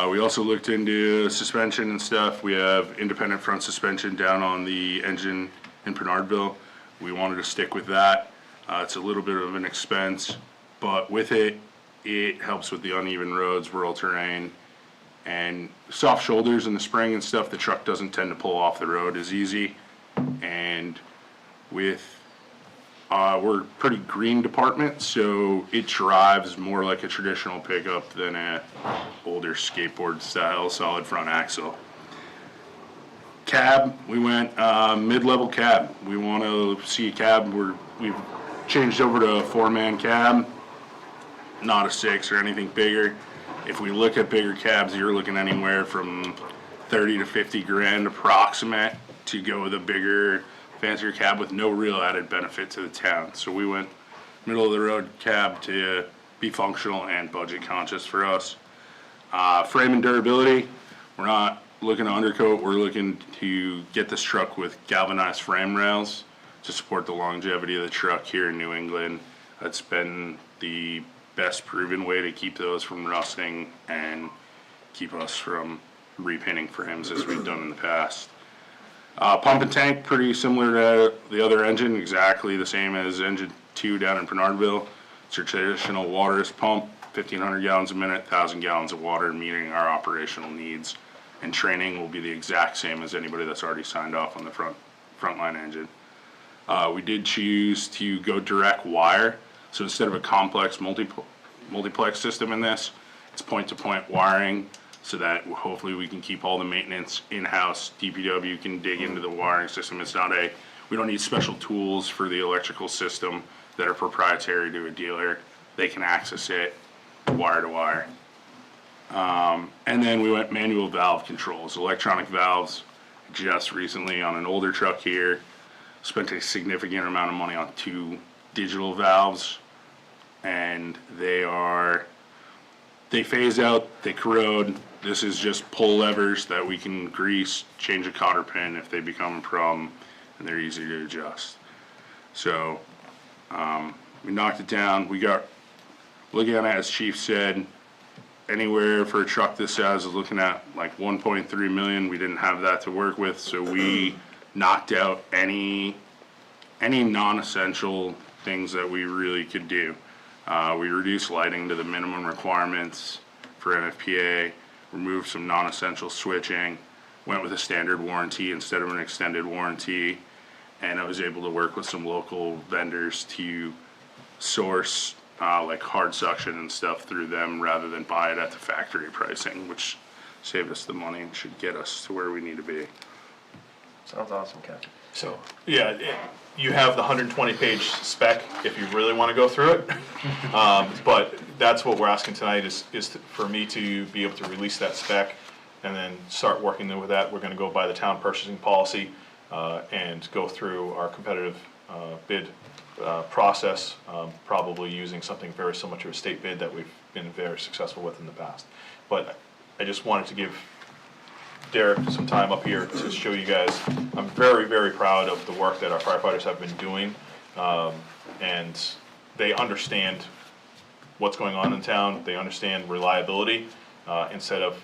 We also looked into suspension and stuff. We have independent front suspension down on the engine in Bernardville. We wanted to stick with that. It's a little bit of an expense, but with it, it helps with the uneven roads, rural terrain, and soft shoulders in the spring and stuff. The truck doesn't tend to pull off the road as easy. And with we're pretty green department, so it drives more like a traditional pickup than a older skateboard style solid front axle. Cab, we went mid-level cab. We want to see a cab we've changed over to a 4-man cab, not a 6 or anything bigger. If we look at bigger cabs, you're looking anywhere from 30 to 50 grand approximate to go with a bigger, fancier cab with no real added benefit to the town. So we went middle of the road cab to be functional and budget conscious for us. Frame and durability, we're not looking to undercoat, we're looking to get this truck with galvanized frame rails to support the longevity of the truck here in New England. That's been the best proven way to keep those from rusting and keep us from repainting frames as we've done in the past. Pump and tank, pretty similar to the other engine, exactly the same as engine 2 down in Bernardville. It's your traditional waterless pump, 1,500 gallons a minute, 1,000 gallons of water, meeting our operational needs. And training will be the exact same as anybody that's already signed off on the frontline engine. We did choose to go direct wire, so instead of a complex multiplex system in this, it's point-to-point wiring, so that hopefully we can keep all the maintenance in-house. DPW can dig into the wiring system. It's not we don't need special tools for the electrical system that are proprietary to a dealer. They can access it wire to wire. And then we went manual valve controls, electronic valves, just recently on an older truck here. Spent a significant amount of money on 2 digital valves, and they phase out, they corrode. This is just pull levers that we can grease, change a cotter pin if they become a problem, and they're easy to adjust. So, we knocked it down. We got, looking at it, as Chief said, anywhere for a truck this size is looking at like 1.3 million. We didn't have that to work with, so we knocked out any non-essential things that we really could do. We reduced lighting to the minimum requirements for NFPA, removed some non-essential switching, went with a standard warranty instead of an extended warranty, and I was able to work with some local vendors to source like hard suction and stuff through them rather than buy it at the factory pricing, which saved us the money and should get us to where we need to be. Sounds awesome, Kevin. So, yeah, you have the 120-page spec if you really want to go through it. But that's what we're asking tonight for me to be able to release that spec and then start working with that. We're going to go by the town purchasing policy and go through our competitive bid process, probably using something very similar to a state bid that we've been very successful with in the past. But I just wanted to give Derek some time up here to show you guys. I'm very, very proud of the work that our firefighters have been doing, and they understand what's going on in town. They understand reliability instead of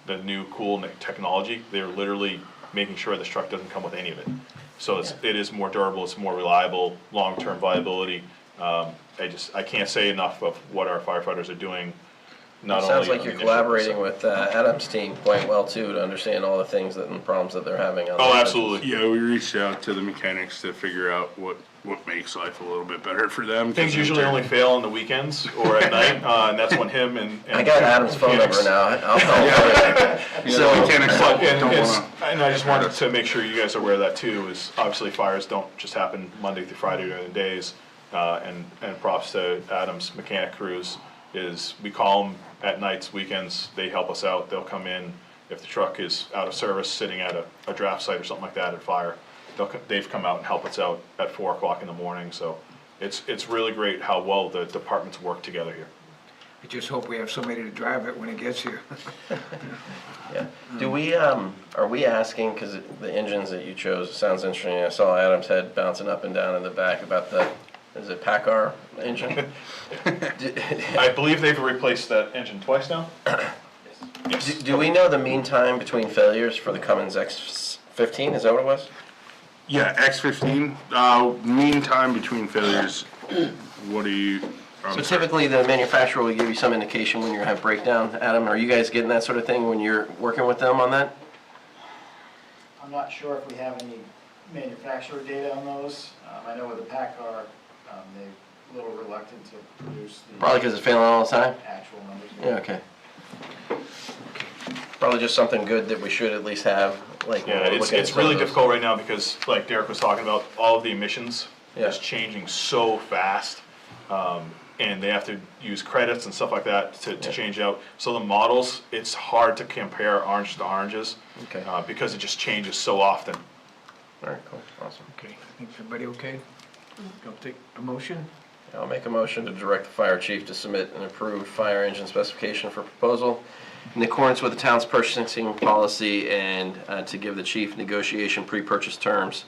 the new cool technology. They're literally making sure this truck doesn't come with any of it. So it is more durable, it's more reliable, long-term viability. I can't say enough of what our firefighters are doing. Not Sounds only like you're collaborating with Adam's team quite well too, to understand all the things and problems that they're having. Oh, absolutely. Yeah, we reached out to the mechanics to figure out what makes life a little bit better for them. Things usually only fail on the weekends or at night, and that's when him and I got Adam's phone number now. I'll call him. So mechanics and I just wanted to make sure you guys are aware of that too, is obviously fires don't just happen Monday through Friday during the days, and props to Adam's mechanic crews, is we call them at nights, weekends, they help us out, they'll come in. If the truck is out of service, sitting at a draft site or something like that at fire, they've come out and help us out at 4 o'clock in the morning, so it's really great how well the departments work together here. I just hope we have somebody to drive it when it gets here. Yeah. Do we, are we asking, because the engines that you chose, sounds interesting. I saw Adam's head bouncing up and down in the back about the, is it PACCAR engine? I believe they've replaced that engine twice now. Yes. Do we know the mean time between failures for the Cummins X15? Is that what it was? Yeah, X15, mean time between failures, what do you? So typically the manufacturer will give you some indication when you have breakdown. Adam, are you guys getting that sort of thing when you're working with them on that? I'm not sure if we have any manufacturer data on those. I know with the PACCAR, they're a little reluctant to produce the. Probably because it's failing all the time? Actual numbers. Yeah, okay. Probably just something good that we should at least have, like. Yeah, when we're looking at it's some of really those. difficult right now because, like Derek was talking about, all of the emissions is changing so fast. And they have to use credits and stuff like that to change out. So the models, it's hard to compare orange to oranges. Okay. Because it just changes so often. All right, cool, awesome. Okay, I think everybody okay? I'll take a motion. I'll make a motion to direct the fire chief to submit an approved fire engine specification for proposal in accordance with the town's purchasing policy and to give the chief negotiation pre-purchase terms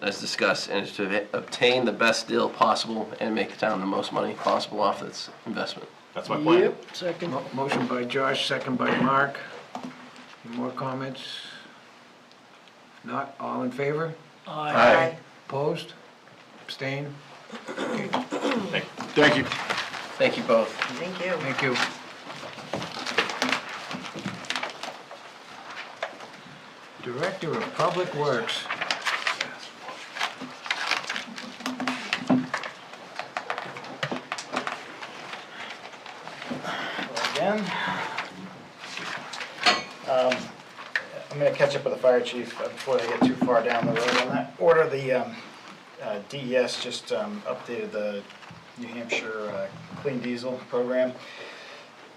as discussed, and to obtain the best deal possible and make the town the most money possible off its investment. That's my plan. Yep, second. Motion by Josh, second by Mark. Any more comments? Not, all in favor? Aye. Opposed? Abstained? Okay, Thank you. Thank you both. Thank you. thank you. Director of Public Works. Again. I'm gonna catch up with the fire chief before they get too far down the road on that. Order, the DES just updated the New Hampshire Clean Diesel program.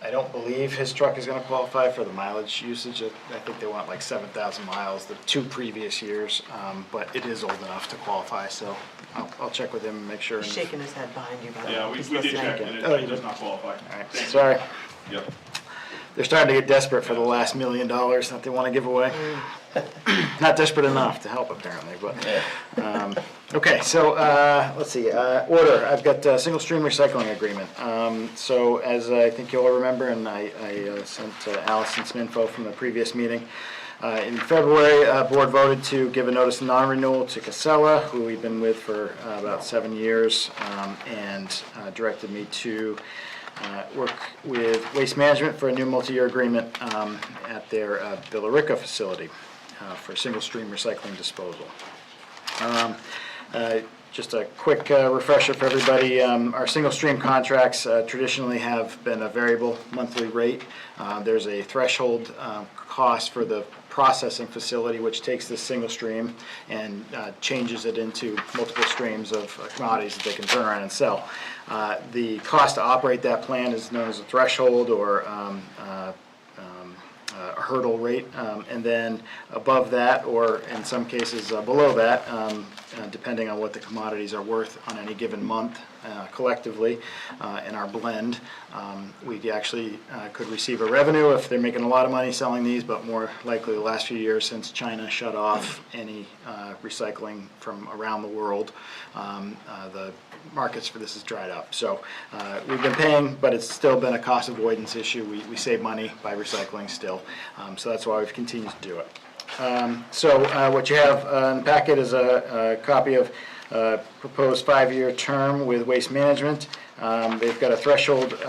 I don't believe his truck is gonna qualify for the mileage usage. I think they want like 7,000 miles the 2 previous years, but it is old enough to qualify, so I'll check with him and make sure. He's shaking his head behind you. by the Yeah, way. we He's did listening. check, and Oh, you it does did? not qualify. All right, sorry. Yep. They're starting to get desperate for the last $1 million that they want to give away. Not desperate enough to help apparently, but, okay, so, let's see, order, I've got a single stream recycling agreement. So as I think you all remember, and I sent Allison some info from the previous meeting, in February, board voted to give a notice of non-renewal to Casella, who we've been with for about 7 years, and directed me to work with Waste Management for a new multi-year agreement at their Billerica facility for single stream recycling disposal. Just a quick refresher for everybody, our single stream contracts traditionally have been a variable monthly rate. There's a threshold cost for the processing facility which takes this single stream and changes it into multiple streams of commodities that they can turn around and sell. The cost to operate that plant is known as a threshold or a hurdle rate, and then above that, or in some cases below that, depending on what the commodities are worth on any given month collectively in our blend, we actually could receive a revenue if they're making a lot of money selling these, but more likely the last few years since China shut off any recycling from around the world, the markets for this has dried up. So we've been paying, but it's still been a cost avoidance issue. We save money by recycling still, so that's why we've continued to do it. So what you have in the packet is a copy of proposed 5-year term with Waste Management. They've got a threshold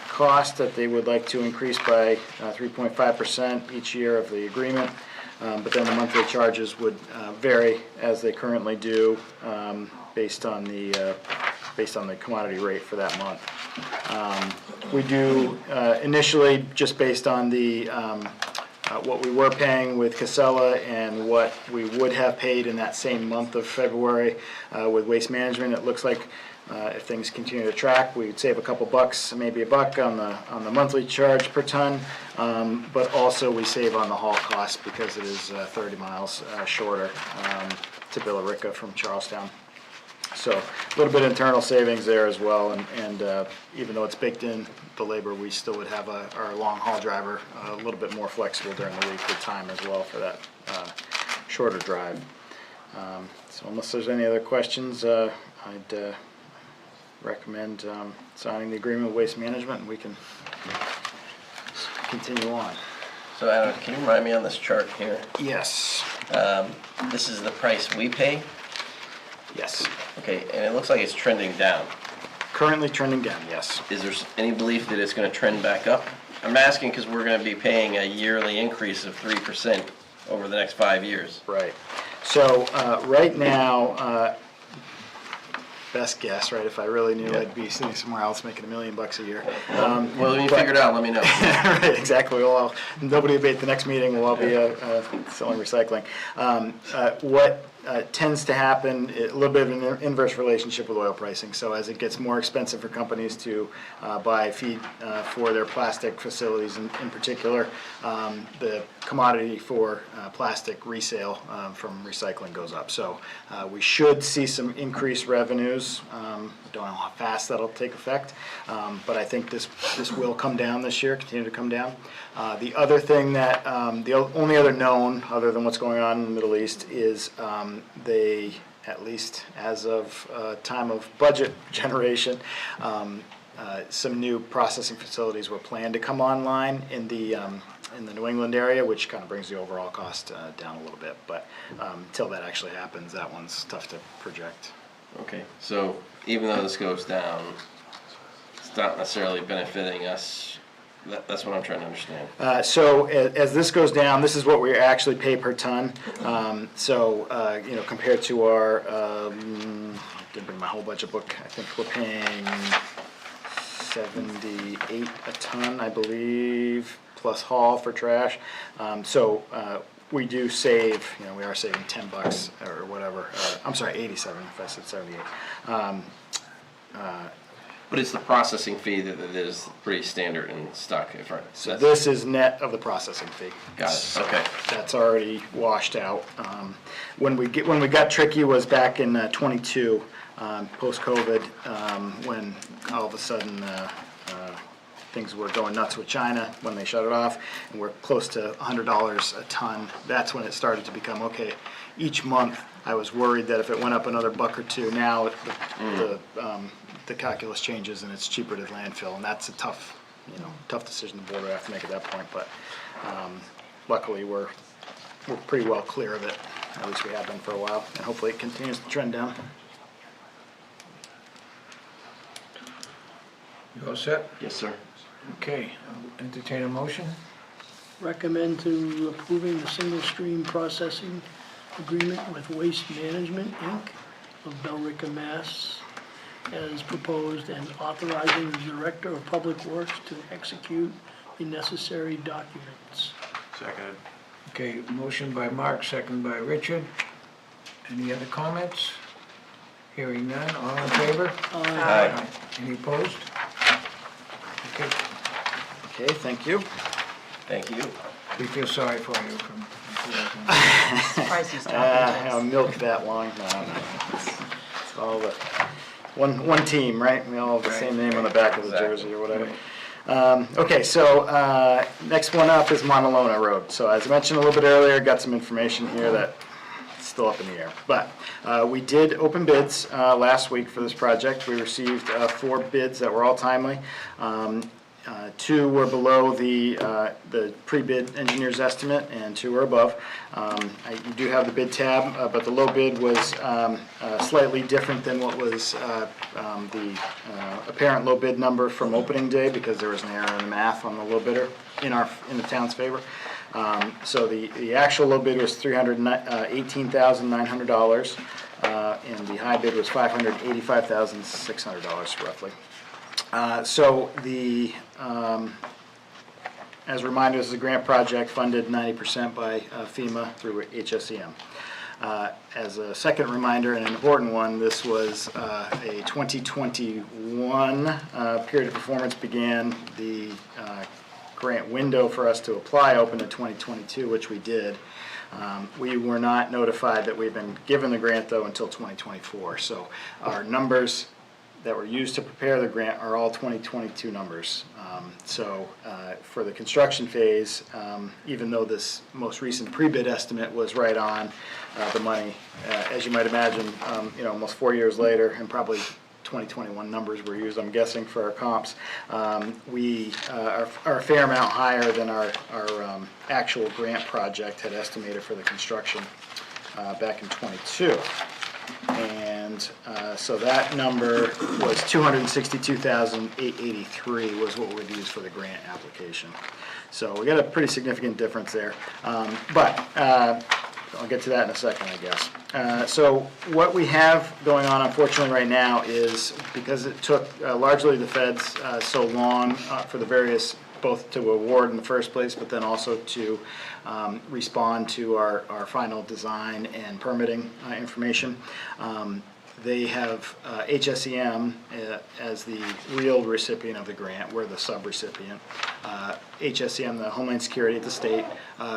cost that they would like to increase by 3.5% each year of the agreement, but then the monthly charges would vary as they currently do based on the commodity rate for that month. We do initially just based on the what we were paying with Casella and what we would have paid in that same month of February with Waste Management. It looks like if things continue to track, we'd save a couple bucks, maybe $1 on the monthly charge per ton, but also we save on the haul cost because it is 30 miles shorter to Billerica from Charlestown. So a little bit of internal savings there as well, and even though it's baked in the labor, we still would have our long haul driver a little bit more flexible during the week with time as well for that shorter drive. So unless there's any other questions, I'd recommend signing the agreement with Waste Management, and we can continue on. So Adam, can you remind me on this chart here? Yes. This is the price we pay? Yes. Okay, and it looks like it's trending down. Currently trending down, yes. Is there any belief that it's going to trend back up? I'm asking because we're going to be paying a yearly increase of 3% over the next 5 years. Right. So right now, best guess, right? If I really knew, I'd be sitting somewhere else making $1 million a year. Well, when you figure it out, let me know. Right, exactly. Nobody will be at the next meeting. We'll all be selling recycling. What tends to happen, a little bit of an inverse relationship with oil pricing. So as it gets more expensive for companies to buy feed for their plastic facilities in particular, the commodity for plastic resale from recycling goes up. So we should see some increased revenues. Don't know how fast that'll take effect, but I think this will come down this year, continue to come down. The other thing that, the only other known, other than what's going on in the Middle East, is they, at least as of time of budget generation, some new processing facilities were planned to come online in the New England area, which kind of brings the overall cost down a little bit. But until that actually happens, that one's tough to project. Okay, so even though this goes down, it's not necessarily benefiting us. That's what I'm trying to understand. So as this goes down, this is what we actually pay per ton. So you know, compared to our, I didn't bring my whole budget book. I think we're paying 78 a ton, I believe, plus haul for trash. So we do save, you know, we are saving $10 or whatever. I'm sorry, 87 if I said 78. But it's the processing fee that is pretty standard and stuck, if I. So this is net of the processing fee. Got it, okay. That's already washed out. When we got tricky was back in '22, post-COVID, when all of a sudden things were going nuts with China when they shut it off, and we're close to $100 a ton. That's when it started to become, okay, each month I was worried that if it went up another buck or two, now the calculus changes and it's cheaper to landfill, and that's a tough decision the board would have to make at that point, but luckily we're pretty well clear of it, at least we have been for a while, and hopefully it continues to trend down. You all set? Yes, sir. Okay, I'll entertain a motion. Recommend to approving the single stream processing agreement with Waste Management, Inc. of Billerica, Mass. as proposed, and authorizing the Director of Public Works to execute the necessary documents. Seconded. Okay, motion by Mark, second by Richard. Any other comments? Hearing none, all in favor? Aye. Any opposed? Okay, Okay, thank you. Thank you. we feel sorry for you from. Surprised he's talking to I'll us. milk that long, no. It's all the, one team, right? We all have the same name on the back of the Exactly. jersey or whatever. Okay, so, next one up is Montelona Road. So as I mentioned a little bit earlier, got some information here that is still up in the air. But, we did open bids, last week for this project. We received, 4 bids that were all timely. 2 were below the pre-bid engineer's estimate, and 2 were above. You do have the bid tab, but the low bid was slightly different than what was the apparent low bid number from opening day, because there was an error in the math on the low bidder in the town's favor. So the actual low bid was $318,900, and the high bid was $585,600 roughly. As a reminder, this is a grant project funded 90% by FEMA through HSEM. As a second reminder, and an important one, this was a 2021 period of performance began. The grant window for us to apply opened in 2022, which we did. We were not notified that we've been given the grant, though, until 2024. So our numbers that were used to prepare the grant are all 2022 numbers. For the construction phase, even though this most recent pre-bid estimate was right on the money, as you might imagine, almost 4 years later, and probably 2021 numbers were used, I'm guessing, for our comps, we are a fair amount higher than our actual grant project had estimated for the construction back in '22. And so that number was $262,883 was what we'd use for the grant application. So we got a pretty significant difference there. But I'll get to that in a second, I guess. So what we have going on, unfortunately, right now is because it took largely the feds so long for the various, both to award in the first place, but then also to respond to our final design and permitting information. They have HSEM as the real recipient of the grant. We're the sub-recipient. HSEM, the Homeland Security at the state,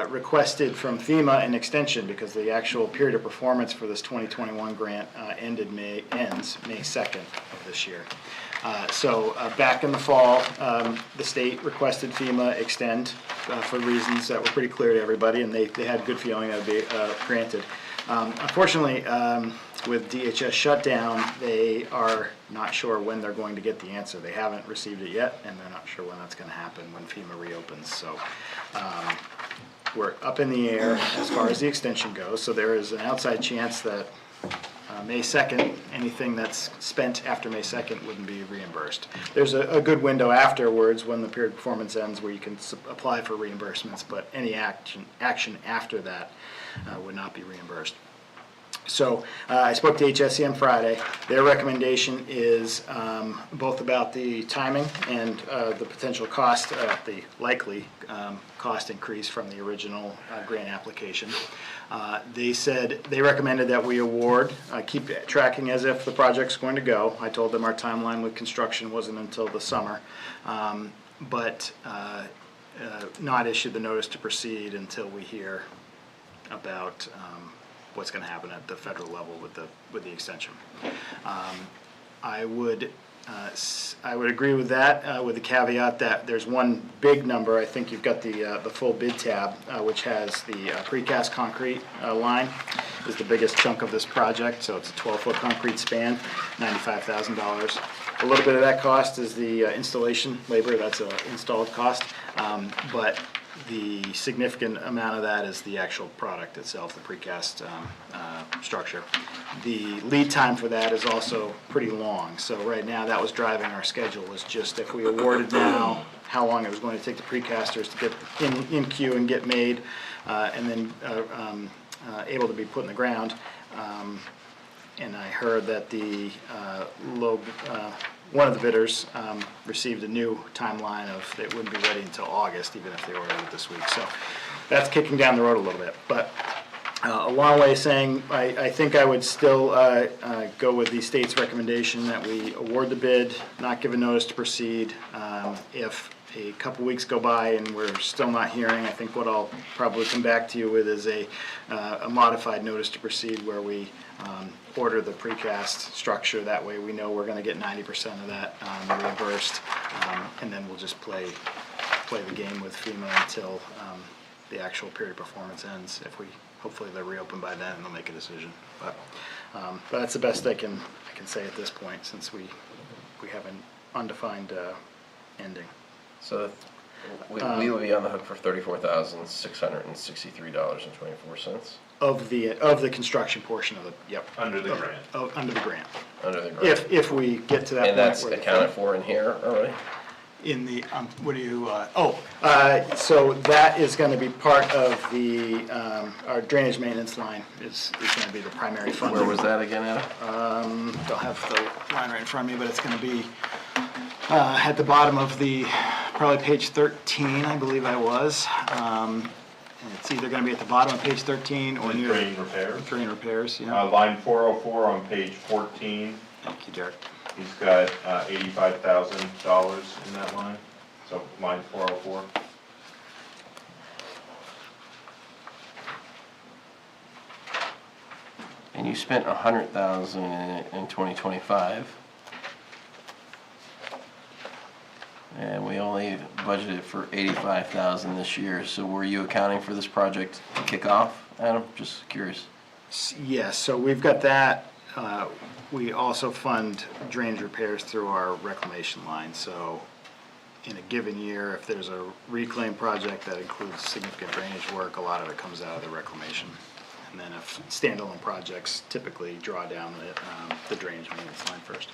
requested from FEMA an extension because the actual period of performance for this 2021 grant ends May 2nd of this year. Back in the fall, the state requested FEMA extend for reasons that were pretty clear to everybody, and they had good feeling that would be granted. Unfortunately, with DHS shutdown, they are not sure when they're going to get the answer. They haven't received it yet, and they're not sure when that's going to happen when FEMA reopens. So we're up in the air as far as the extension goes. So there is an outside chance that May 2nd, anything that's spent after May 2nd wouldn't be reimbursed. There's a good window afterwards when the period of performance ends where you can apply for reimbursements, but any action after that would not be reimbursed. So I spoke to HSE on Friday. Their recommendation is both about the timing and the potential cost, the likely cost increase from the original grant application. They said, they recommended that we award, keep tracking as if the project's going to go. I told them our timeline with construction wasn't until the summer, but not issue the notice to proceed until we hear about what's going to happen at the federal level with the extension. I would agree with that, with the caveat that there's one big number. I think you've got the full bid tab, which has the precast concrete line is the biggest chunk of this project. So it's a 12-foot concrete span, $95,000. A little bit of that cost is the installation labor. That's an installed cost, but the significant amount of that is the actual product itself, the precast structure. The lead time for that is also pretty long. So right now, that was driving our schedule, was just if we awarded now, how long it was going to take the precasters to get in queue and get made, and then able to be put in the ground. And I heard that the one of the bidders received a new timeline of they wouldn't be ready until August, even if they ordered it this week. So that's kicking down the road a little bit. But a long way of saying, I think I would still go with the state's recommendation that we award the bid, not give a notice to proceed. If a couple weeks go by and we're still not hearing, I think what I'll probably come back to you with is a modified notice to proceed where we order the precast structure. That way we know we're going to get 90% of that reimbursed, and then we'll just play the game with FEMA until the actual period of performance ends. If we hopefully they're reopened by then and they'll make a decision. But that's the best I can say at this point, since we have an undefined ending. So we will be on the hook for $34,663.24. Of the construction portion of the, yep. Under the grant. Under the grant. Under the grant. If we get to that point. And that's where accounted for in here already? In the, what do you, so that is gonna be part of the, our drainage maintenance line is gonna be the primary funding. Where was that again, Adam? Don't have the line right in front of me, but it's gonna be, at the bottom of the, probably page 13, I believe I was. And it's either gonna be at the bottom of page 13 or near. Drain repairs. Drain repairs, yeah. Line 404 on page 14. Thank you, Derek. He's got $85,000 in that line, so line 404. And you spent $100,000 in 2025. And we only budgeted for $85,000 this year, so were you accounting for this project to kick off, Adam? Just curious. Yes, so we've got that. We also fund drainage repairs through our reclamation line. So in a given year, if there's a reclaim project that includes significant drainage work, a lot of it comes out of the reclamation. And then if standalone projects typically draw down the drainage maintenance line first.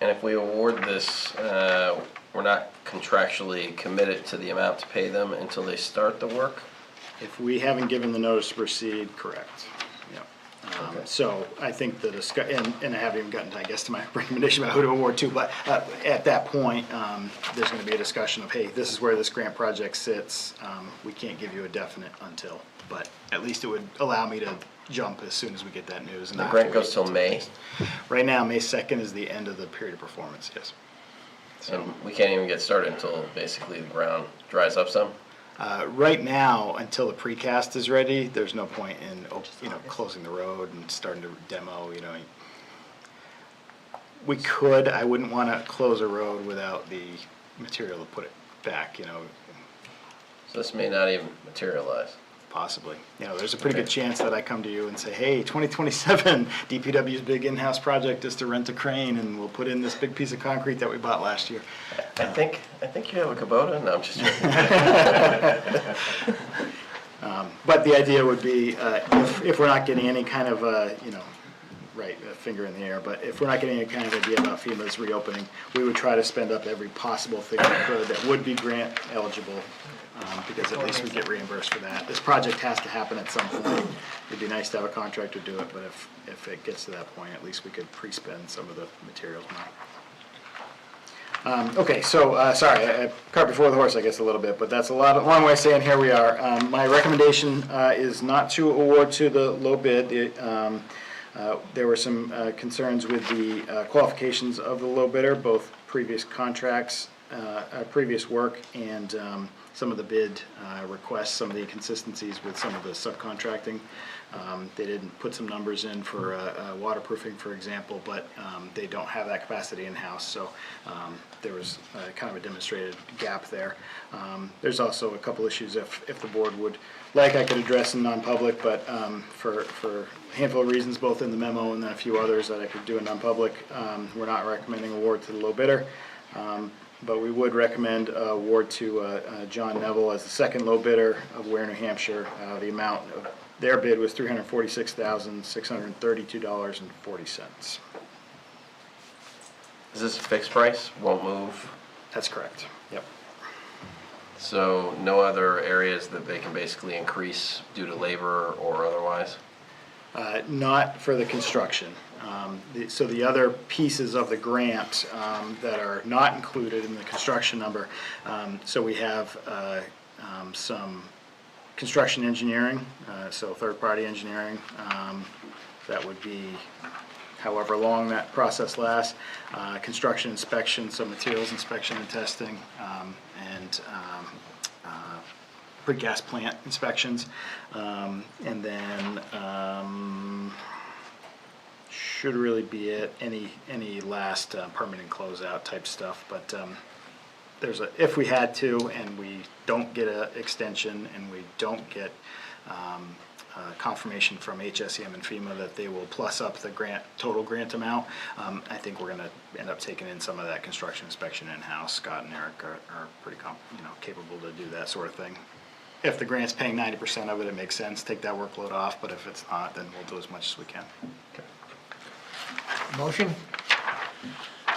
And if we award this, we're not contractually committed to the amount to pay them until they start the work? If we haven't given the notice to proceed, correct. Yep. Okay. So I think the and I haven't even gotten, I guess, to my recommendation about who to award to, but at that point, there's going to be a discussion of, hey, this is where this grant project sits. We can't give you a definite until, but at least it would allow me to jump as soon as we get that news. And The not grant have to goes wait till until May? next. Right now, May 2nd is the end of the period of performance, yes. And we can't even get started until basically the ground dries up some? Right now, until the precast is ready, there's no point in, closing the road and starting to demo, We could, I wouldn't want to close a road without the material to put it back, So this may not even materialize. possibly. There's a pretty good chance that I come to you and say, hey, 2027, DPW's big in-house project is to rent a crane and we'll put in this big piece of concrete that we bought last year. I think you have a Kubota? No, I'm just joking. But the idea would be, if we're not getting any kind of, right finger in the air, but if we're not getting any kind of idea about FEMA's reopening, we would try to spend up every possible thing we could that would be grant eligible, because at least we get reimbursed for that. This project has to happen at some point. It'd be nice to have a contractor do it, but if it gets to that point, at least we could pre-spend some of the materials money. Okay, so, sorry, I cart before the horse, I guess, a little bit, but that's a long way of saying here we are. My recommendation is not to award to the low bid. There were some concerns with the qualifications of the low bidder, both previous contracts, previous work, and some of the bid requests, some of the inconsistencies with some of the subcontracting. They didn't put some numbers in for waterproofing, for example, but they don't have that capacity in-house, so there was kind of a demonstrated gap there. There's also a couple issues if the board would like, I could address in non-public, but for a handful of reasons, both in the memo and then a few others that I could do in non-public, we're not recommending award to the low bidder. But we would recommend award to John Neville as the second low bidder of Ware, New Hampshire. The amount of their bid was $346,632.40. Is this a fixed price? Won't move? That's correct. Yep. So no other areas that they can basically increase due to labor or otherwise? Not for the construction. So the other pieces of the grant that are not included in the construction number, so we have some construction engineering, so third-party engineering, that would be however long that process lasts, construction inspection, so materials inspection and testing, and pre-gas plant inspections, and then should really be it, any last permanent closeout type stuff, but if we had to and we don't get an extension and we don't get confirmation from HSEM and FEMA that they will plus up the total grant amount, I think we're gonna end up taking in some of that construction inspection in-house. Scott and Eric are pretty capable to do that sort of thing. If the grant's paying 90% of it, it makes sense, take that workload off, but if it's not, then we'll do as much as we can. Motion?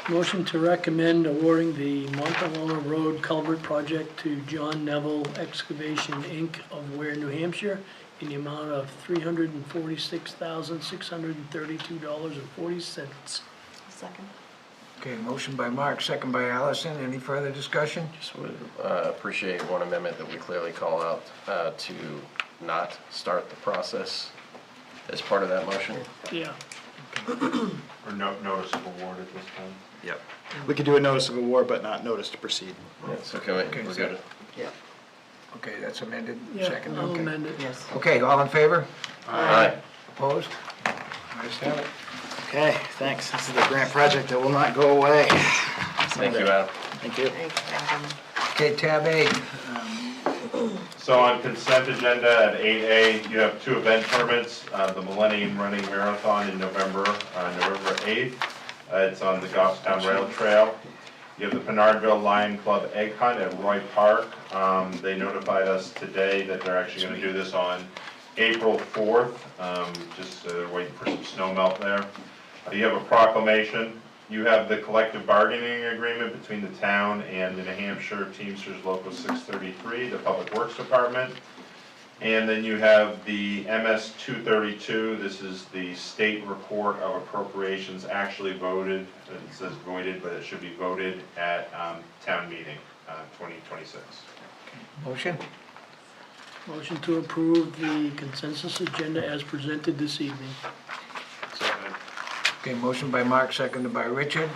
Motion to recommend awarding the Montelona Road Culvert Project to John Neville Excavation, Inc. of Ware, New Hampshire, in the amount of $346,632.40. Second. Okay, motion by Mark, second by Allison. Any further discussion? Just would appreciate one amendment that we clearly call out to not start the process as part of that motion. Yeah. Or notice of award at this time. Yep. We could do a notice of award, but not notice to proceed. Yeah, so can we, we're good. Yeah. Okay, that's amended. Yeah, Second. I'll Okay. amend it. Yes. Okay, all in favor? Aye. Opposed? Ayes have it. Okay, thanks. This is the grant project that will not go away. Thank you, Adam. Thank you. Thanks, Adam. Okay, tab A. So on consent agenda at 8A, you have two event permits, the Millennium Running Marathon in November 8th. It's on the Goffstown Rail Trail. You have the Pinardville Lion Club Egg Hunt at Roy Park. They notified us today that they're actually gonna do this on April 4th, just waiting for some snow melt there. You have a proclamation. You have the collective bargaining agreement between the town and the New Hampshire Teamsters Local 633, the Public Works Department. And then you have the MS 232, this is the state report of appropriations actually voted. It says voided, but it should be voted at town meeting 2026. Motion? Motion to approve the consensus agenda as presented this evening. Second. Okay, motion by Mark, seconded by Richard.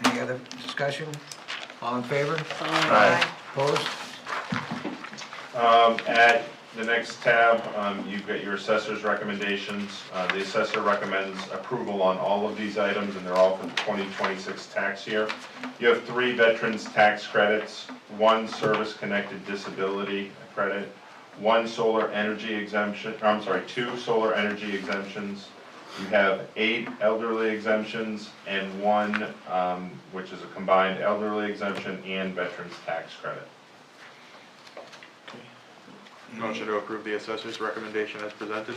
Any other discussion? All in favor? Aye. Opposed? At the next tab, you've got your assessor's recommendations. The assessor recommends approval on all of these items, and they're all for the 2026 tax year. You have 3 veterans tax credits, 1 service-connected disability credit, 1 solar energy exemption, 2 solar energy exemptions. You have 8 elderly exemptions and 1, which is a combined elderly exemption and veterans tax credit. Motion to approve the assessor's recommendation as presented.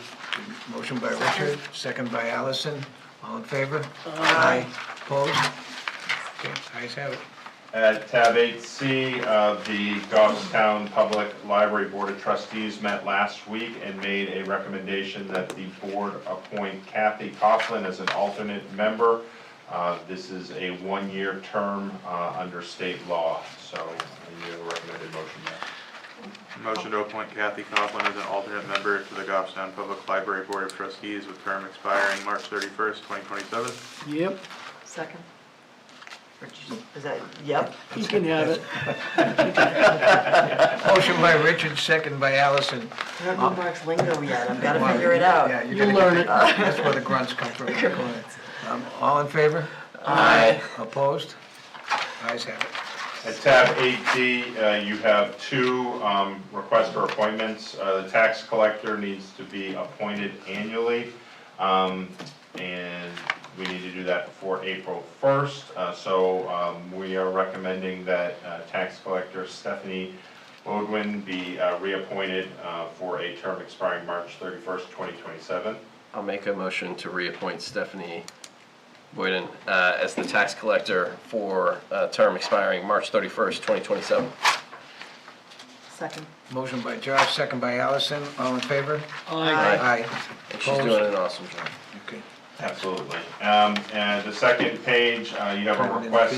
Motion by Richard, second by Allison. All in favor? Aye. Opposed? Okay, ayes have it. At tab 8C, the Goffstown Public Library Board of Trustees met last week and made a recommendation that the board appoint Kathy Coughlin as an alternate member. This is a one-year term under state law, so I need a recommended motion there. Motion to appoint Kathy Coughlin as an alternate member to the Goffstown Public Library Board of Trustees with term expiring March 31st, 2027. Yep, Second. Is that, yep? you can have it. Motion by Richard, second by Allison. I don't know Mark's lingo yet, I've gotta figure it out. Yeah, you You'll gotta learn get it. That's where the grunts come from. Go ahead. All in favor? Aye. Opposed? Ayes have it. At tab 8D, you have two requests for appointments. The tax collector needs to be appointed annually, and we need to do that before April 1st. So we are recommending that tax collector Stephanie Bowden be reappointed for a term expiring March 31st, 2027. I'll make a motion to reappoint Stephanie Bowden as the tax collector for a term expiring March 31st, 2027. Second. Motion by Josh, second by Allison. All in favor? Aye. Aye. And she's doing an awesome job. Okay. Absolutely. And the second page, you have a request,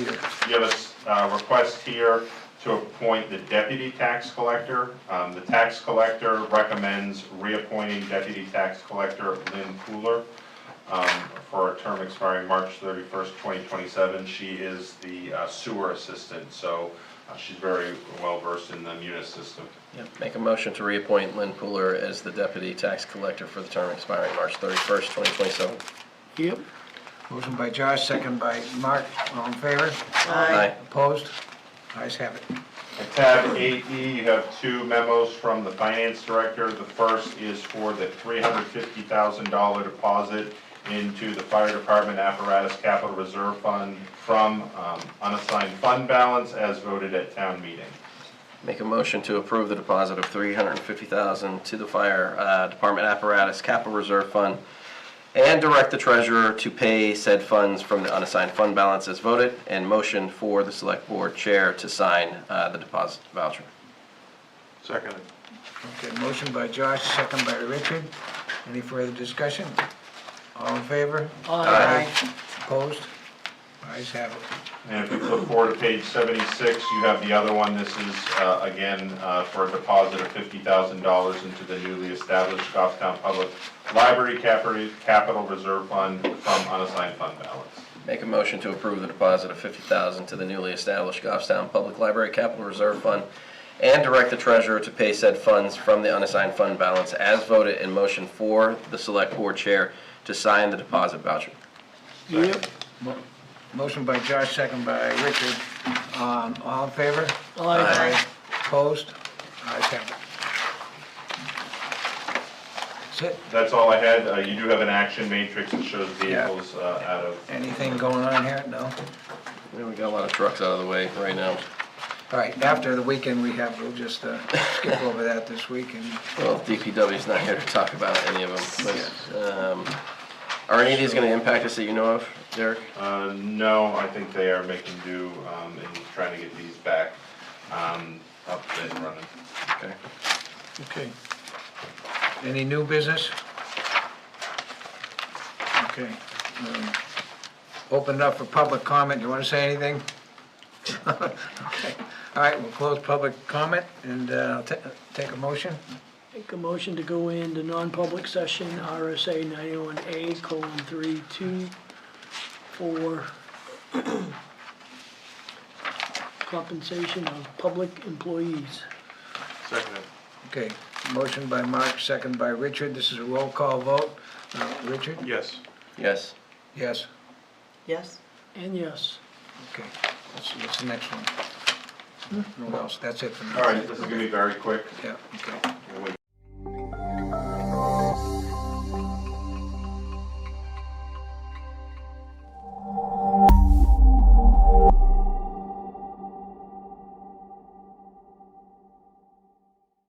you have a request here to appoint the deputy tax collector. The tax collector recommends reappointing deputy tax collector Lynn Pooler for a term expiring March 31st, 2027. She is the sewer assistant, so she's very well versed in the munis system. Yep. Make a motion to reappoint Lynn Pooler as the deputy tax collector for the term expiring March 31st, 2027. Yep, Motion by Josh, second by Mark. All in favor? Aye. Opposed? Ayes have it. At tab 8E, you have two memos from the finance director. The first is for the $350,000 deposit into the fire department apparatus capital reserve fund from unassigned fund balance as voted at town meeting. Make a motion to approve the deposit of $350,000 to the fire department apparatus capital reserve fund and direct the treasurer to pay said funds from the unassigned fund balance as voted, and motion for the select board chair to sign the deposit voucher. Seconded. Okay, motion by Josh, second by Richard. Any further discussion? All in favor? aye. Opposed? Ayes have it. And if we flip forward to page 76, you have the other one. This is, again, for a deposit of $50,000 into the newly established Goffstown Public Library Capital Reserve Fund from unassigned fund balance. Make a motion to approve the deposit of $50,000 to the newly established Goffstown Public Library Capital Reserve Fund and direct the treasurer to pay said funds from the unassigned fund balance as voted, in motion for the select board chair to sign the deposit voucher. Yep, Motion by Josh, second by Richard. All in favor? aye. Opposed? Ayes have it. That's it. That's all I had. You do have an action matrix that shows vehicles out of. Anything going on here? No? We got a lot of trucks out of the way right now. All right, after the weekend we'll just skip over that this week and Well, DPW's not here to talk about any of them, but, are any of these gonna impact us that you know of, Derek? No, I think they are making do in trying to get these back up and running. Okay. Okay. Any new business? Okay. Open it up for public comment. You want to say anything? Okay. All right, we'll close public comment and I'll take a motion. Make a motion to go into non-public session, RSA 91A:32 for compensation of public employees. Seconded. Okay, motion by Mark, second by Richard. This is a roll call vote. Richard? Yes. Yes. Yes. Yes? And yes. Okay, what's the next one? No else, that's it for now. All right, this is gonna be very quick. Yeah, okay. We'll wait